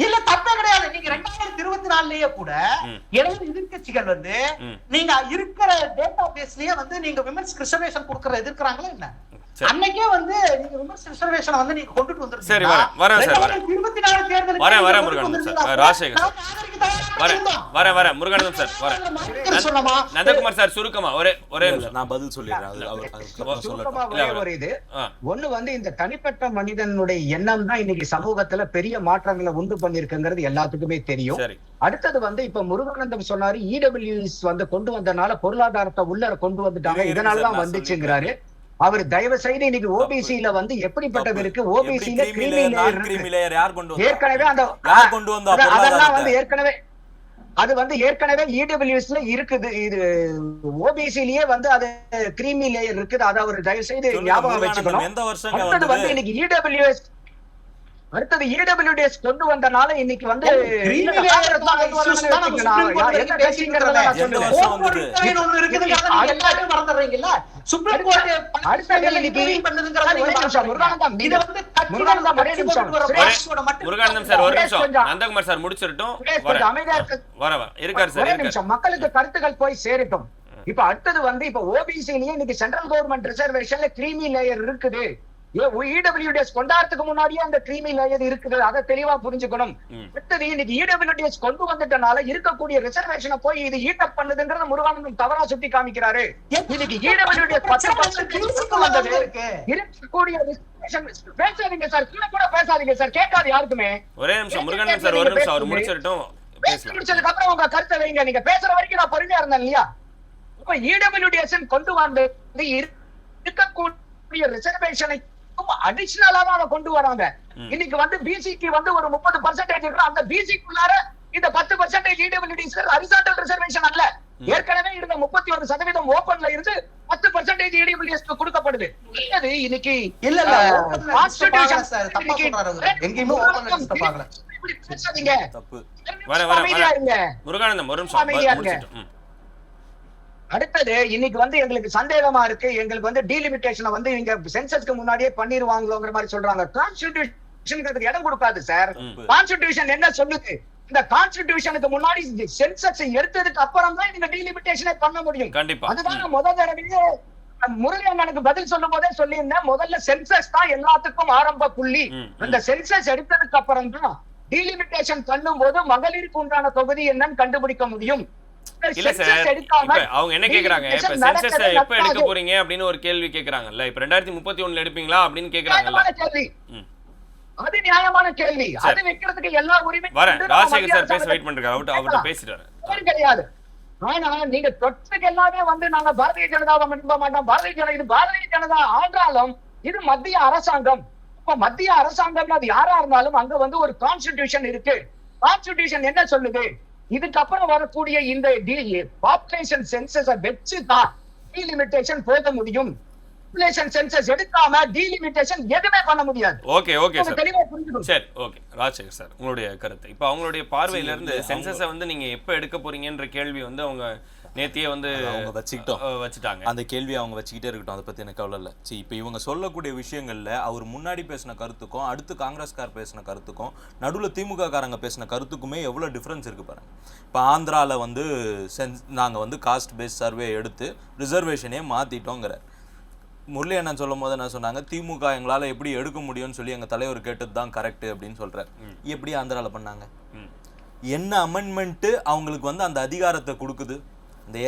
இல்ல தப்பே கிடையாது. நீங்க 2024லயே கூட எதிர்கட்சிகள் வந்து நீங்க இருக்கிற டேட்டா பேஸ்லயே வந்து நீங்க விமன்ஸ் ரிசர்வேஷன் கொடுக்கற எதிர்க்கிறாங்களா என்ன? அன்னைக்கே வந்து நீங்க விமன்ஸ் ரிசர்வேஷன் வந்து நீங்க கொண்டுட்டு வந்திருக்கீங்க. சரி வரேன் சார். 2024 தேர்தல் வரேன் முருகானந்தம் சார், ராஜசேகர் சார் வரேன் முருகானந்தம் சார் வரேன். நந்தகுமார் சார் சுருக்கமா ஒரே நான் பதில் சொல்லிடுறேன். ஒண்ணு வந்து இந்த தனிப்பட்ட மனிதனுடைய எண்ணம் தான் இன்னைக்கு சமூகத்துல பெரிய மாற்றங்களை உண்டு பண்ணிருக்குங்கிறது எல்லாத்துக்குமே தெரியும். அடுத்தது வந்து இப்ப முருகானந்தம் சொன்னாரு, இடபிள்யூஎஸ் வந்து கொண்டு வந்தனால பொருளாதாரத்தை உள்ள கொண்டு வந்துட்டாங்க, இதனாலதான் வந்துச்சுங்கிறாரு. அவர் தயவு செய்து இன்னைக்கு ஓபிசில வந்து எப்படிப்பட்டது இருக்கு, ஓபிசில ஏற்கனவே அதெல்லாம் வந்து ஏற்கனவே இடபிள்யூஎஸ்ல இருக்குது. இது ஓபிசிலயே வந்து அது கிரீமி லேயர் இருக்குது. அதை அவர் தயவு செய்து ஞாபகம் வச்சுக்கணும். அடுத்தது வந்து இன்னைக்கு இடபிள்யூஎஸ் கொண்டு வந்தனால இன்னைக்கு வந்து முருகானந்தம் சார் ஒரு நிமிஷம், நந்தகுமார் சார் முடிச்சிரட்டும், மக்களுக்கு கருத்துக்கள் போய் சேரட்டும். இப்ப அடுத்தது வந்து இப்ப ஓபிசிலயே இன்னைக்கு சென்ட்ரல் கவர்மெண்ட் ரிசர்வேஷன்ல கிரீமி லேயர் இருக்குது. இடபிள்யூடிஎஸ் கொண்டாடுறதுக்கு முன்னாடியே அந்த கிரீமி லேயர் இருக்குது. அதை தெளிவா புரிஞ்சுக்கணும். அடுத்தது இன்னைக்கு இடபிள்யூடிஎஸ் கொண்டு வந்துட்டனால இருக்கக்கூடிய ரிசர்வேஷனை போய் இது ஈட்டப் பண்ணுதுங்கிறத முருகானந்தம் தவறா சுட்டி காமிக்கிறாரு. இன்னைக்கு இடபிள்யூடிஎஸ் இருக்கக்கூடிய பேசாதீங்க சார், கூட பேசாதீங்க சார், கேட்காது யாருக்குமே. ஒரே நிமிஷம் முருகானந்தம் சார், ஒரு நிமிஷம் அவர் முடிச்சிரட்டும். முடிச்சதுக்கு அப்புறம் உங்க கருத்தை வைங்க. நீங்க பேசுற வரைக்கும் நான் பொறுமையா இருந்தேன் இல்லையா? இப்ப இடபிள்யூடிஎஸ் கொண்டு வந்து இருக்கக்கூடிய ரிசர்வேஷனை அடிஷனலா தான் கொண்டு வராங்க. இன்னைக்கு வந்து பிசிக்கு வந்து ஒரு 30% அந்த பிசிக்குள்ளார இந்த 10% இடபிள்யூடிஎஸ் ஹரிசான்டல் ரிசர்வேஷன் அல்ல. ஏற்கனவே இருந்த 31% ஓபன்ல இருந்து 10% இடபிள்யூஎஸ் கொடுக்கப்படுது. இது இன்னைக்கு இல்ல கான்ஸ்டிடியூஷன் சார் தப்பா சொல்றாரு. எங்கேயுமே ஓபன் லிஸ்ட் பார்க்கல. இப்படி பேசாதீங்க. தப்பு. முருகானந்தம் ஒரு நிமிஷம் முடிச்சிட்டோம். அடுத்தது இன்னைக்கு வந்து எங்களுக்கு சந்தேகமா இருக்கு. எங்களுக்கு வந்து டீலிமிட்டேஷனை வந்து இங்க சென்சஸ்க்கு முன்னாடியே பண்ணிடுவாங்களோங்கிற மாதிரி சொல்றாங்க. கான்ஸ்டிடியூஷனுக்கு இடம் கொடுக்காது சார். கான்ஸ்டிடியூஷன் என்ன சொல்லுது? இந்த கான்ஸ்டிடியூஷனுக்கு முன்னாடி சென்சஸ் எடுத்ததுக்கு அப்புறம் தான் இந்த டீலிமிட்டேஷனை பண்ண முடியும். அதுதான் முதல் தடவையே முருகனுக்கு பதில் சொல்லும் போதே சொல்லியிருந்தேன். முதல்ல சென்சஸ் தான் எல்லாத்துக்கும் ஆரம்ப புள்ளி. அந்த சென்சஸ் எடுத்ததுக்கு அப்புறம் தான் டீலிமிட்டேஷன் பண்ணும் போது மகளிருக்கு உண்டான தொகுதி என்னன்னு கண்டுபிடிக்க முடியும். இல்ல சார், அவங்க என்ன கேக்குறாங்க, இப்ப சென்சஸ் எப்ப எடுக்க போறீங்க அப்படின்னு ஒரு கேள்வி கேக்குறாங்கல்ல. இப்ப 2031 எடுப்பீங்களா அப்படின்னு கேக்குறாங்கல்ல. அது நியாயமான கேள்வி. அது வைக்கிறதுக்கு எல்லா உரிமையும் வரேன். ராஜசேகர் சார் பேச வெயிட் பண்றாரு, அவர்ட்ட பேசிட்டாரு கிடையாது. ஆனா நீங்க தொட்டுக்கு எல்லாமே வந்து நாங்க பாரதிய ஜனதாவை நம்ப மாட்டோம், பாரதிய ஜனதா ஆண்டாலும் இது மத்திய அரசாங்கம். இப்ப மத்திய அரசாங்கம் அது யாரா இருந்தாலும் அங்க வந்து ஒரு கான்ஸ்டிடியூஷன் இருக்கு. கான்ஸ்டிடியூஷன் என்ன சொல்லுது? இதுக்கப்புறம் வரக்கூடிய இந்த பாப்புலேஷன் சென்சஸ் வச்சு தான் டீலிமிட்டேஷன் போக முடியும். பாப்புலேஷன் சென்சஸ் எடுக்காம டீலிமிட்டேஷன் எதுவுமே பண்ண முடியாது. ஓகே சார், சரி ஓகே. ராஜசேகர் சார் உங்களுடைய கருத்து. இப்போ அவங்களுடைய பார்வையில இருந்து சென்சஸை வந்து நீங்க எப்ப எடுக்க போறீங்கன்ற கேள்வி வந்து அவங்க நேத்தியே வந்து அவங்க வச்சுட்டாங்க. அந்த கேள்வியை அவங்க வச்சுக்கிட்டே இருக்கட்டும், அதை பத்தி எனக்கு கவலை இல்லை. சரி, இப்போ இவங்க சொல்லக்கூடிய விஷயங்கள்ல அவர் முன்னாடி பேசின கருத்துக்கும் அடுத்து காங்கிரஸ்கார் பேசின கருத்துக்கும் நடுவில் திமுக காரங்க பேசின கருத்துக்குமே எவ்வளோ டிஃப்ரென்ஸ் இருக்கு பாருங்க. இப்போ ஆந்திராவில் வந்து நாங்கள் வந்து காஸ்ட் பேஸ் சர்வே எடுத்து ரிசர்வேஷனே மாற்றிட்டோங்கிற முரளி அண்ணன் சொல்லும் போது என்ன சொன்னாங்க, திமுக எங்களால் எப்படி எடுக்க முடியும்னு சொல்லி எங்கள் தலைவர் கேட்டது தான் கரெக்டு அப்படின்னு சொல்கிறார். எப்படி ஆந்திராவில் பண்ணாங்க? என்ன அமெண்ட்மெண்ட்டு அவங்களுக்கு வந்து அந்த அதிகாரத்தை கொடுக்குது? இந்த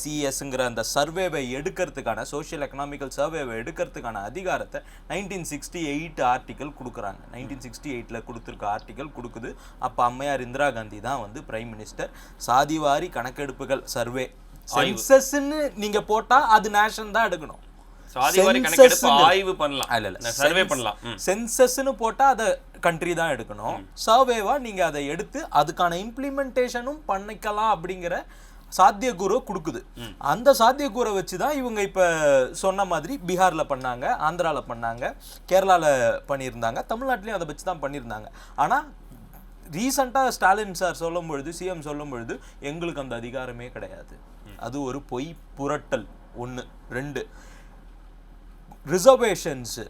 SESங்கிற அந்த சர்வேவை எடுக்கிறதுக்கான சோஷியல் எக்கனாமிக்கல் சர்வேவை எடுக்கிறதுக்கான அதிகாரத்தை 1968 ஆர்டிக்கல் கொடுக்குறாங்க. 1968 கொடுத்துருக்க ஆர்டிக்கல் கொடுக்குது. அப்போ அம்மையார் இந்திரா காந்தி தான் வந்து பிரைம் மினிஸ்டர். சாதிவாரி கணக்கெடுப்புகள் சர்வே சென்சஸ்ன்னு நீங்க போட்டா அது நேஷன் தான் எடுக்கணும். சாதிவாரி கணக்கெடுப்பு ஆய்வு பண்ணலாம், இல்ல சர்வே பண்ணலாம். சென்சஸ்ன்னு போட்டா அதை கண்ட்ரி தான் எடுக்கணும். சர்வேவா நீங்க அதை எடுத்து அதுக்கான இம்ப்ளிமெண்டேஷனும் பண்ணிக்கலாம் அப்படிங்கிற சாத்தியக்கூறை கொடுக்குது. அந்த சாத்தியக்கூறை வச்சு தான் இவங்க இப்போ சொன்ன மாதிரி பீகார்ல பண்ணாங்க, ஆந்திரால பண்ணாங்க, கேரளால பண்ணியிருந்தாங்க, தமிழ்நாட்டிலையும் அதை வச்சு தான் பண்ணியிருந்தாங்க. ஆனா ரீசெண்டாக ஸ்டாலின் சார் சொல்லும் பொழுது, சிஎம் சொல்லும் பொழுது எங்களுக்கு அந்த அதிகாரமே கிடையாது, அது ஒரு பொய் புரட்டல். 1. 2, ரிசர்வேஷன்ஸ்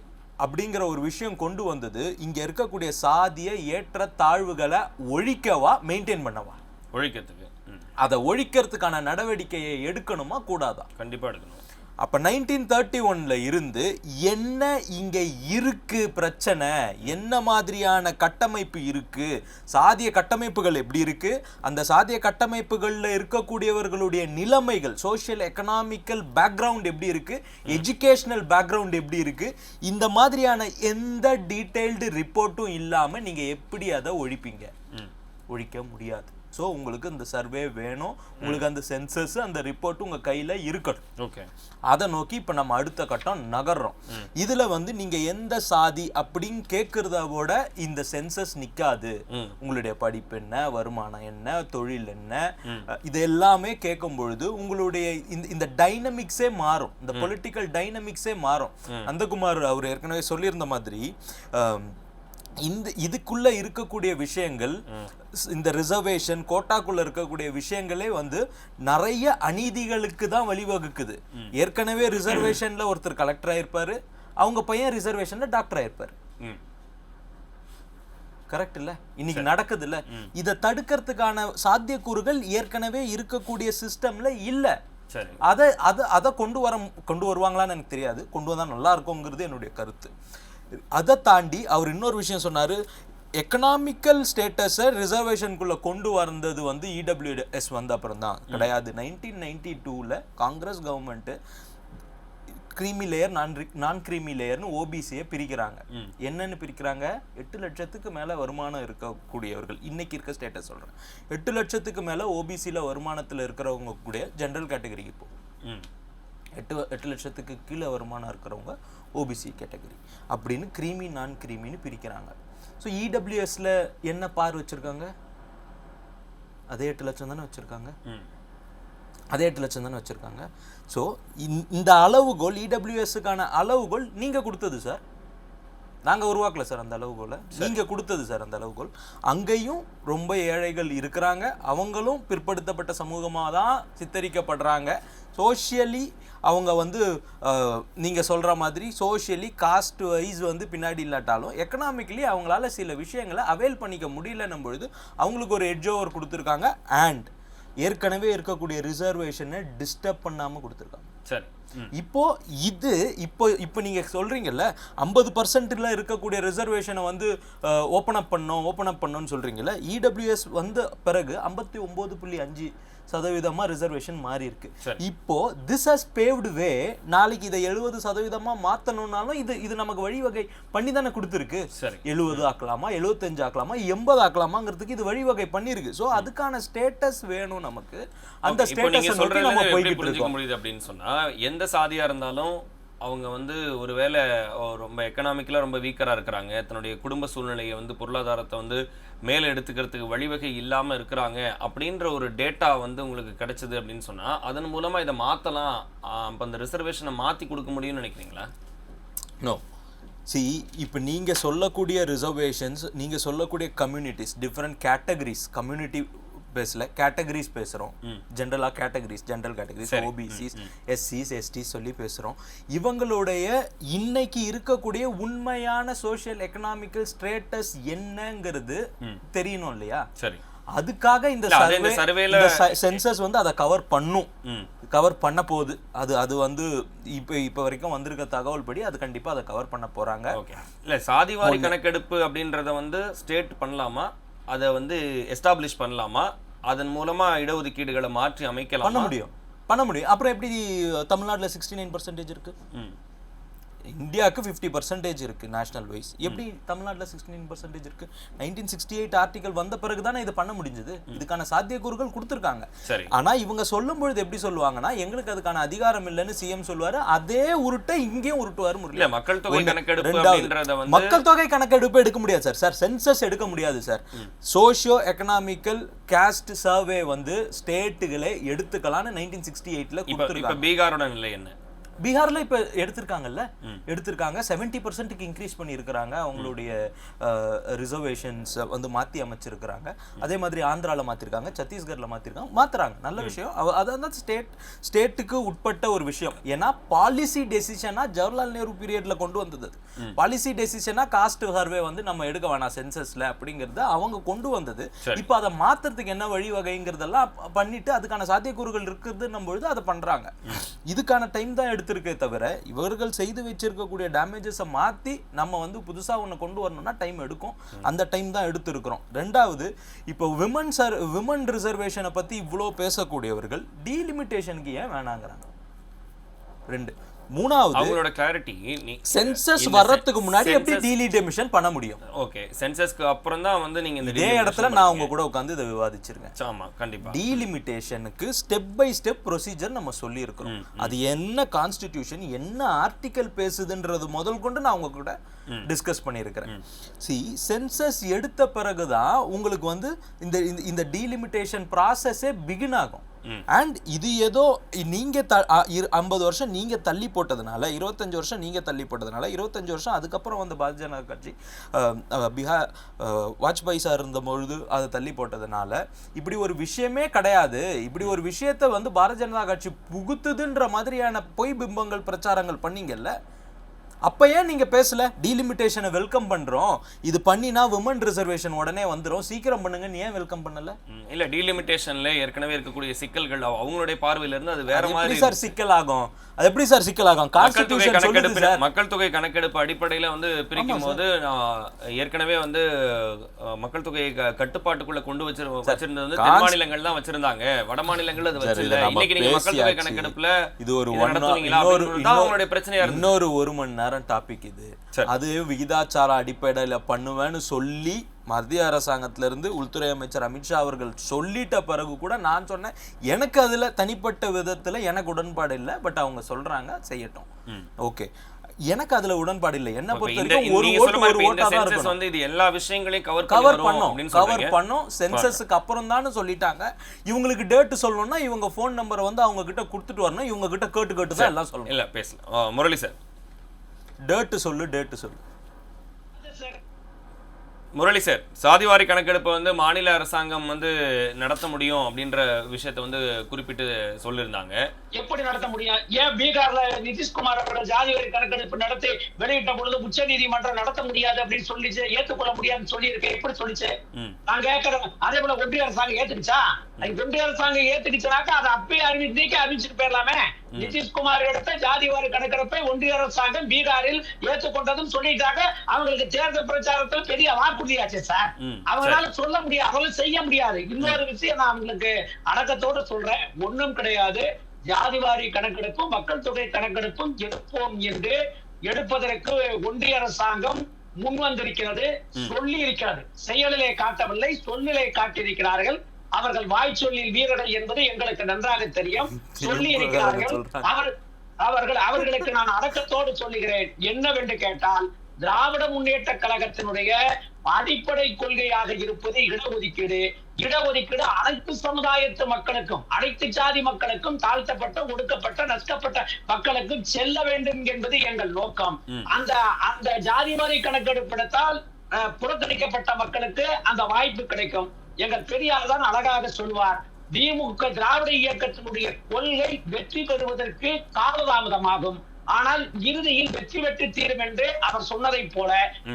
அப்படிங்கிற ஒரு விஷயம் கொண்டு வந்தது இங்க இருக்கக்கூடிய சாதிய ஏற்ற தாழ்வுகளை ஒழிக்கவா மெயின்டைன் பண்ணவா? ஒழிக்கிறதுக்கு. அதை ஒழிக்கிறதுக்கான நடவடிக்கையை எடுக்கணுமா கூடாதா? கண்டிப்பா எடுக்கணும். அப்ப 1931ல இருந்து என்ன இங்க இருக்கு பிரச்சனை, என்ன மாதிரியான கட்டமைப்பு இருக்கு, சாதிய கட்டமைப்புகள் எப்படி இருக்கு, அந்த சாதிய கட்டமைப்புகள்ல இருக்கக்கூடியவர்களுடைய நிலைமைகள், சோஷியல் எக்கனாமிக்கல் பேக்ரவுண்ட் எப்படி இருக்கு, எஜுகேஷனல் பேக்ரவுண்ட் எப்படி இருக்கு, இந்த மாதிரியான எந்த டீடைல்டு ரிப்போர்ட்டும் இல்லாம நீங்க எப்படி அதை ஒழிப்பீங்க? ஒழிக்க முடியாது. ஸோ உங்களுக்கு இந்த சர்வே வேணும், உங்களுக்கு அந்த சென்சஸ் அந்த ரிப்போர்ட் உங்க கையில இருக்கணும். ஓகே, அதை நோக்கி இப்ப நம்ம அடுத்த கட்டம் நகர்றோம். இதுல வந்து நீங்க எந்த சாதி அப்படின்னு கேட்கறத விட இந்த சென்சஸ் நிக்காது. உங்களுடைய படிப்பு என்ன, வருமானம் என்ன, தொழில் என்ன, இது எல்லாமே கேட்கும் பொழுது உங்களுடைய இந்த டைனமிக்ஸே மாறும், இந்த பொலிட்டிக்கல் டைனமிக்ஸே மாறும். நந்தகுமார் அவர் ஏற்கனவே சொல்லியிருந்த மாதிரி இதுக்குள்ள இருக்கக்கூடிய விஷயங்கள், இந்த ரிசர்வேஷன் கோட்டாக்குள்ள இருக்கக்கூடிய விஷயங்களே வந்து நிறைய அநீதிகளுக்கு தான் வழிவகுக்குது. ஏற்கனவே ரிசர்வேஷன்ல ஒருத்தர் கலெக்டர் ஆயிருப்பாரு, அவங்க பையன் ரிசர்வேஷன்ல டாக்டர் ஆயிருப்பாரு. கரெக்ட் இல்ல? இன்னைக்கு நடக்குது இல்ல? இதை தடுக்கிறதுக்கான சாத்தியக்கூறுகள் ஏற்கனவே இருக்கக்கூடிய சிஸ்டம்ல இல்ல. அதை கொண்டு வருவாங்களான்னு எனக்கு தெரியாது. கொண்டு வந்தா நல்லா இருக்குங்கிறது என்னுடைய கருத்து. அதை தாண்டி அவர் இன்னொரு விஷயம் சொன்னாரு, எக்கனாமிக்கல் ஸ்டேட்டஸை ரிசர்வேஷனுக்குள்ள கொண்டு வந்தது வந்து இடபிள்யூஎஸ் வந்த அப்புறம் தான் கிடையாது. 1992ல காங்கிரஸ் கவர்மெண்ட் கிரீமி லேயர், நான் கிரீமி லேயர்னு ஓபிசியை பிரிக்கிறாங்க. என்னன்னு பிரிக்கிறாங்க? 8 லட்சத்துக்கு மேல வருமானம் இருக்கக்கூடியவர்கள், இன்னைக்கு இருக்க ஸ்டேட்டஸ் சொல்றேன், 8 லட்சத்துக்கு மேல ஓபிசியில வருமானத்துல இருக்கிறவங்க கூட ஜெனரல் கேட்டகரிக்கு போகும். 8 லட்சத்துக்கு கீழே வருமானம் இருக்கிறவங்க ஓபிசி கேட்டகரி அப்படின்னு கிரீமி நான் கிரீமின்னு பிரிக்கிறாங்க. ஸோ இடபிள்யூஎஸ்ல என்ன பார் வச்சிருக்காங்க? அதே 8 லட்சம் தானே வச்சிருக்காங்க. அதே 8 லட்சம் தானே வச்சிருக்காங்க. ஸோ இந்த அளவுகோல், இடபிள்யூஎஸ்க்கான அளவுகோல் நீங்க கொடுத்தது சார், நாங்க உருவாக்கல சார் அந்த அளவுகோலை, நீங்க கொடுத்தது சார் அந்த அளவுகோல். அங்கேயும் ரொம்ப ஏழைகள் இருக்கிறாங்க, அவங்களும் பிற்படுத்தப்பட்ட சமூகமாக தான் சித்தரிக்கப்படுறாங்க. சோஷியலி அவங்க வந்து நீங்க சொல்ற மாதிரி சோஷியலி காஸ்ட் வைஸ் வந்து பின்னாடி இல்லாட்டாலும் எக்கனாமிக்கலி அவங்களால சில விஷயங்களை அவைல் பண்ணிக்க முடியலன்னும் பொழுது அவங்களுக்கு ஒரு எட்ஜ் ஓவர் கொடுத்துருக்காங்க. அண்ட் ஏற்கனவே இருக்கக்கூடிய ரிசர்வேஷனை டிஸ்டர்ப் பண்ணாம கொடுத்துருக்காங்க. சரி, இப்போ நீங்க சொல்றீங்கல்ல 50%ல இருக்கக்கூடிய ரிசர்வேஷனை வந்து ஓப்பன் அப் பண்ணோம்னு சொல்றீங்கல்ல, இடபிள்யூஎஸ் வந்த பிறகு 59.5% ரிசர்வேஷன் மாறி இருக்கு. இப்போ திஸ் ஹஸ் பேவ்டு வே. நாளைக்கு இதை 70% மாத்தணும்னாலும் இது நமக்கு வழிவகை பண்ணி தானே கொடுத்துருக்கு. 70 ஆக்கலாமா, 75 ஆக்கலாமா, 80 ஆக்கலாமாங்கிறதுக்கு இது வழிவகை பண்ணிருக்கு. ஸோ அதுக்கான ஸ்டேட்டஸ் வேணும் நமக்கு. அந்த ஸ்டேட்டஸ் நம்ம போய்கிட்டு இருக்கோம். முடியுது அப்படின்னு சொன்னா எந்த சாதியா இருந்தாலும் அவங்க வந்து ஒருவேளை ரொம்ப எக்கனாமிக்கலாக ரொம்ப வீக்கராக இருக்கிறாங்க, தன்னுடைய குடும்ப சூழ்நிலையை வந்து பொருளாதாரத்தை வந்து மேலே எடுத்துக்கிறதுக்கு வழிவகை இல்லாமல் இருக்கிறாங்க அப்படின்ற ஒரு டேட்டா வந்து உங்களுக்கு கிடைச்சது அப்படின்னு சொன்னால் அதன் மூலமாக இதை மாற்றலாம், அப்போ அந்த ரிசர்வேஷனை மாற்றி கொடுக்க முடியும்னு நினைக்கிறீங்களா? நோ. இப்போ நீங்கள் சொல்லக்கூடிய ரிசர்வேஷன்ஸ், நீங்கள் சொல்லக்கூடிய கம்யூனிட்டிஸ், டிஃப்ரெண்ட் கேட்டகரிஸ், கம்யூனிட்டி பேசல கேட்டகரிஸ் பேசுறோம். ஜெனரலா ஜெனரல் கேட்டகரிஸ், ஓபிசிஸ், எஸ்சிஸ், எஸ்டிஸ் சொல்லி பேசுறோம். இவங்களுடைய இன்னைக்கு இருக்கக்கூடிய உண்மையான சோஷியல் எக்கனாமிக்கல் ஸ்டேட்டஸ் என்னங்கிறது தெரியணும் இல்லையா? சரி, அதுக்காக இந்த சர்வேல சென்சஸ் வந்து அதை கவர் பண்ண போகுது. அது வந்து இப்ப வரைக்கும் வந்திருக்க தகவல் படி அது கண்டிப்பா அதை கவர் பண்ண போறாங்க. இல்ல சாதிவாரி கணக்கெடுப்பு அப்படின்றத வந்து ஸ்டேட் பண்ணலாமா, அதை வந்து எஸ்டாப்ளிஷ் பண்ணலாமா, அதன் மூலமா இடஒதுக்கீடுகளை மாற்றி அமைக்கலாம் பண்ண முடியும். அப்புறம் எப்படி தமிழ்நாட்டில் 69% இருக்கு, இந்தியாவுக்கு 50% இருக்கு நேஷனல் வைஸ், எப்படி தமிழ்நாட்டில் 69% இருக்கு? 1968 ஆர்டிகல் வந்த பிறகு தானே இது பண்ண முடிஞ்சது. இதுக்கான சாத்தியக்கூறுகள் கொடுத்துருக்காங்க. ஆனா இவங்க சொல்லும் பொழுது எப்படி சொல்லுவாங்கன்னா, எங்களுக்கு அதுக்கான அதிகாரம் இல்லைன்னு சிஎம் சொல்லுவாரு. அதே உருட்டை இங்கேயும் உருட்டுவாரு முரளி. மக்கள் தொகை கணக்கெடுப்பு மக்கள் தொகை கணக்கெடுப்பு எடுக்க முடியாது சார். சென்சஸ் எடுக்க முடியாது sir. Socio economical cost survey வந்து ஸ்டேட்டுகளை எடுத்துக்கலாம்னு 1968ல கொடுத்துருக்காங்க. பீகாரோட நிலை என்ன? பீகார்ல இப்ப எடுத்திருக்காங்கல்ல, எடுத்திருக்காங்க. 70%க்கு இன்க்ரீஸ் பண்ணியிருக்கிறாங்க அவங்களுடைய ரிசர்வேஷன்ஸ் வந்து மாற்றி அமைச்சிருக்கிறாங்க. அதே மாதிரி ஆந்திரால மாற்றிருக்காங்க, சத்தீஸ்கர்ல மாற்றுறாங்க. நல்ல விஷயம். அதான் ஸ்டேட்டுக்கு உட்பட்ட ஒரு விஷயம். ஏன்னா பாலிசி டெசிஷனா ஜவஹர்லால் நேரு பீரியட்ல கொண்டு வந்தது. பாலிசி டெசிஷனா காஸ்ட் சர்வே வந்து நம்ம எடுக்க வேணாம் சென்சஸ்ல அப்படிங்கறத அவங்க கொண்டு வந்தது. இப்போ அதை மாத்துறதுக்கு என்ன வழிவகைங்கிறதெல்லாம் பண்ணிட்டு அதுக்கான சாத்தியக்கூறுகள் இருக்குதுன்னும் பொழுது அதை பண்றாங்க. இதுக்கான டைம் தான் இருக்கே தவிர இவர்கள் செய்து வச்சிருக்கக்கூடிய டேமேஜஸை மாத்தி நம்ம வந்து புதுசா ஒண்ணு கொண்டு வரணும்னா டைம் எடுக்கும். அந்த டைம் தான் எடுத்திருக்கிறோம். ரெண்டாவது, இப்போ விமன் ரிசர்வேஷனை பத்தி இவ்வளோ பேசக்கூடியவர்கள் டீலிமிட்டேஷனுக்கு ஏன் வேணாங்கிறாங்க? ரெண்டு. மூணாவது, அவங்களோட கிளாரிட்டி, சென்சஸ் வர்றதுக்கு முன்னாடி எப்படி டீலிமிட்டேஷன் பண்ண முடியும்? ஓகே, சென்சஸ்க்கு அப்புறம் தான் வந்து நீங்க இதே இடத்துல நான் உங்க கூட உட்கார்ந்து இதை விவாதிச்சிருக்கேன். ஆமா, கண்டிப்பா. டீலிமிட்டேஷனுக்கு ஸ்டெப் பை ஸ்டெப் ப்ரொசீஜர் நம்ம சொல்லி இருக்கிறோம். அது என்ன கான்ஸ்டிடியூஷன், என்ன ஆர்டிகல் பேசுதுன்றது முதல் கொண்டு நான் உங்க கூட டிஸ்கஸ் பண்ணியிருக்கிறேன். சென்சஸ் எடுத்த பிறகுதான் உங்களுக்கு வந்து இந்த டீலிமிட்டேஷன் ப்ராசஸே பிகின் ஆகும். அண்ட் இது ஏதோ நீங்க 50 வருஷம் நீங்க தள்ளி போட்டதுனால, 25 வருஷம் நீங்க தள்ளி போட்டதுனால, 25 வருஷம் அதுக்கப்புறம் வந்து பாரதிய ஜனதா கட்சி பீகார் வாஜ்பாய் சார் இருந்த பொழுது அதை தள்ளி போட்டதுனால இப்படி ஒரு விஷயமே கிடையாது. இப்படி ஒரு விஷயத்த வந்து பாரதிய ஜனதா கட்சி புகுத்துதுன்ற மாதிரியான பொய் பிம்பங்கள் பிரச்சாரங்கள் பண்ணீங்கல்ல, அப்ப ஏன் நீங்க பேசல? டீலிமிட்டேஷனை வெல்கம் பண்றோம், இது பண்ணினா விமன் ரிசர்வேஷன் உடனே வந்துரும், சீக்கிரம் பண்ணுங்கன்னு ஏன் வெல்கம் பண்ணல? இல்ல, டீலிமிட்டேஷன்ல ஏற்கனவே இருக்கக்கூடிய சிக்கல்கள் அவங்களுடைய பார்வையில இருந்து அது வேற மாதிரி சார் சிக்கல் ஆகும். அது எப்படி சார் சிக்கல் ஆகும்? மக்கள் தொகை கணக்கெடுப்பு அடிப்படையில வந்து பிரிக்கும் போது ஏற்கனவே வந்து மக்கள் தொகையை கட்டுப்பாட்டுக்குள்ள கொண்டு வச்சிருந்தது வந்து தென் மாநிலங்கள் தான் வச்சிருந்தாங்க, வட மாநிலங்கள் அது வச்சிருந்த. இன்னைக்கு நீங்க மக்கள் தொகை கணக்கெடுப்புல இது ஒரு அவங்களுடைய பிரச்சனையா இருக்கு. இன்னொரு 1 மணி நேரம் டாபிக் இது. அது விகிதாச்சார அடிப்படையில பண்ணுவேன்னு சொல்லி மத்திய அரசாங்கத்திலிருந்து உள்துறை அமைச்சர் அமித்ஷா அவர்கள் சொல்லிட்ட பிறகு கூட நான் சொன்னேன், எனக்கு அதுல தனிப்பட்ட விதத்துல எனக்கு உடன்பாடு இல்லை, பட் அவங்க சொல்றாங்க செய்யட்டும். ஓகே, எனக்கு அதுல உடன்பாடு இல்லை. என்ன பொறுத்தவரைக்கும் ஒரு ஓட்டா தான் இருக்கும். வந்து இது எல்லா விஷயங்களையும் கவர் பண்ணோம். சென்சஸ்க்கு அப்புறம் தான் சொல்லிட்டாங்க. இவங்களுக்கு டேட் சொல்லணும்னா இவங்க போன் நம்பரை வந்து அவங்க கிட்ட கொடுத்துட்டு வரணும். இவங்க கிட்ட கேட்டு தான் எல்லாம் சொல்லணும். இல்ல பேசலாம். முரளி சார், டேட் சொல்லு. முரளி சார், சாதிவாரி கணக்கெடுப்பை வந்து மாநில அரசாங்கம் வந்து நடத்த முடியும் அப்படின்ற விஷயத்தை வந்து குறிப்பிட்டு சொல்லியிருந்தாங்க. எப்படி நடத்த முடியும்? ஏன் பீகார்ல நிதிஷ்குமார் அவர்கள் ஜாதிவாரி கணக்கெடுப்பு நடத்தி வெளியிட்ட பொழுது உச்ச நீதிமன்றம் நடத்த முடியாது அப்படின்னு சொல்லிச்சு, ஏற்றுக்கொள்ள முடியாதுன்னு சொல்லி இருக்கேன். எப்படி சொல்லிச்சு? நான் கேட்கிறேன். அதே போல ஒன்றிய அரசாங்கம் ஏத்துக்கிச்சா? ஒன்றிய அரசாங்கம் ஏத்துக்கிச்சாக்கா அதை அப்பயே அறிவிச்சுட்டு போயிடலாமே. நிதிஷ்குமார் எடுத்த ஜாதிவாரி கணக்கெடுப்பை ஒன்றிய அரசாங்கம் பீகாரில் ஏற்றுக்கொண்டதும் சொல்லிட்டாங்க. அவங்களுக்கு தேர்தல் பிரச்சாரத்தில் பெரிய வாக்குறுதியாச்சு சார். அவங்களால சொல்ல முடியாது, அவங்களால செய்ய முடியாது. இன்னொரு விஷயம் நான் அவங்களுக்கு அடக்கத்தோடு சொல்றேன், ஒண்ணும் கிடையாது. ஜாதிவாரி கணக்கெடுப்பும் மக்கள் தொகை கணக்கெடுப்பும் எடுப்போம் என்று எடுப்பதற்கு ஒன்றிய அரசாங்கம் முன் வந்திருக்கிறது, சொல்லி இருக்கிறது. செயலிலே காட்டவில்லை, சொல்லிலே காட்டியிருக்கிறார்கள். அவர்கள் வாய் சொல்லில் வீரர்கள் என்பது எங்களுக்கு நன்றாக தெரியும். சொல்லி இருக்கிறார்கள். அவர்களுக்கு நான் அடக்கத்தோடு சொல்லுகிறேன், என்னவென்று கேட்டால், திராவிட முன்னேற்ற கழகத்தினுடைய அடிப்படை கொள்கையாக இருப்பது இடஒதுக்கீடு. இடஒதுக்கீடு அனைத்து சமுதாயத்து மக்களுக்கும், அனைத்து ஜாதி மக்களுக்கும், தாழ்த்தப்பட்ட, ஒடுக்கப்பட்ட, நஷ்டப்பட்ட மக்களுக்கும் செல்ல வேண்டும் என்பது எங்கள் நோக்கம். அந்த ஜாதிவாரி கணக்கெடுப்பிடத்தால் புறக்கணிக்கப்பட்ட மக்களுக்கு அந்த வாய்ப்பு கிடைக்கும். எங்கள் பெரியார் தான் அழகாக சொல்வார், திமுக திராவிட இயக்கத்தினுடைய கொள்கை வெற்றி பெறுவதற்கு காலதாமதமாகும், ஆனால் இறுதியில் வெற்றி பெற்று தீரும் என்று அவர் சொன்னதை போல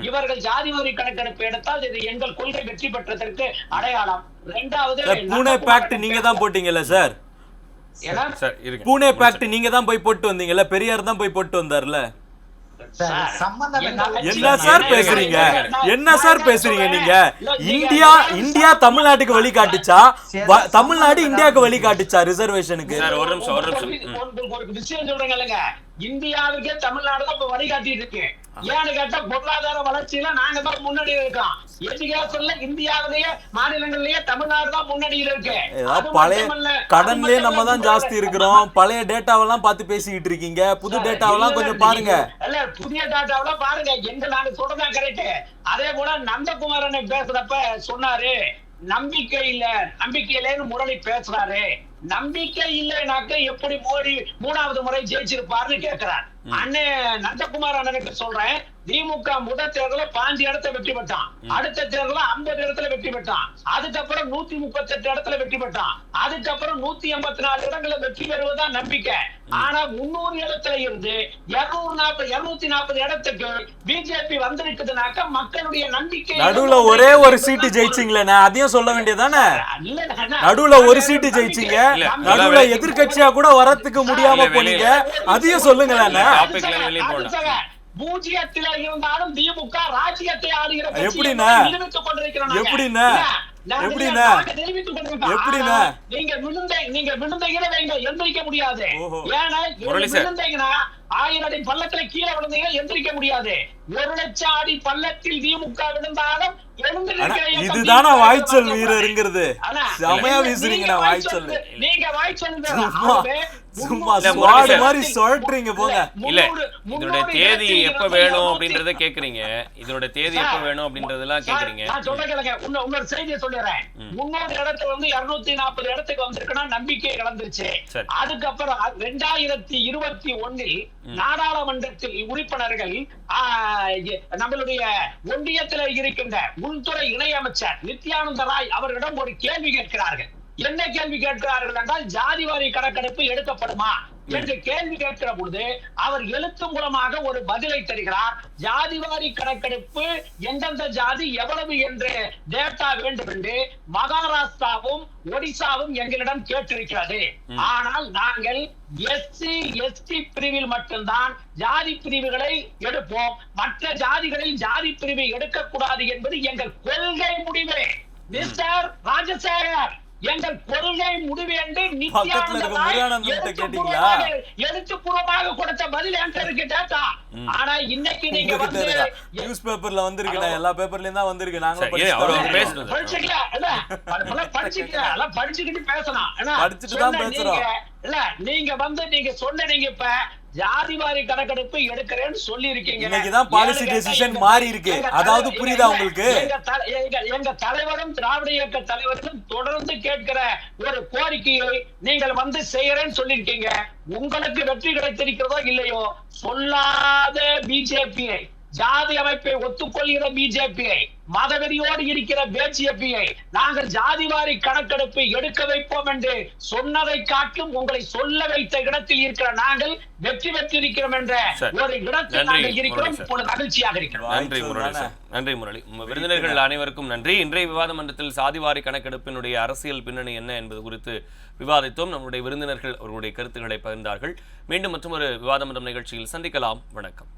இவர்கள் ஜாதிவாரி கணக்கெடுப்பு எடுத்தால் இது எங்கள் கொள்கை வெற்றி பெற்றதற்கு அடையாளம். இரண்டாவது, பூனே பேக்ட் நீங்க தான் போட்டீங்கல்ல சார்? பூனே பேக்ட் நீங்க தான் போய் போட்டு வந்தீங்கல்ல? பெரியார் தான் போய் போட்டு வந்தார்ல? என்ன சார் பேசுறீங்க? என்ன சார் பேசுறீங்க நீங்க? இந்தியா தமிழ்நாட்டுக்கு வழி காட்டுச்சா? தமிழ்நாடு இந்தியாவுக்கு வழி காட்டுச்சா ரிசர்வேஷனுக்கு? ஒரு விஷயம் சொல்றேங்க இல்லங்க, இந்தியாவுக்கே தமிழ்நாடு தான் இப்ப வழிகாட்டிட்டு இருக்கு. ஏன்னு கேட்டா பொருளாதார வளர்ச்சியில நாங்க தான் முன்னாடி இருக்கோம். எஜுகேஷன்ல இந்தியாவிலேயே மாநிலங்கள்லயே தமிழ்நாடு தான் முன்னாடியில இருக்கு. பழைய கடன்லயே நம்ம தான் ஜாஸ்தி இருக்கிறோம். பழைய டேட்டாவெல்லாம் பார்த்து பேசிக்கிட்டு இருக்கீங்க. புது டேட்டாவெல்லாம் கொஞ்சம் பாருங்க. இல்ல புதிய டேட்டாவெல்லாம் பாருங்க. எங்க நாங்க சொல்றதான் கரெக்ட். அதே போல நந்தகுமாரன் பேசுறப்ப சொன்னாரு நம்பிக்கை இல்ல, நம்பிக்கை இல்லைன்னு முரளி பேசுறாரு. நம்பிக்கை இல்லைனாக்க எப்படி மோடி 3வது முறை ஜெயிச்சிருப்பாருன்னு கேட்கிறார். அண்ணே நந்தகுமார் அண்ணனுக்கு சொல்றேன், திமுக முதல் தேர்தல 5 இடத்தை வெற்றி பெற்றான். அடுத்த தேர்தல 50 இடத்துல வெற்றி பெற்றான். அதுக்கப்புறம் 138 இடத்துல வெற்றி பெற்றான். அதுக்கப்புறம் 184 இடங்களை வெற்றி பெறுவதுதான் நம்பிக்கை. ஆனா 300 இடத்துல இருந்து 240 இடத்துக்கு பிஜேபி வந்திருக்குதுனாக்க மக்களுடைய நம்பிக்கை. நடுவுல ஒரே ஒரு சீட்டு ஜெயிச்சிங்களே, அதையும் சொல்ல வேண்டியதானே. நடுவுல ஒரு சீட்டு ஜெயிச்சிங்க, நடுவுல எதிர்கட்சியா கூட வரத்துக்கு முடியாம போனீங்க, அதையும் சொல்லுங்களேன். பூஜ்ஜியத்தில் இருந்தாலும் திமுக ராஜ்யத்தை ஆளுகிற எப்படின்னா எப்படின்னா எப்படின்னா எப்படின்னா நீங்க விழுந்தீங்கன்னா எந்திரிக்க முடியாது. ஏன்னா விழுந்தீங்கன்னா 1000 அடி பள்ளத்துல கீழே விழுந்தீங்கன்னா எந்திரிக்க முடியாது. 1 லட்சம் அடி பள்ளத்தில் திமுக விழுந்தாலும் இதுதானா வாய்ச்சல் வீரருங்கிறது? செமையா வீசுறீங்க வாய்ச்சல். நீங்க வாய்ச்சல் சும்மா ஸ்வாட் மாதிரி சொல்றீங்க போங்க. இல்ல இதோட தேதி எப்ப வேணும் அப்படின்றத கேக்குறீங்க. இதோட தேதி எப்ப வேணும் அப்படின்றதெல்லாம் கேக்குறீங்க. நான் சொல்றேன், இன்னொரு செய்தியை சொல்லிடுறேன். 300 இடத்துல வந்து 240 இடத்துக்கு வந்திருக்குன்னா நம்பிக்கை இழந்துருச்சு. அதுக்கப்புறம் 2021 நாடாளுமன்றத்தில் உறுப்பினர்கள் நம்மளுடைய ஒன்றியத்தில் இருக்கின்ற உள்துறை இணையமைச்சர் நித்யானந்த ராய் அவர்களிடம் ஒரு கேள்வி கேட்கிறார்கள். என்ன கேள்வி கேட்கிறார்கள் என்றால், ஜாதிவாரி கணக்கெடுப்பு எடுக்கப்படுமா என்று கேள்வி கேட்கிற பொழுது அவர் எழுத்து மூலமாக ஒரு பதிலை தருகிறார். ஜாதிவாரி கணக்கெடுப்பு எந்தெந்த ஜாதி எவ்வளவு என்று டேட்டா வேண்டும் என்று மகாராஷ்டிராவும் ஒடிசாவும் எங்களிடம் கேட்டிருக்கிறது. ஆனால் நாங்கள் எஸ்சி எஸ்டி பிரிவில் மட்டும்தான் ஜாதி பிரிவுகளை எடுப்போம், மற்ற ஜாதிகளில் ஜாதி பிரிவை எடுக்கக்கூடாது என்பது எங்கள் கொள்கை முடிவு. மிஸ்டர் ராஜசேகர், எங்கள் கொள்கை முடிவு என்று எழுத்துப்பூர்வமாக கொடுத்த பதில் என்கிட்ட டேட்டா. ஆனா இன்னைக்கு நீங்க வந்து நியூஸ் பேப்பர்ல வந்திருக்கு, எல்லா பேப்பர்லயும் தான் வந்திருக்கு. நாங்க படிச்சுக்கிட்டு பேசலாம், படிச்சுட்டு தான் பேசுறோம். இல்ல நீங்க வந்து நீங்க சொன்னீங்க இப்ப ஜாதிவாரி கணக்கெடுப்பு எடுக்கிறேன்னு சொல்லி இருக்கீங்க. இன்னைக்குதான் பாலிசி டெசிஷன் மாறி இருக்கு. அதாவது புரியுதா உங்களுக்கு? எங்க தலைவரும் திராவிட இயக்க தலைவரும் தொடர்ந்து கேட்கிற ஒரு கோரிக்கையை நீங்கள் வந்து செய்யறேன்னு சொல்லிருக்கீங்க. உங்களுக்கு வெற்றி கிடைத்திருக்கிறதோ இல்லையோ, சொல்லாத பிஜேபியை, ஜாதி அமைப்பை ஒத்துக்கொள்கிற பிஜேபியை, மதவெறியோடு இருக்கிற பிஜேபியை நாங்கள் ஜாதிவாரி கணக்கெடுப்பு எடுக்க வைப்போம் என்று சொன்னதை காட்டும் உங்களை சொல்ல வைத்த இடத்தில் இருக்கிற நாங்கள் வெற்றி பெற்றிருக்கிறோம் என்ற ஒரு இடத்தில் நாங்கள் இருக்கிறோம். இப்பொழுது மகிழ்ச்சியாக இருக்கிறோம். நன்றி முரளி சார். நன்றி முரளி. விருந்தினர்கள் அனைவருக்கும் நன்றி. இன்றைய விவாத மன்றத்தில் சாதிவாரி கணக்கெடுப்பினுடைய அரசியல் பின்னணி என்ன என்பது குறித்து விவாதித்தோம். நம்முடைய விருந்தினர்கள் அவர்களுடைய கருத்துக்களை பகிர்ந்தார்கள். மீண்டும் மற்றொரு விவாத மன்றம் நிகழ்ச்சியில் சந்திக்கலாம். வணக்கம்.